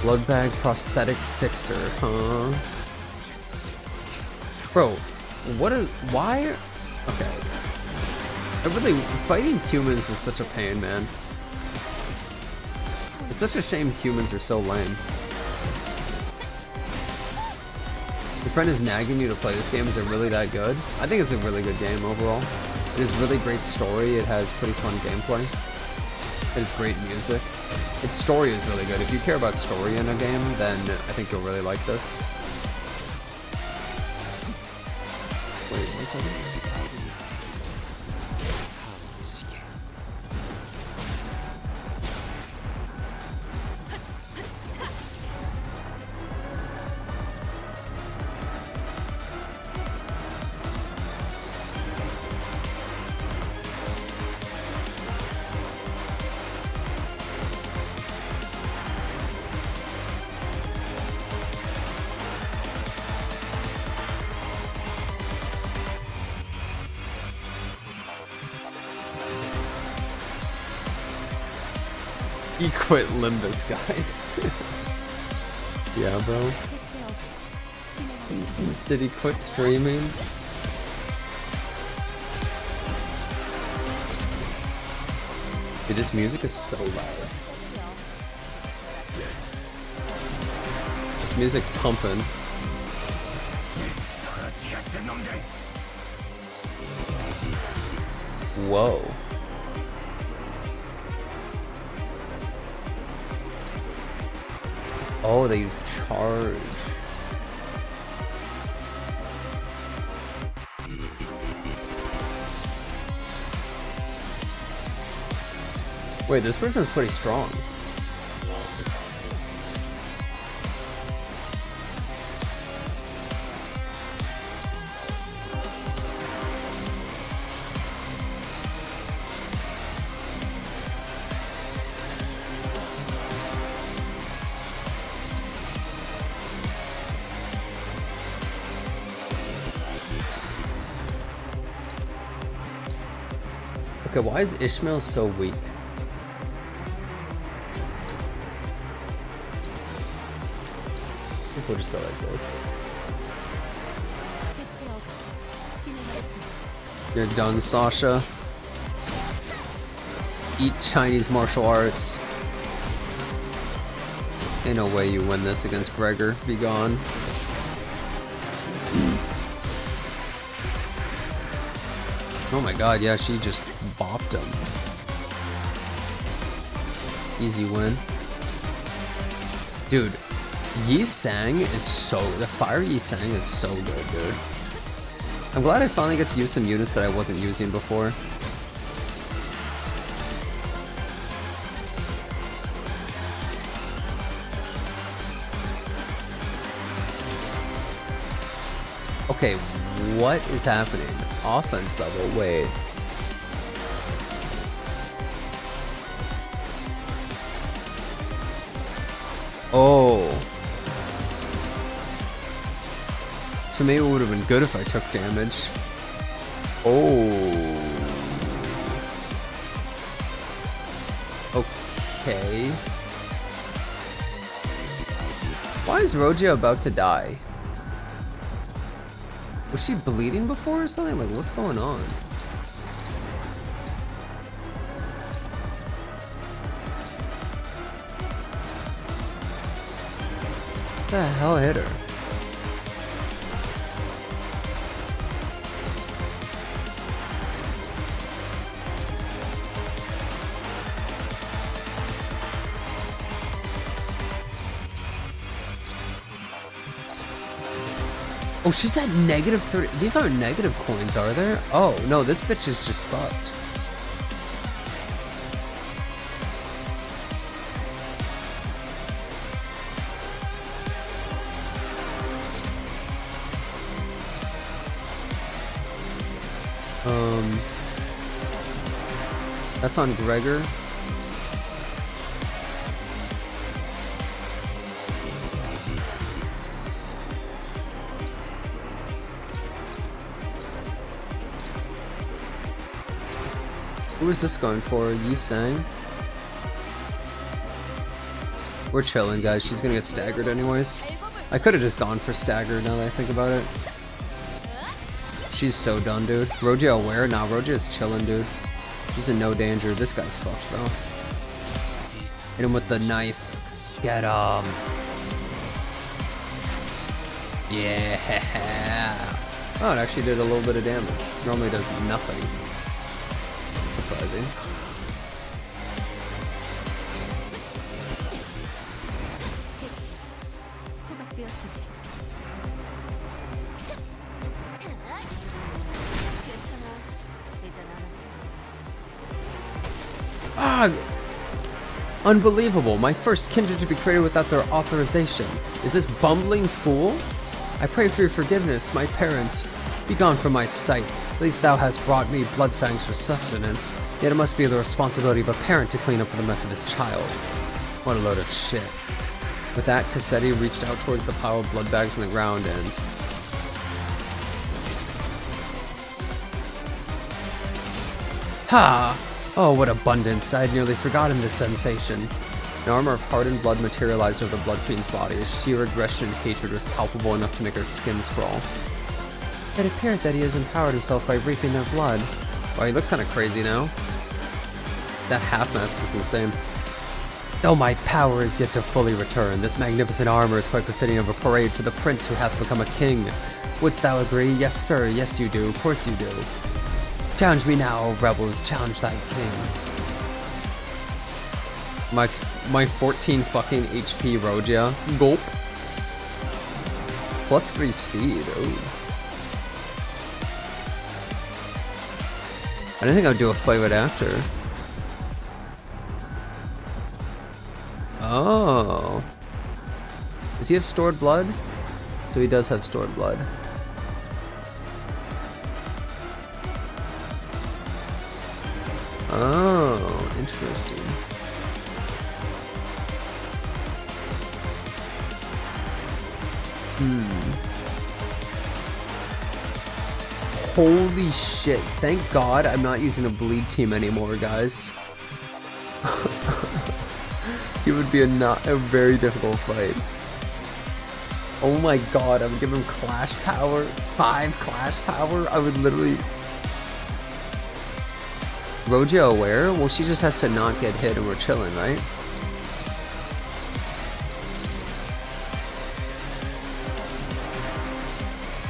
Blood bag prosthetic fixer, huh? Bro, what is... why... Okay. Fighting humans is such a pain, man. It's such a shame humans are so lame. Your friend is nagging you to play this game. Is it really that good? I think it's a really good game overall. It has really great story. It has pretty fun gameplay. It has great music. Its story is really good. If you care about story in a game, then I think you'll really like this. Wait, 1 second. He quit Limbus, guys. Yeah, bro. Did he quit streaming? Dude, this music is so loud. This music's pumping. Whoa. Oh, they use charge. Wait, this person's pretty strong. Okay, why is Ishmael so weak? I think we'll just go like this. You're done, Sasha. Eat Chinese martial arts. Ain't no way you win this against Gregor. Be gone. Oh my god, yeah, she just bopped him. Easy win. Dude, Yi Sang is so... The Fire Yi Sang is so good, dude. I'm glad I finally get to use some units that I wasn't using before. Okay, what is happening? Offense level, wait. Oh. So maybe it would have been good if I took damage. Oh. Okay. Why is Rogia about to die? Was she bleeding before or something? Like, what's going on? What the hell hit her? Oh, she's at negative 30. These aren't negative coins, are there? Oh, no, this bitch is just fucked. That's on Gregor. Who is this going for? Yi Sang? We're chilling, guys. She's gonna get staggered anyways. I could have just gone for staggered now that I think about it. She's so done, dude. Rogia aware? Nah, Rogia is chilling, dude. She's in no danger. This guy's fucked, though. Hit him with the knife. Get him. Yeah. Oh, it actually did a little bit of damage. Normally it does nothing. Surprising. Ah! Unbelievable. My first kindred to be created without their authorization. Is this bumbling fool? I pray for your forgiveness, my parent. Be gone from my sight. At least thou hast brought me blood fangs for sustenance. Yet it must be the responsibility of a parent to clean up for the mess of his child. What a load of shit. With that, Cassetti reached out towards the pile of blood bags on the ground and... Ha! Oh, what abundance. I had nearly forgotten this sensation. An armor of hardened blood materialized over the Blood Fiend's body. His sheer aggression and hatred was palpable enough to make her skin crawl. It appeared that he has empowered himself by reaping their blood. Wow, he looks kind of crazy now. That half mask was insane. Though my power is yet to fully return, this magnificent armor is quite befitting of a parade for the prince who hath become a king. Wouldst thou agree? Yes, sir. Yes, you do. Of course you do. Challenge me now, O rebels. Challenge thy king. My 14 fucking HP Rogia. Gulp. Plus 3 speed. Oh. I didn't think I would do a fight right after. Oh. Does he have stored blood? So he does have stored blood. Oh, interesting. Holy shit. Thank God I'm not using a bleed team anymore, guys. It would be a very difficult fight. Oh my god, I would give him clash power. 5 clash power. I would literally... Roja aware? Well, she just has to not get hit and we're chilling, right?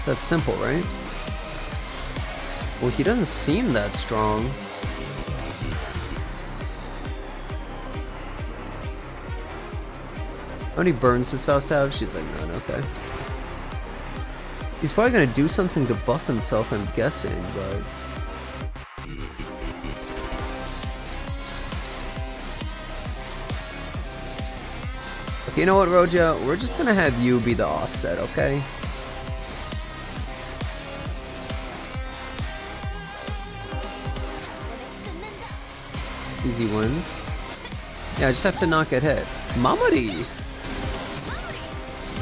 That's simple, right? Well, he doesn't seem that strong. How many burns does Faust have? She's like, none, okay. He's probably gonna do something to buff himself, I'm guessing, but... Okay, you know what, Roja? We're just gonna have you be the offset, okay? Easy wins. Yeah, I just have to not get hit. Mamari!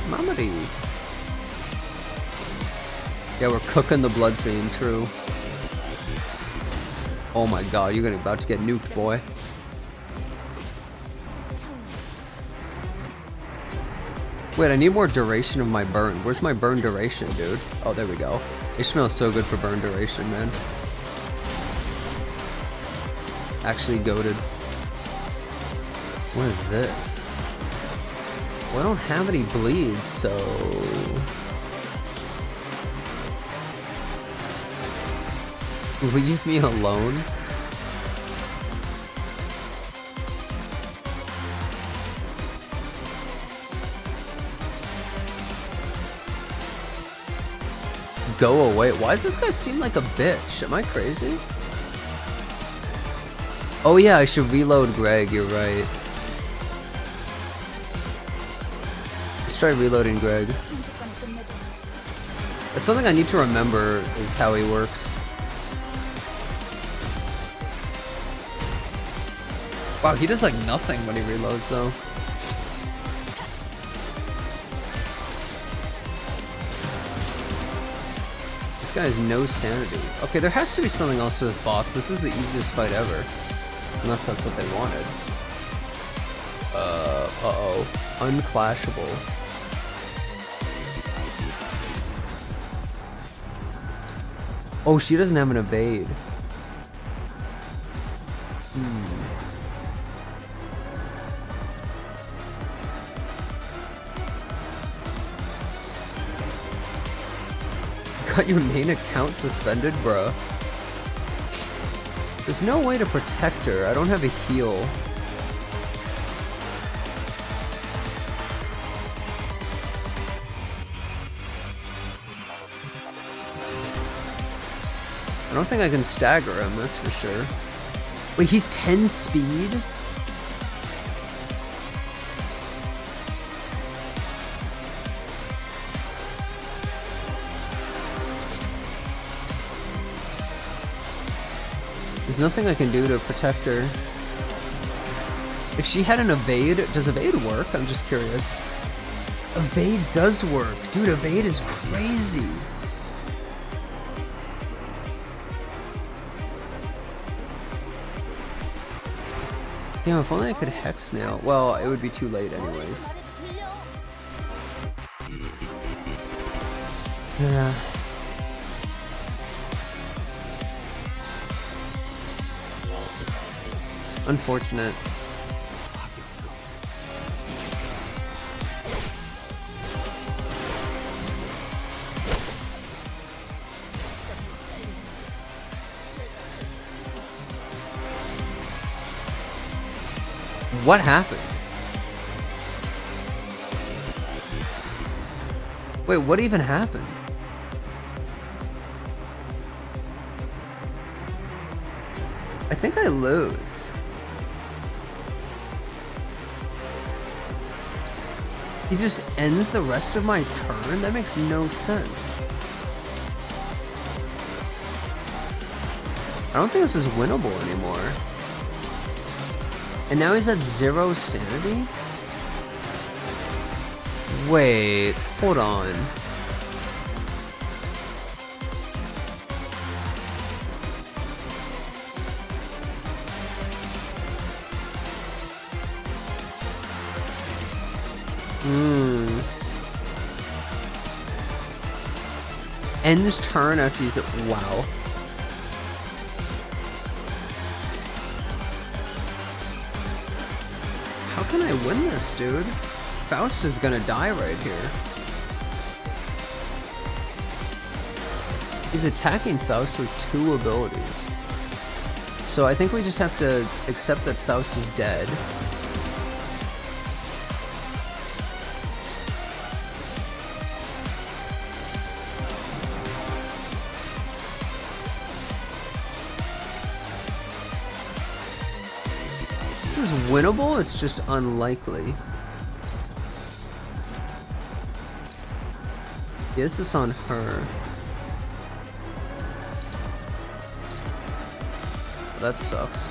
Mamari! Yeah, we're cooking the Blood Fiend, true. Oh my god, you're about to get nuked, boy. Wait, I need more duration of my burn. Where's my burn duration, dude? Oh, there we go. Ishmael's so good for burn duration, man. Actually goated. What is this? Well, I don't have any bleeds, so... Leave me alone? Go away. Why does this guy seem like a bitch? Am I crazy? Oh yeah, I should reload Greg, you're right. Let's try reloading Greg. That's something I need to remember is how he works. Wow, he does like nothing when he reloads though. This guy has no sanity. Okay, there has to be something else to this boss. This is the easiest fight ever. Unless that's what they wanted. Uh-oh. Unclashable. Oh, she doesn't have an evade. Got your main account suspended, bruh. There's no way to protect her. I don't have a heal. I don't think I can stagger him, that's for sure. Wait, he's 10 speed? There's nothing I can do to protect her. If she had an evade, does evade work? I'm just curious. Evade does work. Dude, evade is crazy. Damn, if only I could hex now. Well, it would be too late anyways. Yeah. Unfortunate. What happened? Wait, what even happened? I think I lose. He just ends the rest of my turn? That makes no sense. I don't think this is winnable anymore. And now he's at 0 sanity? Wait, hold on. Ends turn after you use it. Wow. How can I win this, dude? Faust is gonna die right here. He's attacking Faust with 2 abilities. So I think we just have to accept that Faust is dead. This is winnable, it's just unlikely. Yes, it's on her. That sucks.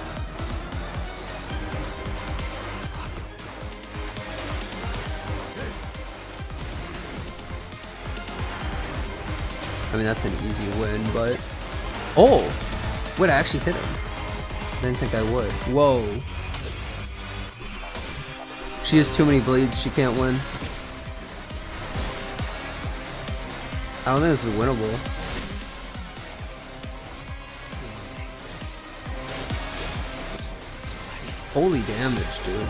I mean, that's an easy win, but... Oh! Wait, I actually hit him. I didn't think I would. Whoa. She has too many bleeds, she can't win. I don't think this is winnable. Holy damage, dude.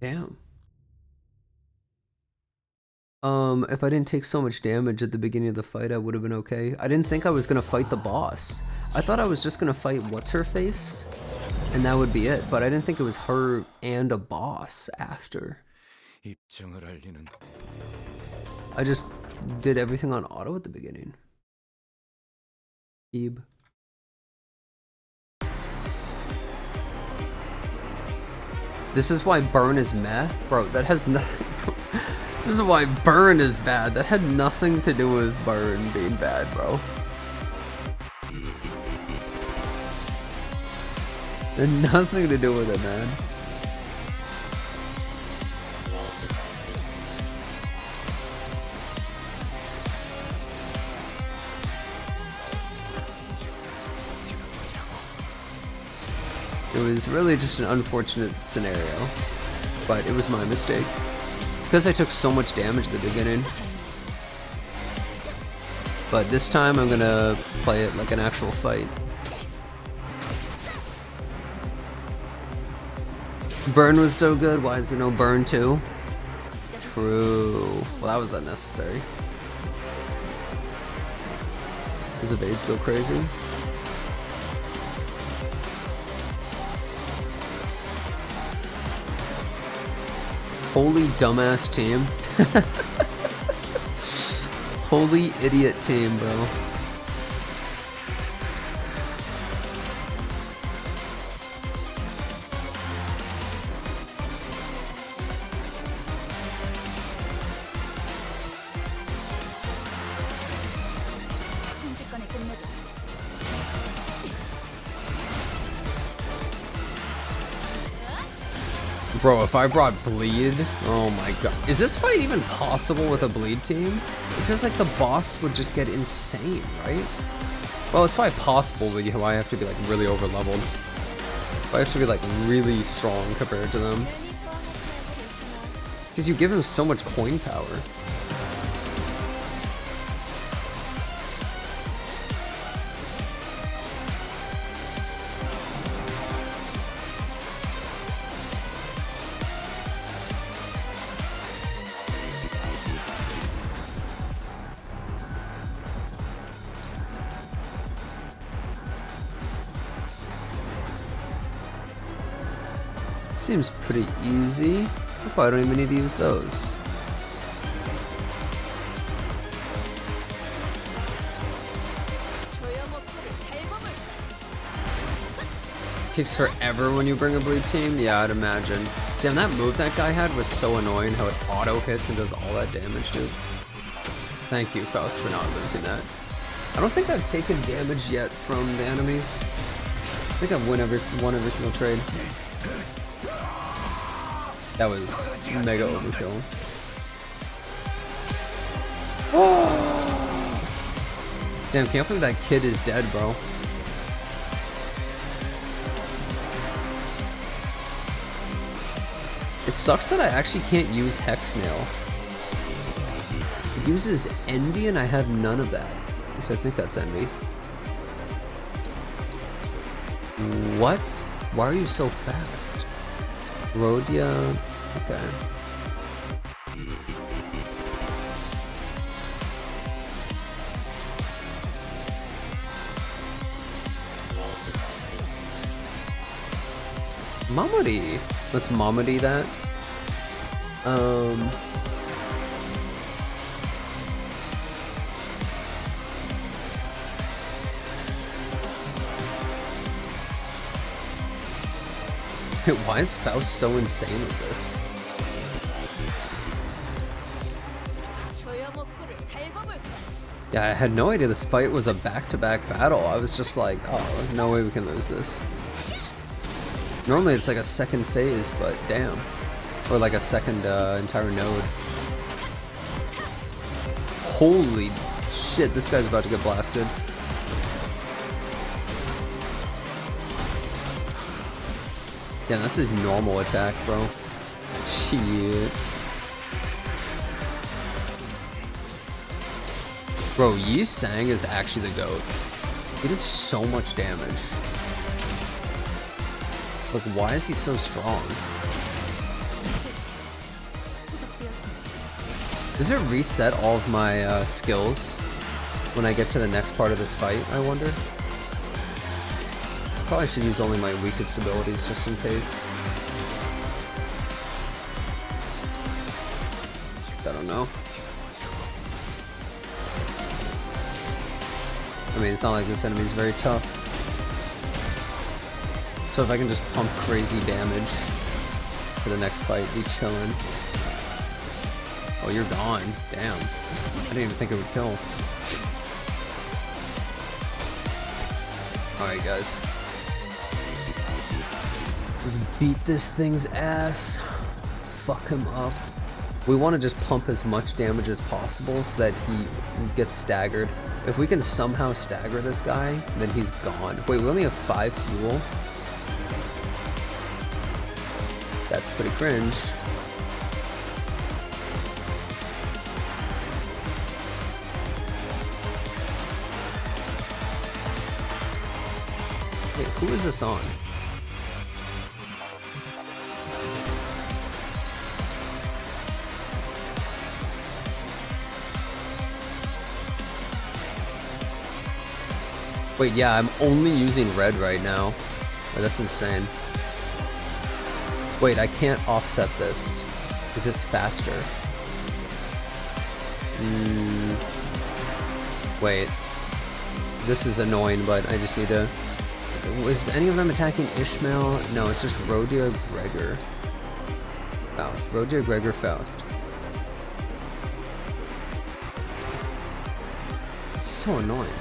Damn. If I didn't take so much damage at the beginning of the fight, I would have been okay. I didn't think I was gonna fight the boss. I thought I was just gonna fight what's-her-face, and that would be it, but I didn't think it was her and a boss after. I just did everything on auto at the beginning. Ebe. This is why burn is meh? Bro, that has nothing... This is why burn is bad. That had nothing to do with burn being bad, bro. It had nothing to do with it, man. It was really just an unfortunate scenario, but it was my mistake. It's because I took so much damage at the beginning. But this time I'm gonna play it like an actual fight. Burn was so good, why is there no burn 2? True. Well, that was unnecessary. His evades go crazy. Holy dumbass team. Holy idiot team, bro. Bro, if I brought bleed, oh my god. Is this fight even possible with a bleed team? It feels like the boss would just get insane, right? Well, it's probably possible, but I have to be like really over leveled. I have to be like really strong compared to them. Because you give him so much coin power. Seems pretty easy. I probably don't even need to use those. takes forever when you bring a bleed team? Yeah, I'd imagine. Damn, that move that guy had was so annoying, how it auto hits and does all that damage, dude. Thank you, Faust, for not losing that. I don't think I've taken damage yet from the enemies. I think I've won every single trade. That was mega overkill. Damn, can't believe that kid is dead, bro. It sucks that I actually can't use Hex Nail. It uses Envy and I have none of that. At least I think that's Envy. What? Why are you so fast? Rhodia. Okay. Mamadi. Let's Mamadi that. Why is Faust so insane with this? Yeah, I had no idea this fight was a back-to-back battle. I was just like, oh, there's no way we can lose this. Normally it's like a second phase, but damn. Or like a second entire node. Holy shit, this guy's about to get blasted. Yeah, that's his normal attack, bro. Shit. Bro, Yi Sang is actually the GOAT. He does so much damage. Like, why is he so strong? Does it reset all of my skills when I get to the next part of this fight, I wonder? Probably should use only my weakest abilities just in case. I don't know. I mean, it's not like this enemy's very tough. So if I can just pump crazy damage for the next fight, be chillin'. Oh, you're gone. Damn. I didn't even think it would kill. Alright, guys. Let's beat this thing's ass. Fuck him up. We want to just pump as much damage as possible so that he gets staggered. If we can somehow stagger this guy, then he's gone. Wait, we only have 5 fuel? That's pretty cringe. Wait, who is this on? Wait, yeah, I'm only using red right now. Oh, that's insane. Wait, I can't offset this because it's faster. Wait, this is annoying, but I just need to... Was any of them attacking Ishmael? No, it's just Rhodia, Gregor, Faust. Rhodia, Gregor, Faust. It's so annoying.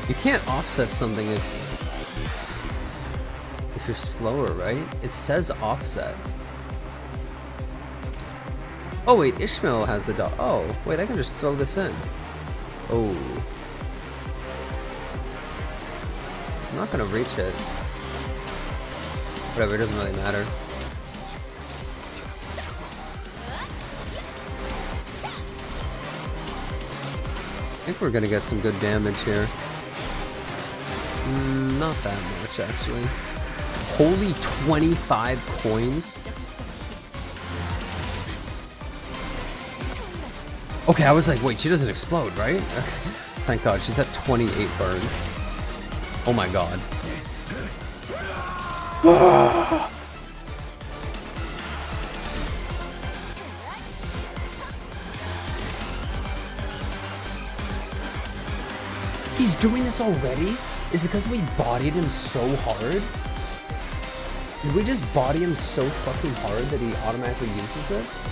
You can't offset something if you're slower, right? It says offset. Oh wait, Ishmael has the dog. Oh, wait, I can just throw this in. Oh. I'm not gonna reach it. Whatever, it doesn't really matter. I think we're gonna get some good damage here. Not that much, actually. Holy 25 coins. Okay, I was like, wait, she doesn't explode, right? Thank God, she's at 28 burns. Oh my God. He's doing this already? Is it because we bodied him so hard? Did we just body him so fucking hard that he automatically uses this?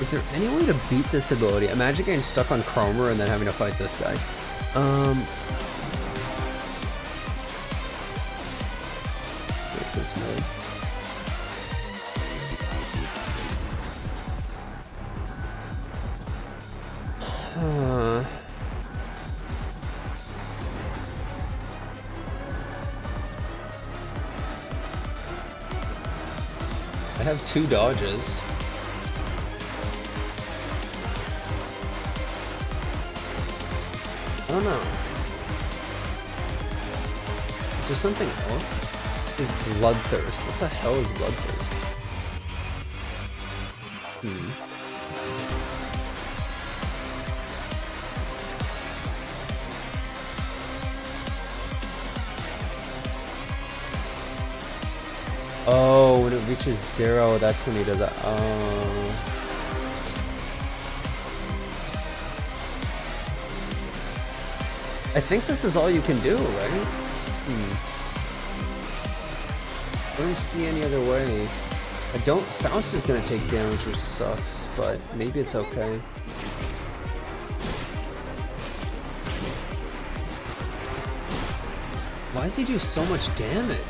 Is there any way to beat this ability? Imagine getting stuck on Cromer and then having to fight this guy. What's this mode? I have 2 dodges. I don't know. Is there something else? Is Bloodthirst? What the hell is Bloodthirst? Oh, when it reaches 0, that's when he does that. I think this is all you can do, right? I don't see any other way. I don't. Faust is gonna take damage, which sucks, but maybe it's okay. Why does he do so much damage?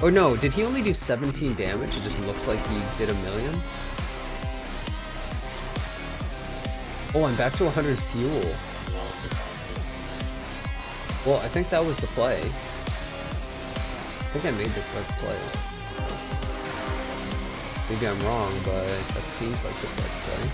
Or no, did he only do 17 damage? It just looks like he did 1,000,000. Oh, I'm back to 100 fuel. Well, I think that was the play. I think I made the correct play. Maybe I'm wrong, but that seems like the correct play.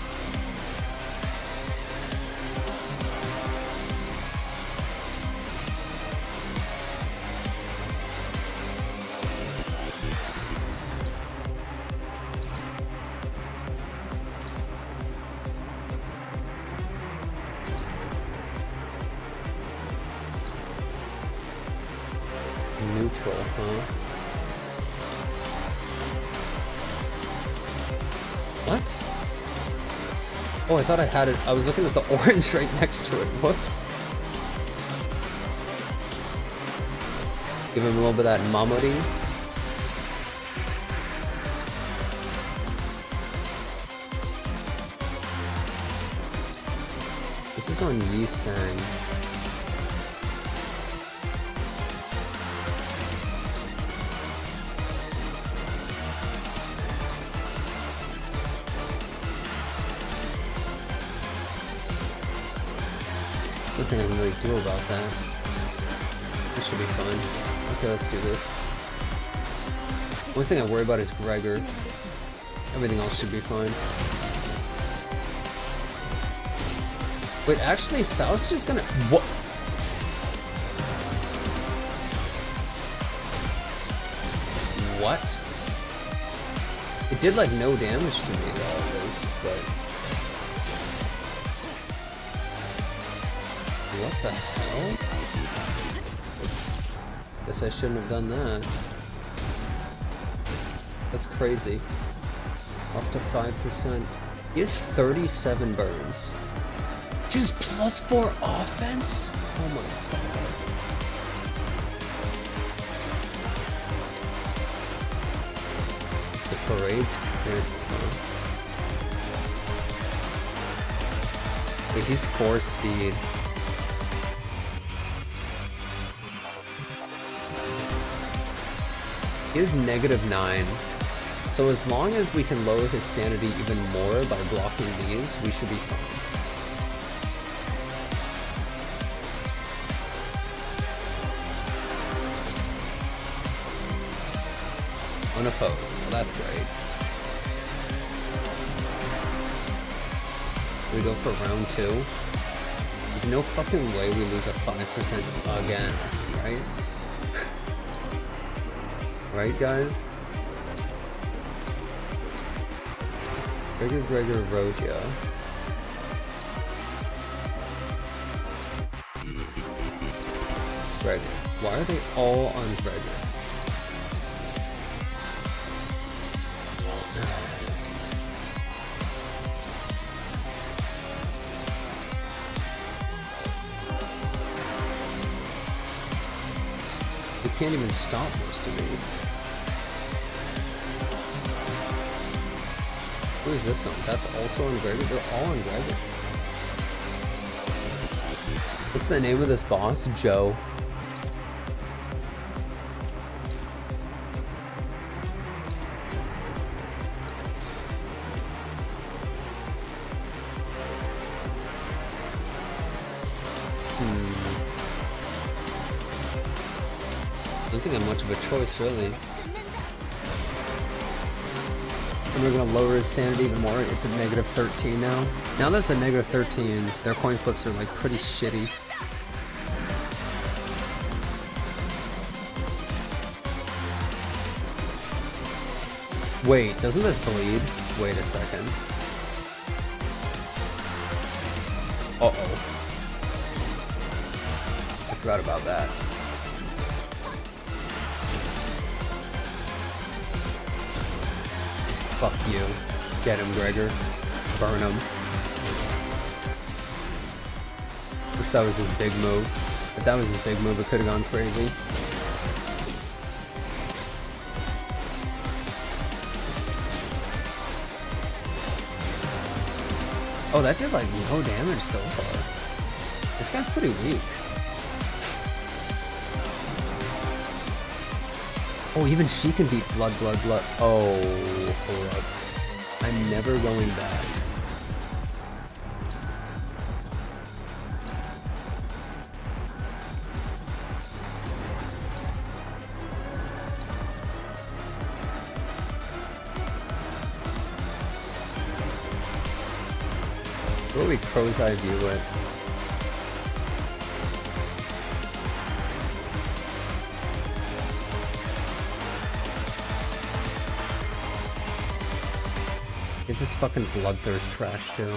Neutral, huh? What? Oh, I thought I had it. I was looking at the orange right next to it. Whoops. Give him a little bit of that Mamori. This is on Yi Sang. Nothing I can really do about that. This should be fun. Okay, let's do this. Only thing I worry about is Gregor. Everything else should be fine. Wait, actually, Faust is gonna... What? What? It did, like, no damage to me, though, at least, but... What the hell? Guess I shouldn't have done that. That's crazy. Lost to 5%. He has 37 burns. Just +4 offense? Oh my god. The parade? Wait, he's 4 speed. He is -9. So as long as we can lower his sanity even more by blocking these, we should be fine. Unopposed. Well, that's great. We go for round 2. There's no fucking way we lose a 5% again, right? Right, guys? Gregor Rodia. Gregor. Why are they all on Gregor? We can't even stop most of these. Who is this one? That's also on Gregor? They're all on Gregor. What's the name of this boss? Joe. I don't think I'm much of a choice, really. And we're gonna lower his sanity even more. It's a negative 13 now. Now that's a negative 13, their coin flips are like pretty shitty. Wait, doesn't this bleed? Wait a second. Uh-oh. I forgot about that. Fuck you. Get him, Gregor. Burn him. Wish that was his big move. If that was his big move, it could have gone crazy. Oh, that did like no damage so far. This guy's pretty weak. Oh, even she can beat blood. Oh, hold up. I'm never going back. Where do we crow's eye view it? Is this fucking bloodthirst trash too?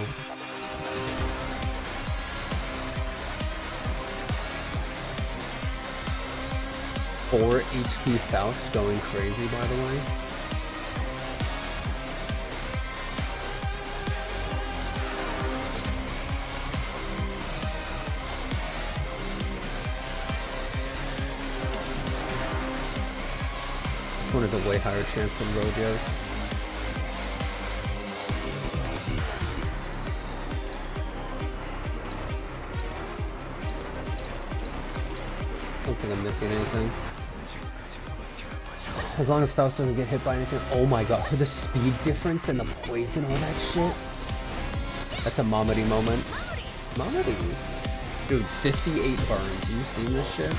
Four HP Faust going crazy, by the way. This one has a way higher chance than Rojo's. I don't think I'm missing anything. As long as Faust doesn't get hit by anything. Oh my god, for the speed difference and the poison, all that shit. That's a Momedy moment. Momedy? Dude, 58 burns. You seen this shit?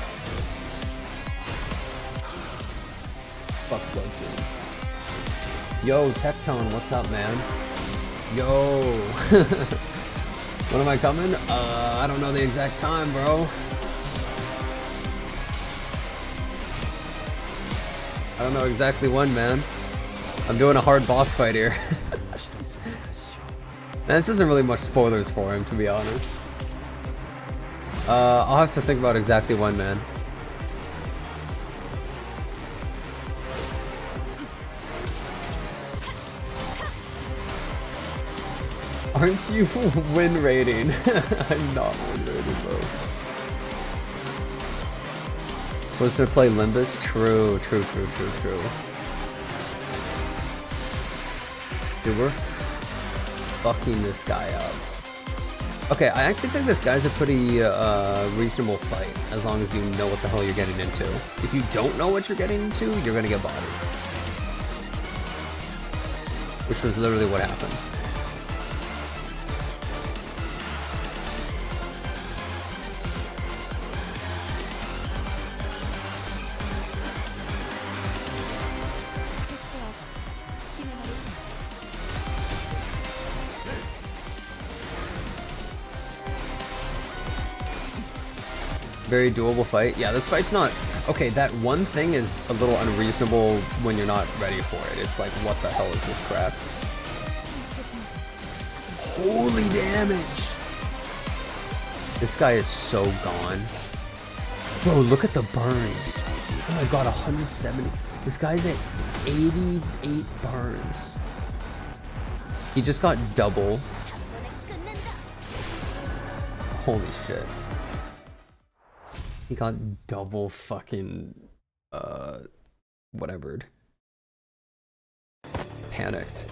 Fuck Bloodfield. Yo, Tectone, what's up, man? Yo! When am I coming? I don't know the exact time, bro. I don't know exactly when, man. I'm doing a hard boss fight here. Man, this isn't really much spoilers for him, to be honest. I'll have to think about exactly when, man. Aren't you win rating? I'm not win rating, bro. Was to play Limbus? True. Dude, we're fucking this guy up. Okay, I actually think this guy's a pretty reasonable fight, as long as you know what the hell you're getting into. If you don't know what you're getting into, you're gonna get bodied. Which was literally what happened. Very doable fight. Yeah, this fight's not... Okay, that one thing is a little unreasonable when you're not ready for it. It's like, what the hell is this crap? Holy damage! This guy is so gone. Bro, look at the burns. Oh my god, 170. This guy's at 88 burns. He just got double. Holy shit. He got double fucking, whatever. Panicked.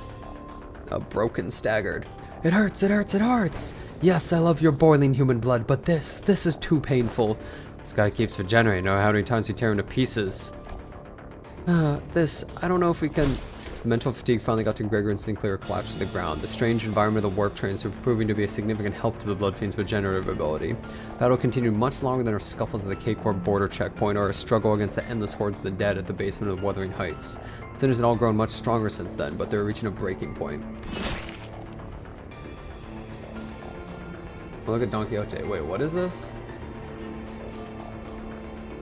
Broken, staggered. It hurts, it hurts, it hurts! Yes, I love your boiling human blood, but this is too painful. This guy keeps regenerating. Know how many times we tear him to pieces. I don't know if we can... Mental fatigue finally got to Gregor and Sinclair collapsed to the ground. The strange environment of the warp trains were proving to be a significant help to the Bloodfiend's regenerative ability. Battle continued much longer than our scuffles at the K-Corp border checkpoint or our struggle against the endless hordes of the dead at the basement of the Wuthering Heights. Sinners had all grown much stronger since then, but they were reaching a breaking point. Look at Don Quixote. Wait, what is this?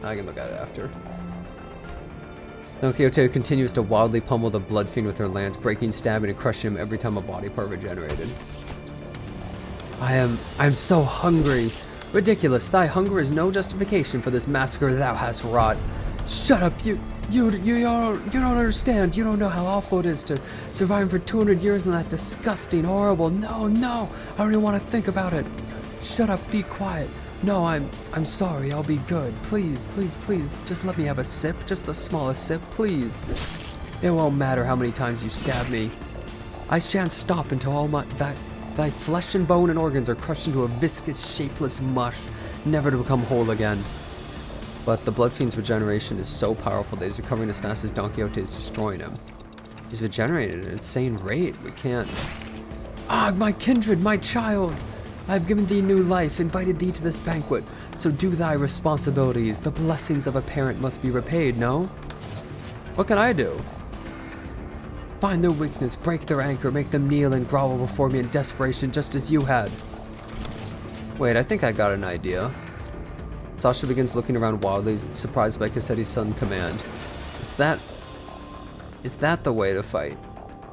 I can look at it after. Don Quixote continues to wildly pummel the Bloodfiend with her lance, breaking, stabbing, and crushing him every time a body part regenerated. I'm so hungry. Ridiculous, thy hunger is no justification for this massacre thou hast wrought. Shut up, you don't understand. You don't know how awful it is to survive for 200 years in that disgusting, horrible, no, I don't even want to think about it. Shut up, be quiet. No, I'm sorry, I'll be good. Please, just let me have a sip, just the smallest sip, please. It won't matter how many times you stab me. I shan't stop until all thy flesh and bone and organs are crushed into a viscous, shapeless mush, never to become whole again. But the Bloodfiend's regeneration is so powerful that he's recovering as fast as Don Quixote is destroying him. He's regenerated at an insane rate. We can't... Ah, my kindred, my child! I have given thee new life, invited thee to this banquet, so do thy responsibilities. The blessings of a parent must be repaid, no? What can I do? Find their weakness, break their anchor, make them kneel and grovel before me in desperation, just as you had. Wait, I think I got an idea. Sasha begins looking around wildly, surprised by Cassetti's sudden command. Is that the way to fight?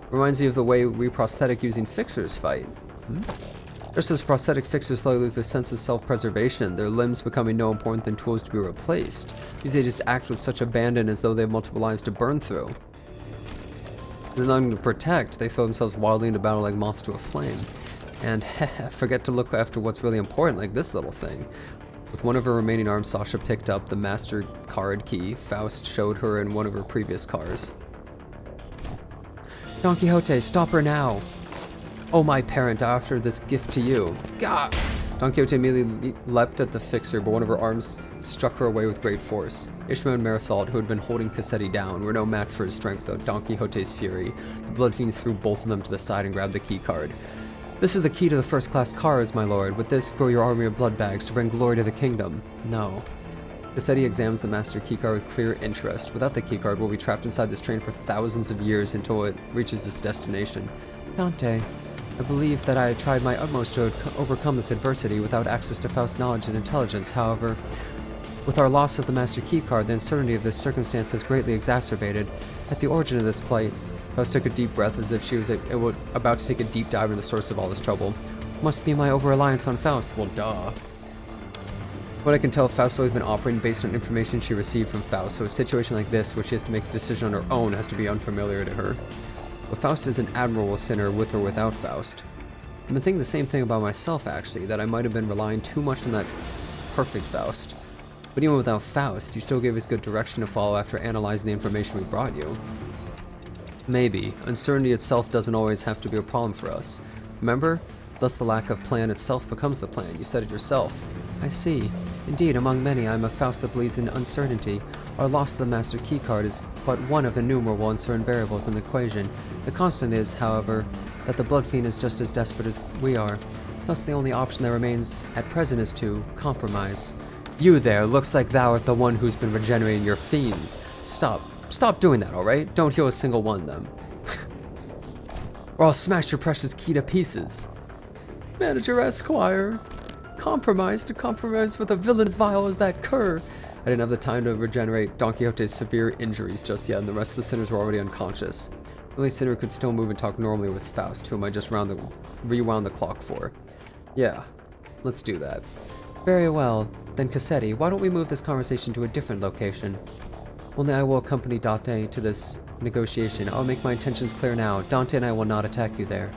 Reminds me of the way we prosthetic using fixers fight. Just as prosthetic fixers slowly lose their sense of self-preservation, their limbs becoming no important than tools to be replaced. These agents act with such abandon as though they have multiple lives to burn through. There's nothing to protect, they throw themselves wildly into battle like moths to a flame. And forget to look after what's really important, like this little thing. With one of her remaining arms, Sasha picked up the master card key Faust showed her in one of her previous cars. Don Quixote, stop her now! Oh, my parent, I offer this gift to you. Gah! Don Quixote immediately leapt at the fixer, but one of her arms struck her away with great force. Ishmael and Marisol, who had been holding Cassetti down, were no match for his strength, though Don Quixote's fury. The Bloodfiend threw both of them to the side and grabbed the key card. This is the key to the first-class cars, my lord. With this, grow your army of blood bags to bring glory to the kingdom. No. Cassetti examines the master keycard with clear interest. Without the keycard, we'll be trapped inside this train for thousands of years until it reaches its destination. Dante, I believe that I had tried my utmost to overcome this adversity without access to Faust's knowledge and intelligence. However, with our loss of the master keycard, the uncertainty of this circumstance has greatly exacerbated. At the origin of this plight, Faust took a deep breath as if she was about to take a deep dive into the source of all this trouble. Must be my over-reliance on Faust. Well, duh. What I can tell, Faust has always been operating based on information she received from Faust, so a situation like this, where she has to make a decision on her own, has to be unfamiliar to her. But Faust is an admirable sinner with or without Faust. I've been thinking the same thing about myself, actually, that I might have been relying too much on that perfect Faust. But even without Faust, you still gave us good direction to follow after analyzing the information we brought you. Maybe. Uncertainty itself doesn't always have to be a problem for us. Remember? Thus the lack of plan itself becomes the plan. You said it yourself. I see. Indeed, among many, I am a Faust that believes in uncertainty. Our loss of the master keycard is but one of innumerable uncertain variables in the equation. The constant is, however, that the Bloodfiend is just as desperate as we are. Thus the only option that remains at present is to compromise. You there, looks like thou art the one who's been regenerating your fiends. Stop doing that, alright? Don't heal a single one of them. Or I'll smash your precious key to pieces. Manager Esquire. Compromise? To compromise with a villain as vile as that cur? I didn't have the time to regenerate Don Quixote's severe injuries just yet, and the rest of the sinners were already unconscious. The only sinner who could still move and talk normally was Faust, whom I just rewound the clock for. Yeah, let's do that. Very well. Then Cassetti, why don't we move this conversation to a different location? Only I will accompany Dante to this negotiation. I'll make my intentions clear now. Dante and I will not attack you there.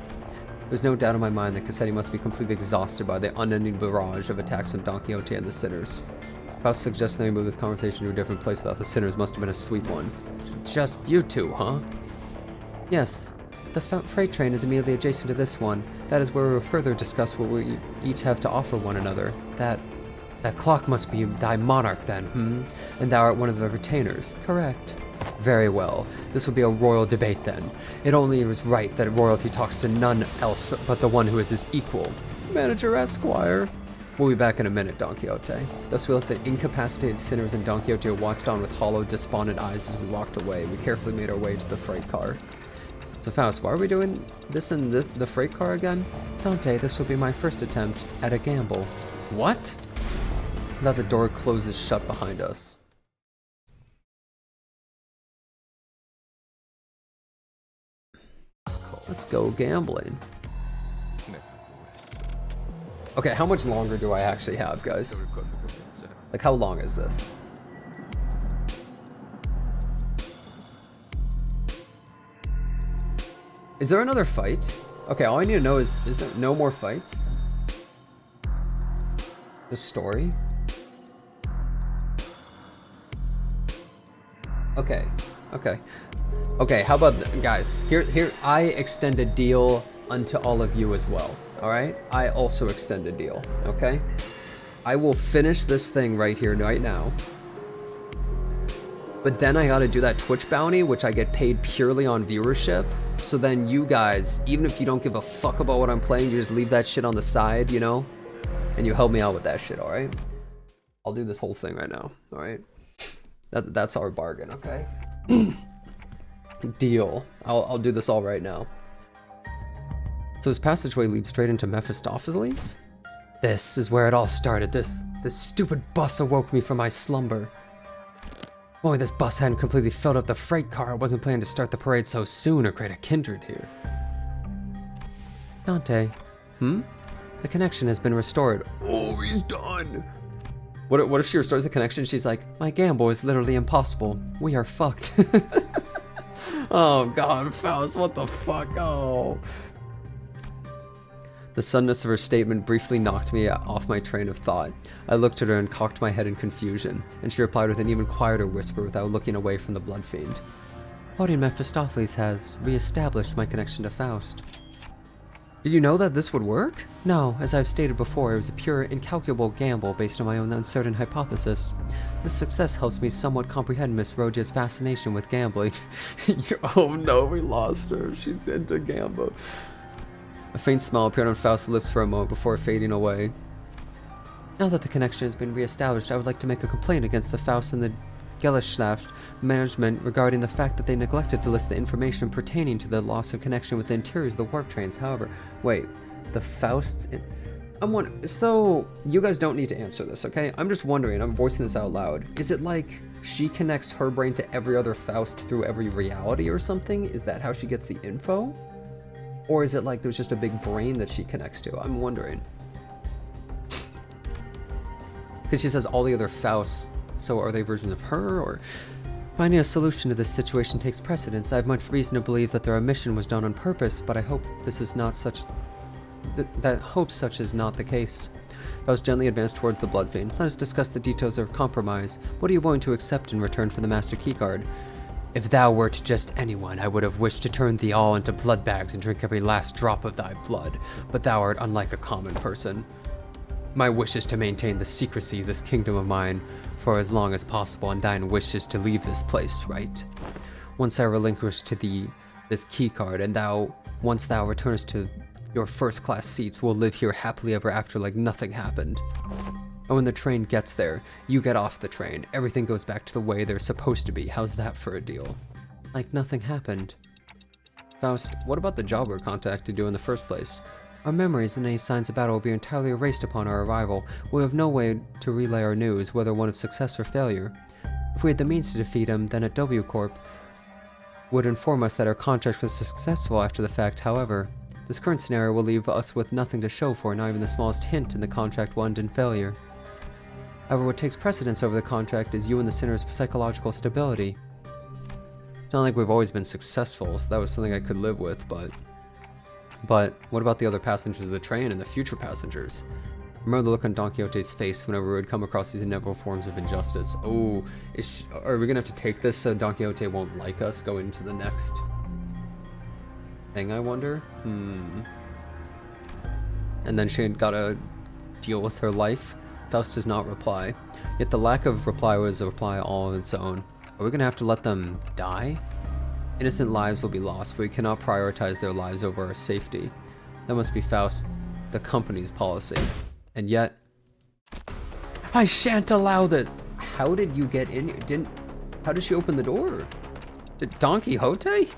There's no doubt in my mind that Cassetti must be completely exhausted by the unending barrage of attacks on Don Quixote and the sinners. Faust suggests that we move this conversation to a different place without the sinners must have been a sweet one. Just you two, huh? Yes. The freight train is immediately adjacent to this one. That is where we will further discuss what we each have to offer one another. That clock must be thy monarch then, And thou art one of the retainers. Correct. Very well. This will be a royal debate then. It only is right that royalty talks to none else but the one who is his equal. Manager Esquire. We'll be back in a minute, Don Quixote. Thus we left the incapacitated sinners and Don Quixote watched on with hollow, despondent eyes as we walked away. We carefully made our way to the freight car. So Faust, why are we doing this in the freight car again? Dante, this will be my first attempt at a gamble. What? Now the door closes shut behind us. Let's go gambling. Okay, how much longer do I actually have, guys? Like, how long is this? Is there another fight? Okay, all I need to know is there no more fights? The story? Okay, how about, guys, here, I extend a deal unto all of you as well, alright? I also extend a deal, okay? I will finish this thing right here, right now. But then I gotta do that Twitch bounty, which I get paid purely on viewership. So then you guys, even if you don't give a fuck about what I'm playing, you just leave that shit on the side, you know? And you help me out with that shit, alright? I'll do this whole thing right now, alright? That's our bargain, okay? Deal. I'll do this all right now. So his passageway leads straight into Mephistopheles? This is where it all started. This stupid bus awoke me from my slumber. If only this bus hadn't completely filled up the freight car, I wasn't planning to start the parade so soon or create a kindred here. Dante. The connection has been restored. Oh, he's done! What if she restores the connection? She's like, my gamble is literally impossible. We are fucked. Oh god, Faust, what the fuck? Oh. The suddenness of her statement briefly knocked me off my train of thought. I looked at her and cocked my head in confusion, and she replied with an even quieter whisper without looking away from the blood fiend. Quoting Mephistopheles has re-established my connection to Faust. Did you know that this would work? No, as I've stated before, it was a pure, incalculable gamble based on my own uncertain hypothesis. This success helps me somewhat comprehend Miss Rogia's fascination with gambling. Oh no, we lost her. She's into gamble. A faint smile appeared on Faust's lips for a moment before fading away. Now that the connection has been re-established, I would like to make a complaint against the Faust and the Gesellschaft management regarding the fact that they neglected to list the information pertaining to the loss of connection with the interiors of the warp trains. However, wait, the Faust's... So, you guys don't need to answer this, okay? I'm just wondering, I'm voicing this out loud. Is it like she connects her brain to every other Faust through every reality or something? Is that how she gets the info? Or is it like there's just a big brain that she connects to? I'm wondering. Because she says all the other Fausts, so are they versions of her, or... Finding a solution to this situation takes precedence. I have much reason to believe that their omission was done on purpose, but I hope this is not such... hope such is not the case. Faust gently advanced towards the blood fiend. Let us discuss the details of compromise. What are you willing to accept in return for the master keycard? If thou wert just anyone, I would have wished to turn thee all into blood bags and drink every last drop of thy blood, but thou art unlike a common person. My wish is to maintain the secrecy of this kingdom of mine for as long as possible, and thine wish is to leave this place, right? Once I relinquish to thee this keycard, and once thou returnest to your first-class seats, we'll live here happily ever after like nothing happened. And when the train gets there, you get off the train. Everything goes back to the way they're supposed to be. How's that for a deal? Like nothing happened. Faust, what about the job we contacted you in the first place? Our memories and any signs of battle will be entirely erased upon our arrival. We have no way to relay our news, whether one of success or failure. If we had the means to defeat him, then at W Corp would inform us that our contract was successful after the fact. However, this current scenario will leave us with nothing to show for, not even the smallest hint in the contract will end in failure. However, what takes precedence over the contract is you and the Sinner's psychological stability. It's not like we've always been successful, so that was something I could live with, but what about the other passengers of the train and the future passengers? Remember the look on Don Quixote's face whenever we would come across these inevitable forms of injustice. Oh, are we gonna have to take this so Don Quixote won't like us going into the next thing, I wonder? And then she gotta deal with her life. Faust does not reply. Yet the lack of reply was a reply all on its own. Are we gonna have to let them die? Innocent lives will be lost, but we cannot prioritize their lives over our safety. That must be Faust, the company's policy. And yet, I shan't allow this. How did you get in? How did she open the door? Did Don Quixote?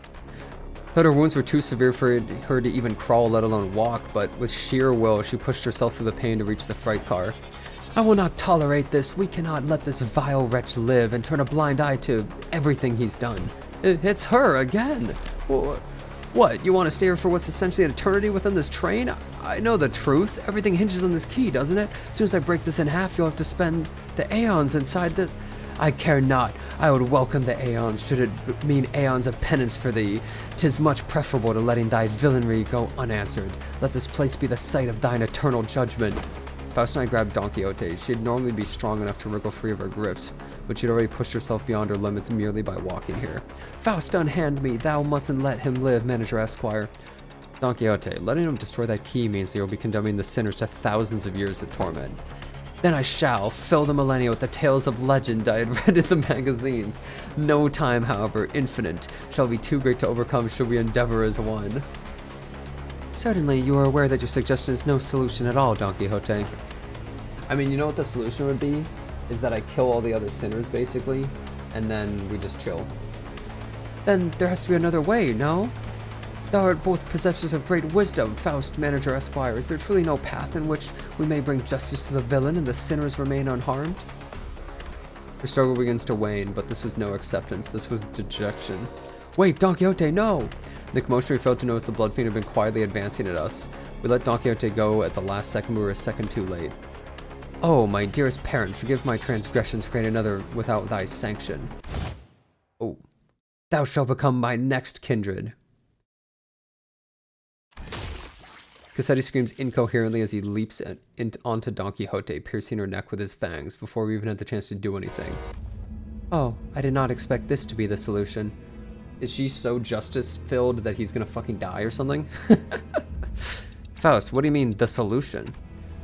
But her wounds were too severe for her to even crawl, let alone walk, but with sheer will, she pushed herself through the pain to reach the freight car. I will not tolerate this. We cannot let this vile wretch live and turn a blind eye to everything he's done. It's her again. What? You want to stay here for what's essentially an eternity within this train? I know the truth. Everything hinges on this key, doesn't it? As soon as I break this in half, you'll have to spend the aeons inside this. I care not. I would welcome the aeons, should it mean aeons of penance for thee. 'Tis much preferable to letting thy villainy go unanswered. Let this place be the site of thine eternal judgment. Faust and I grabbed Don Quixote. She'd normally be strong enough to wriggle free of her grips, but she'd already pushed herself beyond her limits merely by walking here. Faust, unhand me. Thou mustn't let him live, Manager Esquire. Don Quixote, letting him destroy that key means that you'll be condemning the sinners to thousands of years of torment. Then I shall fill the millennia with the tales of legend I had read in the magazines. No time, however, infinite, shall be too great to overcome should we endeavor as one. Certainly, you are aware that your suggestion is no solution at all, Don Quixote. I mean, you know what the solution would be? Is that I kill all the other sinners, basically, and then we just chill. Then there has to be another way, no? Thou art both possessors of great wisdom, Faust, Manager Esquire. Is there truly no path in which we may bring justice to the villain and the sinners remain unharmed? Her struggle begins to wane, but this was no acceptance. This was dejection. Wait, Don Quixote, no! The commotion we failed to notice the Blood Fiend had been quietly advancing at us. We let Don Quixote go at the last second. We were a second too late. Oh, my dearest parent, forgive my transgressions, create another without thy sanction. Oh, thou shalt become my next kindred. Cassetti screams incoherently as he leaps onto Don Quixote, piercing her neck with his fangs before we even had the chance to do anything. Oh, I did not expect this to be the solution. Is she so justice-filled that he's gonna fucking die or something? Faust, what do you mean, the solution?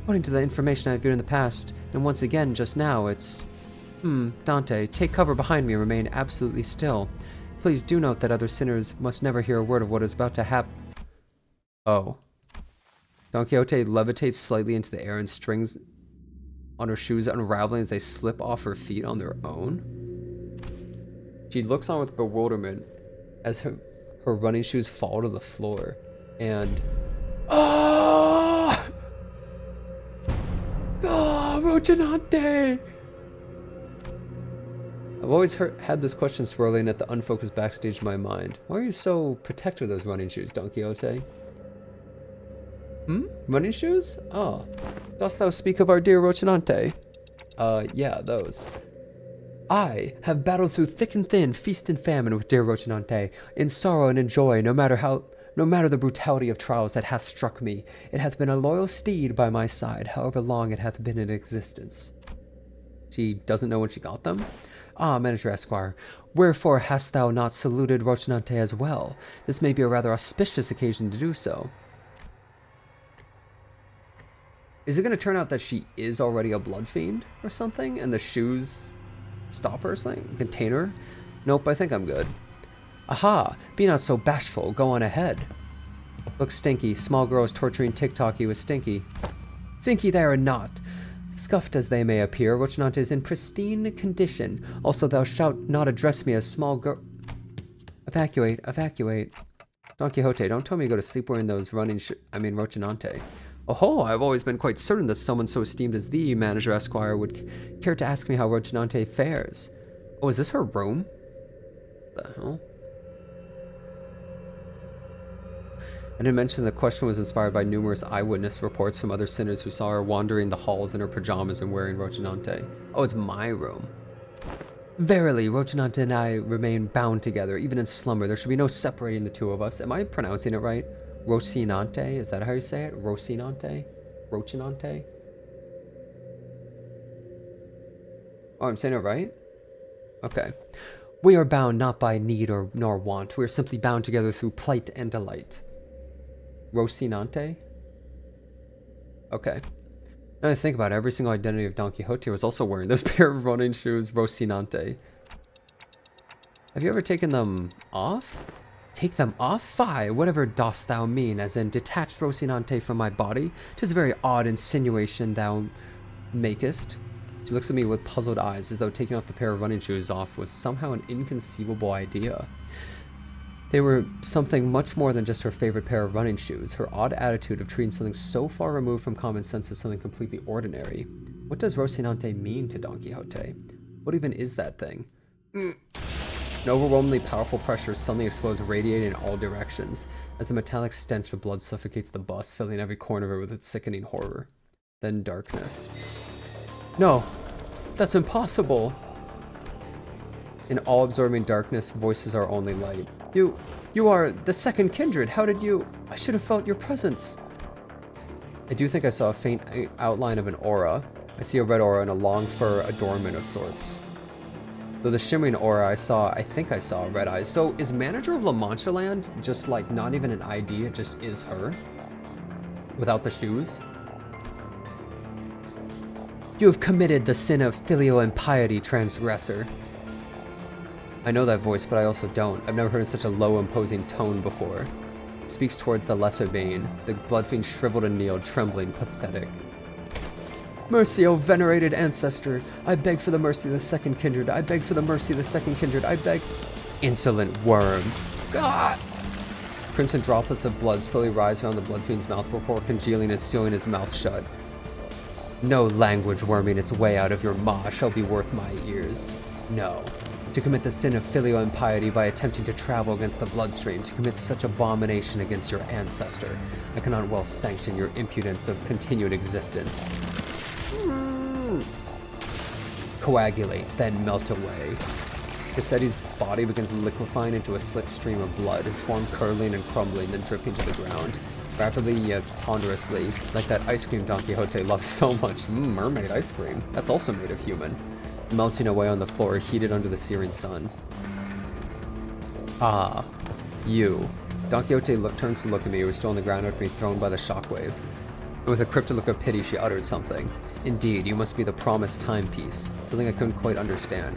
According to the information I've viewed in the past, and once again just now, it's... Dante, take cover behind me and remain absolutely still. Please do note that other sinners must never hear a word of what is about to happen. Oh. Don Quixote levitates slightly into the air and strings on her shoes unraveling as they slip off her feet on their own. She looks on with bewilderment as her running shoes fall to the floor, and... Oh! Oh, Rocinante! I've always had this question swirling at the unfocused backstage of my mind. Why are you so protective of those running shoes, Don Quixote? Running shoes? Oh. Dost thou speak of our dear Rocinante? Yeah, those. I have battled through thick and thin, feast and famine with dear Rocinante, in sorrow and in joy, no matter the brutality of trials that hath struck me. It hath been a loyal steed by my side, however long it hath been in existence. She doesn't know when she got them? Ah, Manager Esquire, wherefore hast thou not saluted Rocinante as well? This may be a rather auspicious occasion to do so. Is it going to turn out that she is already a blood fiend or something, and the shoes stop her something? Contain her? Nope, I think I'm good. Aha! Be not so bashful. Go on ahead. Look, Stinky. Small girl is torturing TikToky with Stinky. Stinky, they are not. Scuffed as they may appear, Rocinante is in pristine condition. Also, thou shalt not address me as small girl. Evacuate, evacuate. Don Quixote, don't tell me you go to sleep wearing those Rocinante. Oh, I've always been quite certain that someone so esteemed as thee, Manager Esquire, would care to ask me how Rocinante fares. Oh, is this her room? What the hell? I didn't mention the question was inspired by numerous eyewitness reports from other sinners who saw her wandering the halls in her pajamas and wearing Rocinante. Oh, it's my room. Verily, Rocinante and I remain bound together, even in slumber. There should be no separating the two of us. Am I pronouncing it right? Rocinante? Is that how you say it? Rocinante? Rocinante? Oh, I'm saying it right? Okay. We are bound not by need nor want. We are simply bound together through plight and delight. Rocinante? Okay. Now I think about it, every single identity of Don Quixote was also wearing this pair of running shoes, Rocinante. Have you ever taken them off? Take them off? Fie, whatever dost thou mean, as in detached Rocinante from my body? 'Tis a very odd insinuation thou makest. She looks at me with puzzled eyes, as though taking off the pair of running shoes off was somehow an inconceivable idea. They were something much more than just her favorite pair of running shoes. Her odd attitude of treating something so far removed from common sense as something completely ordinary. What does Rocinante mean to Don Quixote? What even is that thing? An overwhelmingly powerful pressure suddenly explodes, radiating in all directions, as the metallic stench of blood suffocates the bus, filling every corner of it with its sickening horror. Then darkness. No, that's impossible. In all-absorbing darkness, voices are only light. You are the second kindred. How did you... I should have felt your presence. I do think I saw a faint outline of an aura. I see a red aura and a long fur adornment of sorts. Though the shimmering aura I think I saw red eyes. So is Manager of La Mancha Land just like not even an ID, it just is her? Without the shoes? You have committed the sin of filial impiety, transgressor. I know that voice, but I also don't. I've never heard in such a low, imposing tone before. It speaks towards the lesser Bane. The bloodfiend shriveled and kneeled, trembling, pathetic. Mercy, O venerated ancestor! I beg for the mercy of the second kindred. I beg for the mercy of the second kindred. I beg... Insolent worm! God! Crimson droplets of blood slowly rise around the bloodfiend's mouth before congealing and sealing his mouth shut. No language worming its way out of your maw shall be worth my ears. No. To commit the sin of filial impiety by attempting to travel against the bloodstream, to commit such abomination against your ancestor, I cannot well sanction your impudence of continued existence. Coagulate, then melt away. Cassetti's body begins liquefying into a slick stream of blood, his form curdling and crumbling, then dripping to the ground. Rapidly yet ponderously, like that ice cream Don Quixote loves so much. Mermaid ice cream. That's also made of human. Melting away on the floor, heated under the searing sun. Ah, you. Don Quixote turns to look at me, who was still on the ground after being thrown by the shockwave. And with a cryptic look of pity, she uttered something. Indeed, you must be the promised timepiece. Something I couldn't quite understand.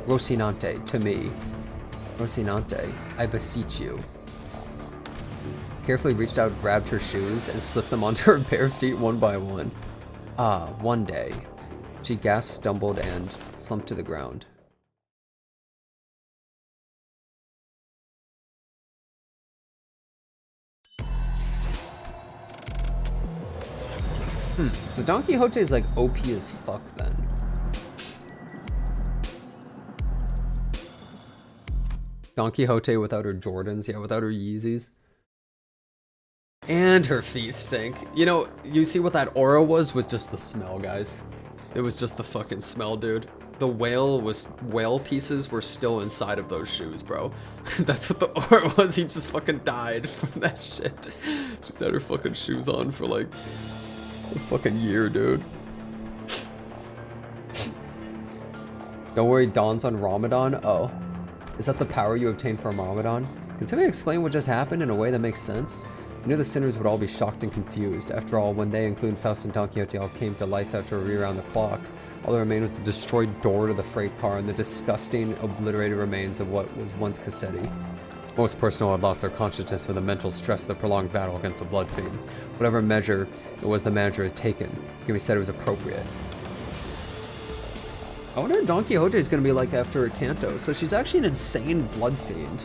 Rocinante, to me. Rocinante, I beseech you. Carefully reached out, grabbed her shoes, and slipped them onto her bare feet one by one. Ah, one day. She gasped, stumbled, and slumped to the ground. So Don Quixote is like OP as fuck then. Don Quixote without her Jordans, yeah, without her Yeezys. And her feet stink. You know, you see what that aura was just the smell, guys. It was just the fucking smell, dude. The whale pieces were still inside of those shoes, bro. That's what the aura was. He just fucking died from that shit. She's had her fucking shoes on for like a fucking year, dude. Don't worry, dawn's on Ramadan. Oh, is that the power you obtained from Ramadan? Can somebody explain what just happened in a way that makes sense? I knew the sinners would all be shocked and confused. After all, when they, including Faust and Don Quixote, all came to life after a re-around the clock, all that remained was the destroyed door to the freight car and the disgusting, obliterated remains of what was once Cassetti. Most personnel had lost their consciousness from the mental stress of the prolonged battle against the blood fiend. Whatever measure it was the manager had taken, it can be said it was appropriate. I wonder what Don Quixote is going to be like after CANTO. So she's actually an insane blood fiend.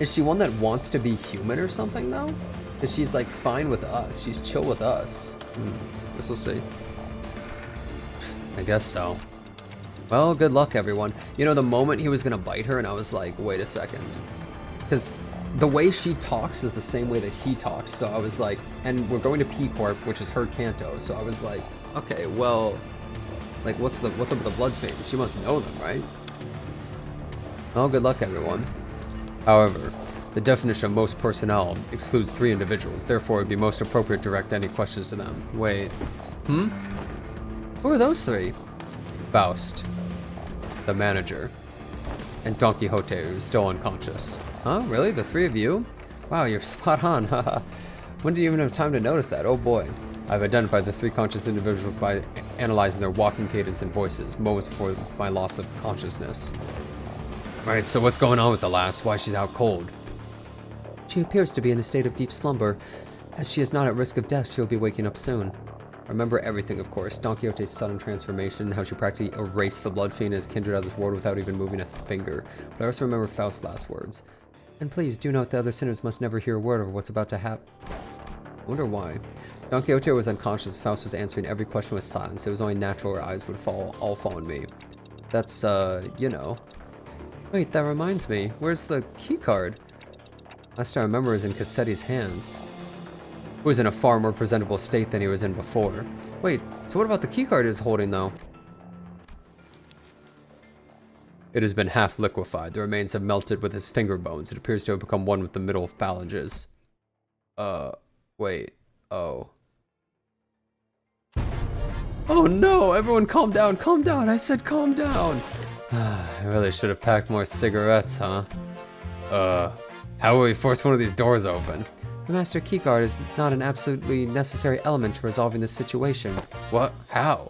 Is she one that wants to be human or something, though? Because she's, like, fine with us. She's chill with us. Guess we'll see. I guess so. Well, good luck, everyone. You know, the moment he was gonna bite her, and I was like, wait a second. Because the way she talks is the same way that he talks, so I was like, and we're going to P Corp, which is her Canto, so I was like, okay, well, like, what's up with the blood fiends? She must know them, right? Well, good luck, everyone. However, the definition of most personnel excludes 3 individuals, therefore it would be most appropriate to direct any questions to them. Wait. Who are those 3? Faust, the manager, and Don Quixote, who's still unconscious. Huh? Really? The 3 of you? Wow, you're spot on, haha. When did you even have time to notice that? Oh boy. I've identified the 3 conscious individuals by analyzing their walking cadence and voices, moments before my loss of consciousness. Right, so what's going on with the lass? Why she's out cold? She appears to be in a state of deep slumber. As she is not at risk of death, she'll be waking up soon. I remember everything, of course. Don Quixote's sudden transformation, how she practically erased the blood fiend as kindred out of this world without even moving a finger. But I also remember Faust's last words. And please, do note the other sinners must never hear a word of what's about to happen. I wonder why. Don Quixote was unconscious. Faust was answering every question with silence. It was only natural her eyes would all fall on me. That's, you know. Wait, that reminds me. Where's the key card? Last I remember it was in Cassetti's hands. He was in a far more presentable state than he was in before. Wait, so what about the key card he was holding, though? It has been half liquefied. The remains have melted with his finger bones. It appears to have become one with the middle phalanges. Wait. Oh. Oh no! Everyone calm down, calm down! I said calm down! I really should have packed more cigarettes, huh? How will we force one of these doors open? The master keyguard is not an absolutely necessary element to resolving this situation. What? How?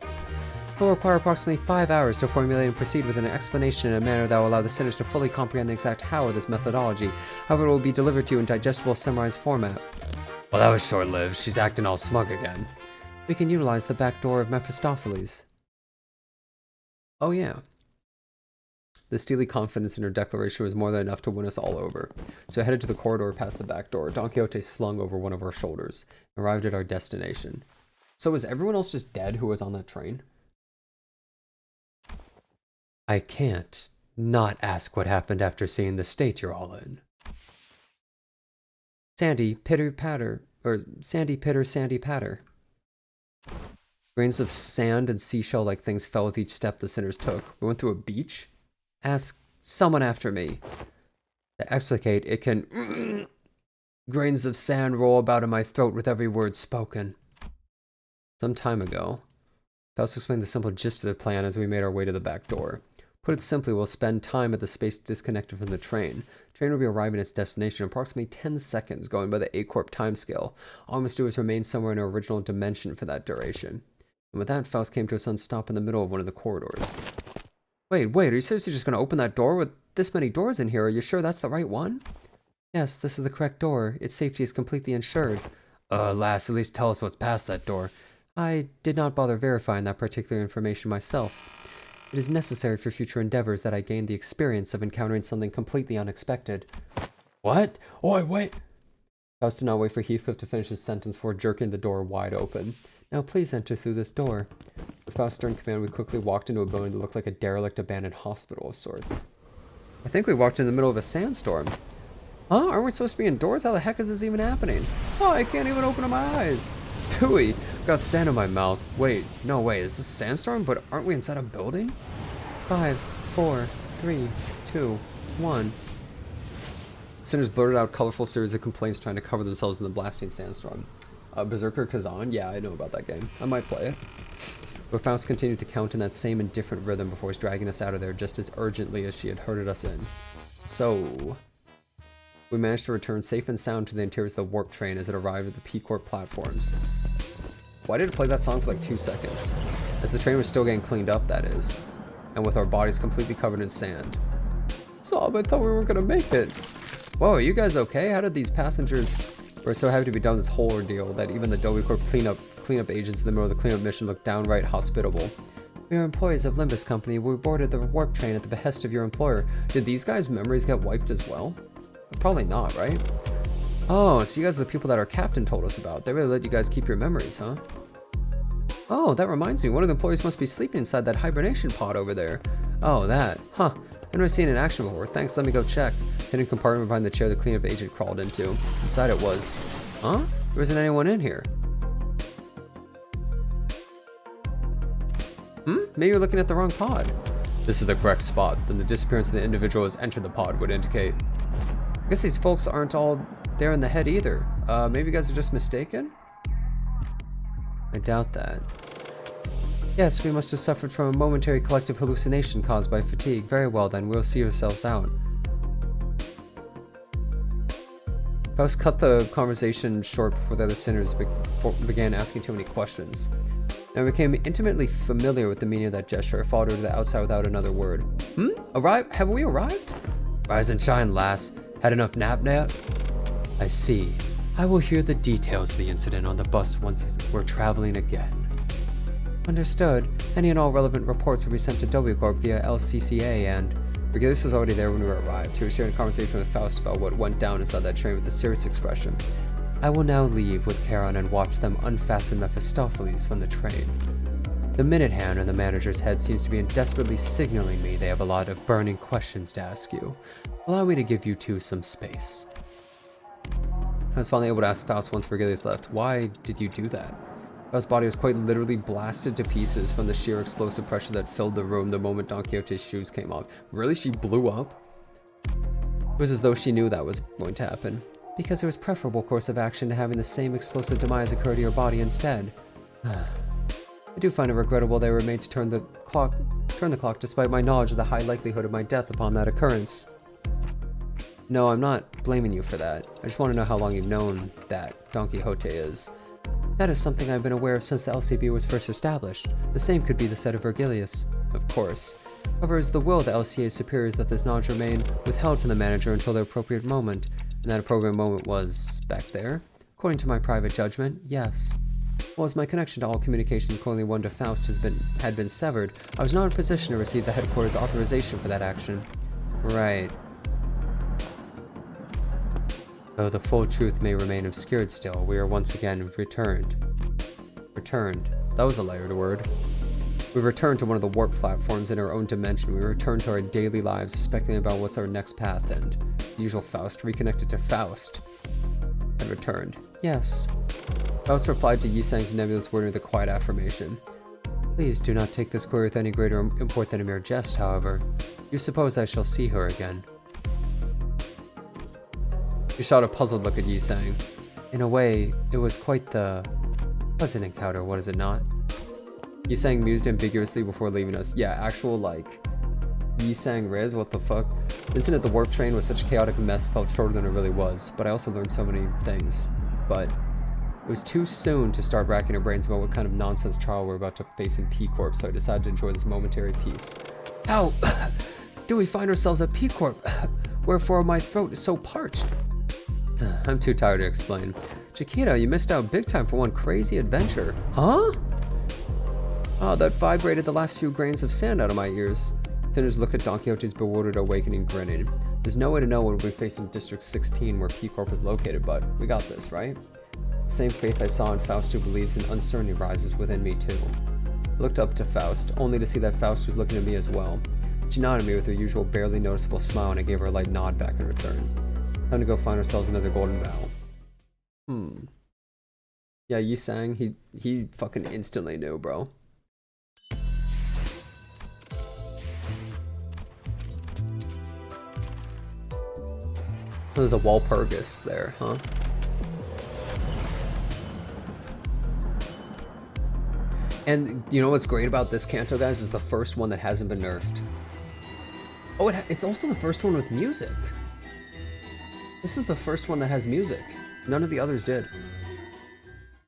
It will require approximately 5 hours to formulate and proceed with an explanation in a manner that will allow the sinners to fully comprehend the exact how of this methodology. However, it will be delivered to you in digestible, summarized format. Well, that was short-lived. She's acting all smug again. We can utilize the back door of Mephistopheles. Oh yeah. The steely confidence in her declaration was more than enough to win us all over. So I headed to the corridor past the back door. Don Quixote slung over one of our shoulders. Arrived at our destination. So was everyone else just dead who was on that train? I can't not ask what happened after seeing the state you're all in. Sandy, pitter patter, or sandy pitter, sandy patter. Grains of sand and seashell-like things fell with each step the sinners took. We went through a beach. Ask someone after me. To explicate, it can... Grains of sand roll about in my throat with every word spoken. Some time ago, Faust explained the simple gist of the plan as we made our way to the back door. Put it simply, we'll spend time at the space disconnected from the train. The train will be arriving at its destination in approximately 10 seconds, going by the A-Corp timescale. All we must do is remain somewhere in our original dimension for that duration. And with that, Faust came to a sudden stop in the middle of one of the corridors. Wait, are you seriously just going to open that door with this many doors in here? Are you sure that's the right one? Yes, this is the correct door. Its safety is completely ensured. Lass, at least tell us what's past that door. I did not bother verifying that particular information myself. It is necessary for future endeavors that I gain the experience of encountering something completely unexpected. What? Oi, wait! Faust did not wait for Heathcliff to finish his sentence before jerking the door wide open. Now please enter through this door. With Faust's stern command, we quickly walked into a building that looked like a derelict abandoned hospital of sorts. I think we walked in the middle of a sandstorm. Huh? Aren't we supposed to be indoors? How the heck is this even happening? Oh, I can't even open my eyes. Dewey, got sand in my mouth. Wait, no way, is this a sandstorm? But aren't we inside a building? 5, 4, 3, 2, 1. Sinners blurted out a colorful series of complaints trying to cover themselves in the blasting sandstorm. Berserker Kazan? Yeah, I know about that game. I might play it. But Faust continued to count in that same indifferent rhythm before dragging us out of there just as urgently as she had herded us in. So... we managed to return safe and sound to the interiors of the warp train as it arrived at the P-Corp platforms. Why did it play that song for like 2 seconds? As the train was still getting cleaned up, that is. And with our bodies completely covered in sand. Sob, I thought we weren't gonna make it. Whoa, are you guys okay? How did these passengers... We're so happy to be done with this whole ordeal that even the Dolby Corp cleanup agents in the middle of the cleanup mission looked downright hospitable. We are employees of Limbus Company. We boarded the warp train at the behest of your employer. Did these guys' memories get wiped as well? Probably not, right? Oh, so you guys are the people that our captain told us about. They really let you guys keep your memories, huh? Oh, that reminds me. One of the employees must be sleeping inside that hibernation pod over there. Oh, that. Huh. I've never seen it in action before. Thanks, let me go check. Hidden compartment behind the chair the cleanup agent crawled into. Inside it was... Huh? There isn't anyone in here. Maybe you're looking at the wrong pod. This is the correct spot. Then the disappearance of the individual who has entered the pod would indicate. I guess these folks aren't all there in the head either. Maybe you guys are just mistaken? I doubt that. Yes, we must have suffered from a momentary collective hallucination caused by fatigue. Very well then, we'll see ourselves out. Faust cut the conversation short before the other sinners began asking too many questions. And became intimately familiar with the meaning of that gesture, followed her to the outside without another word. Arrive? Have we arrived? Rise and shine, lass. Had enough nap? I see. I will hear the details of the incident on the bus once we're traveling again. Understood. Any and all relevant reports will be sent to W Corp via LCCA and... Virgilius was already there when we arrived. He was sharing a conversation with Faust about what went down inside that train with a serious expression. I will now leave with Charon and watch them unfasten Mephistopheles from the train. The minute hand on the manager's head seems to be desperately signaling me they have a lot of burning questions to ask you. Allow me to give you two some space. I was finally able to ask Faust once Virgilius left, why did you do that? Faust's body was quite literally blasted to pieces from the sheer explosive pressure that filled the room the moment Don Quixote's shoes came off. Really? She blew up? It was as though she knew that was going to happen. Because there was preferable course of action to having the same explosive demise occur to your body instead. I do find it regrettable they were made to turn the clock despite my knowledge of the high likelihood of my death upon that occurrence. No, I'm not blaming you for that. I just want to know how long you've known that Don Quixote is. That is something I've been aware of since the LCB was first established. The same could be the said of Virgilius. Of course. However, it's the will of the LCA's superiors that this knowledge remain withheld from the manager until the appropriate moment. And that appropriate moment was back there? According to my private judgment, yes. Well, as my connection to all communications according one to Faust had been severed, I was not in a position to receive the headquarters' authorization for that action. Right. Though the full truth may remain obscured still, we are once again returned. Returned. That was a layered word. We returned to one of the warp platforms in our own dimension. We returned to our daily lives, speculating about what's our next path, and the usual Faust reconnected to Faust. And returned. Yes. Faust replied to Yisang's nebulous word with a quiet affirmation. Please do not take this query with any greater import than a mere jest, however. You suppose I shall see her again. She shot a puzzled look at Yisang. In a way, it was quite the pleasant encounter, what is it not? Yisang mused ambiguously before leaving us. Yeah, actual, like, Yisang Riz, what the fuck? The incident at the warp train was such a chaotic mess, felt shorter than it really was, but I also learned so many things. But it was too soon to start racking our brains about what kind of nonsense trial we're about to face in P-Corp, so I decided to enjoy this momentary peace. Ow! Do we find ourselves at P-Corp? Wherefore my throat is so parched? I'm too tired to explain. Chiquita, you missed out big time for one crazy adventure. Huh? Oh, that vibrated the last few grains of sand out of my ears. Sinners looked at Don Quixote's bewildered awakening, grinning. There's no way to know what we faced in District 16 where P-Corp is located, but we got this, right? The same faith I saw in Faust who believes in uncertainty rises within me too. I looked up to Faust, only to see that Faust was looking at me as well. She nodded at me with her usual barely noticeable smile and I gave her a light nod back in return. Time to go find ourselves another golden bough. Yeah, Yisang, he fucking instantly knew, bro. There's a Walpurgis there, huh? And you know what's great about this Canto, guys, is the first one that hasn't been nerfed. Oh, it's also the first one with music. This is the first one that has music. None of the others did.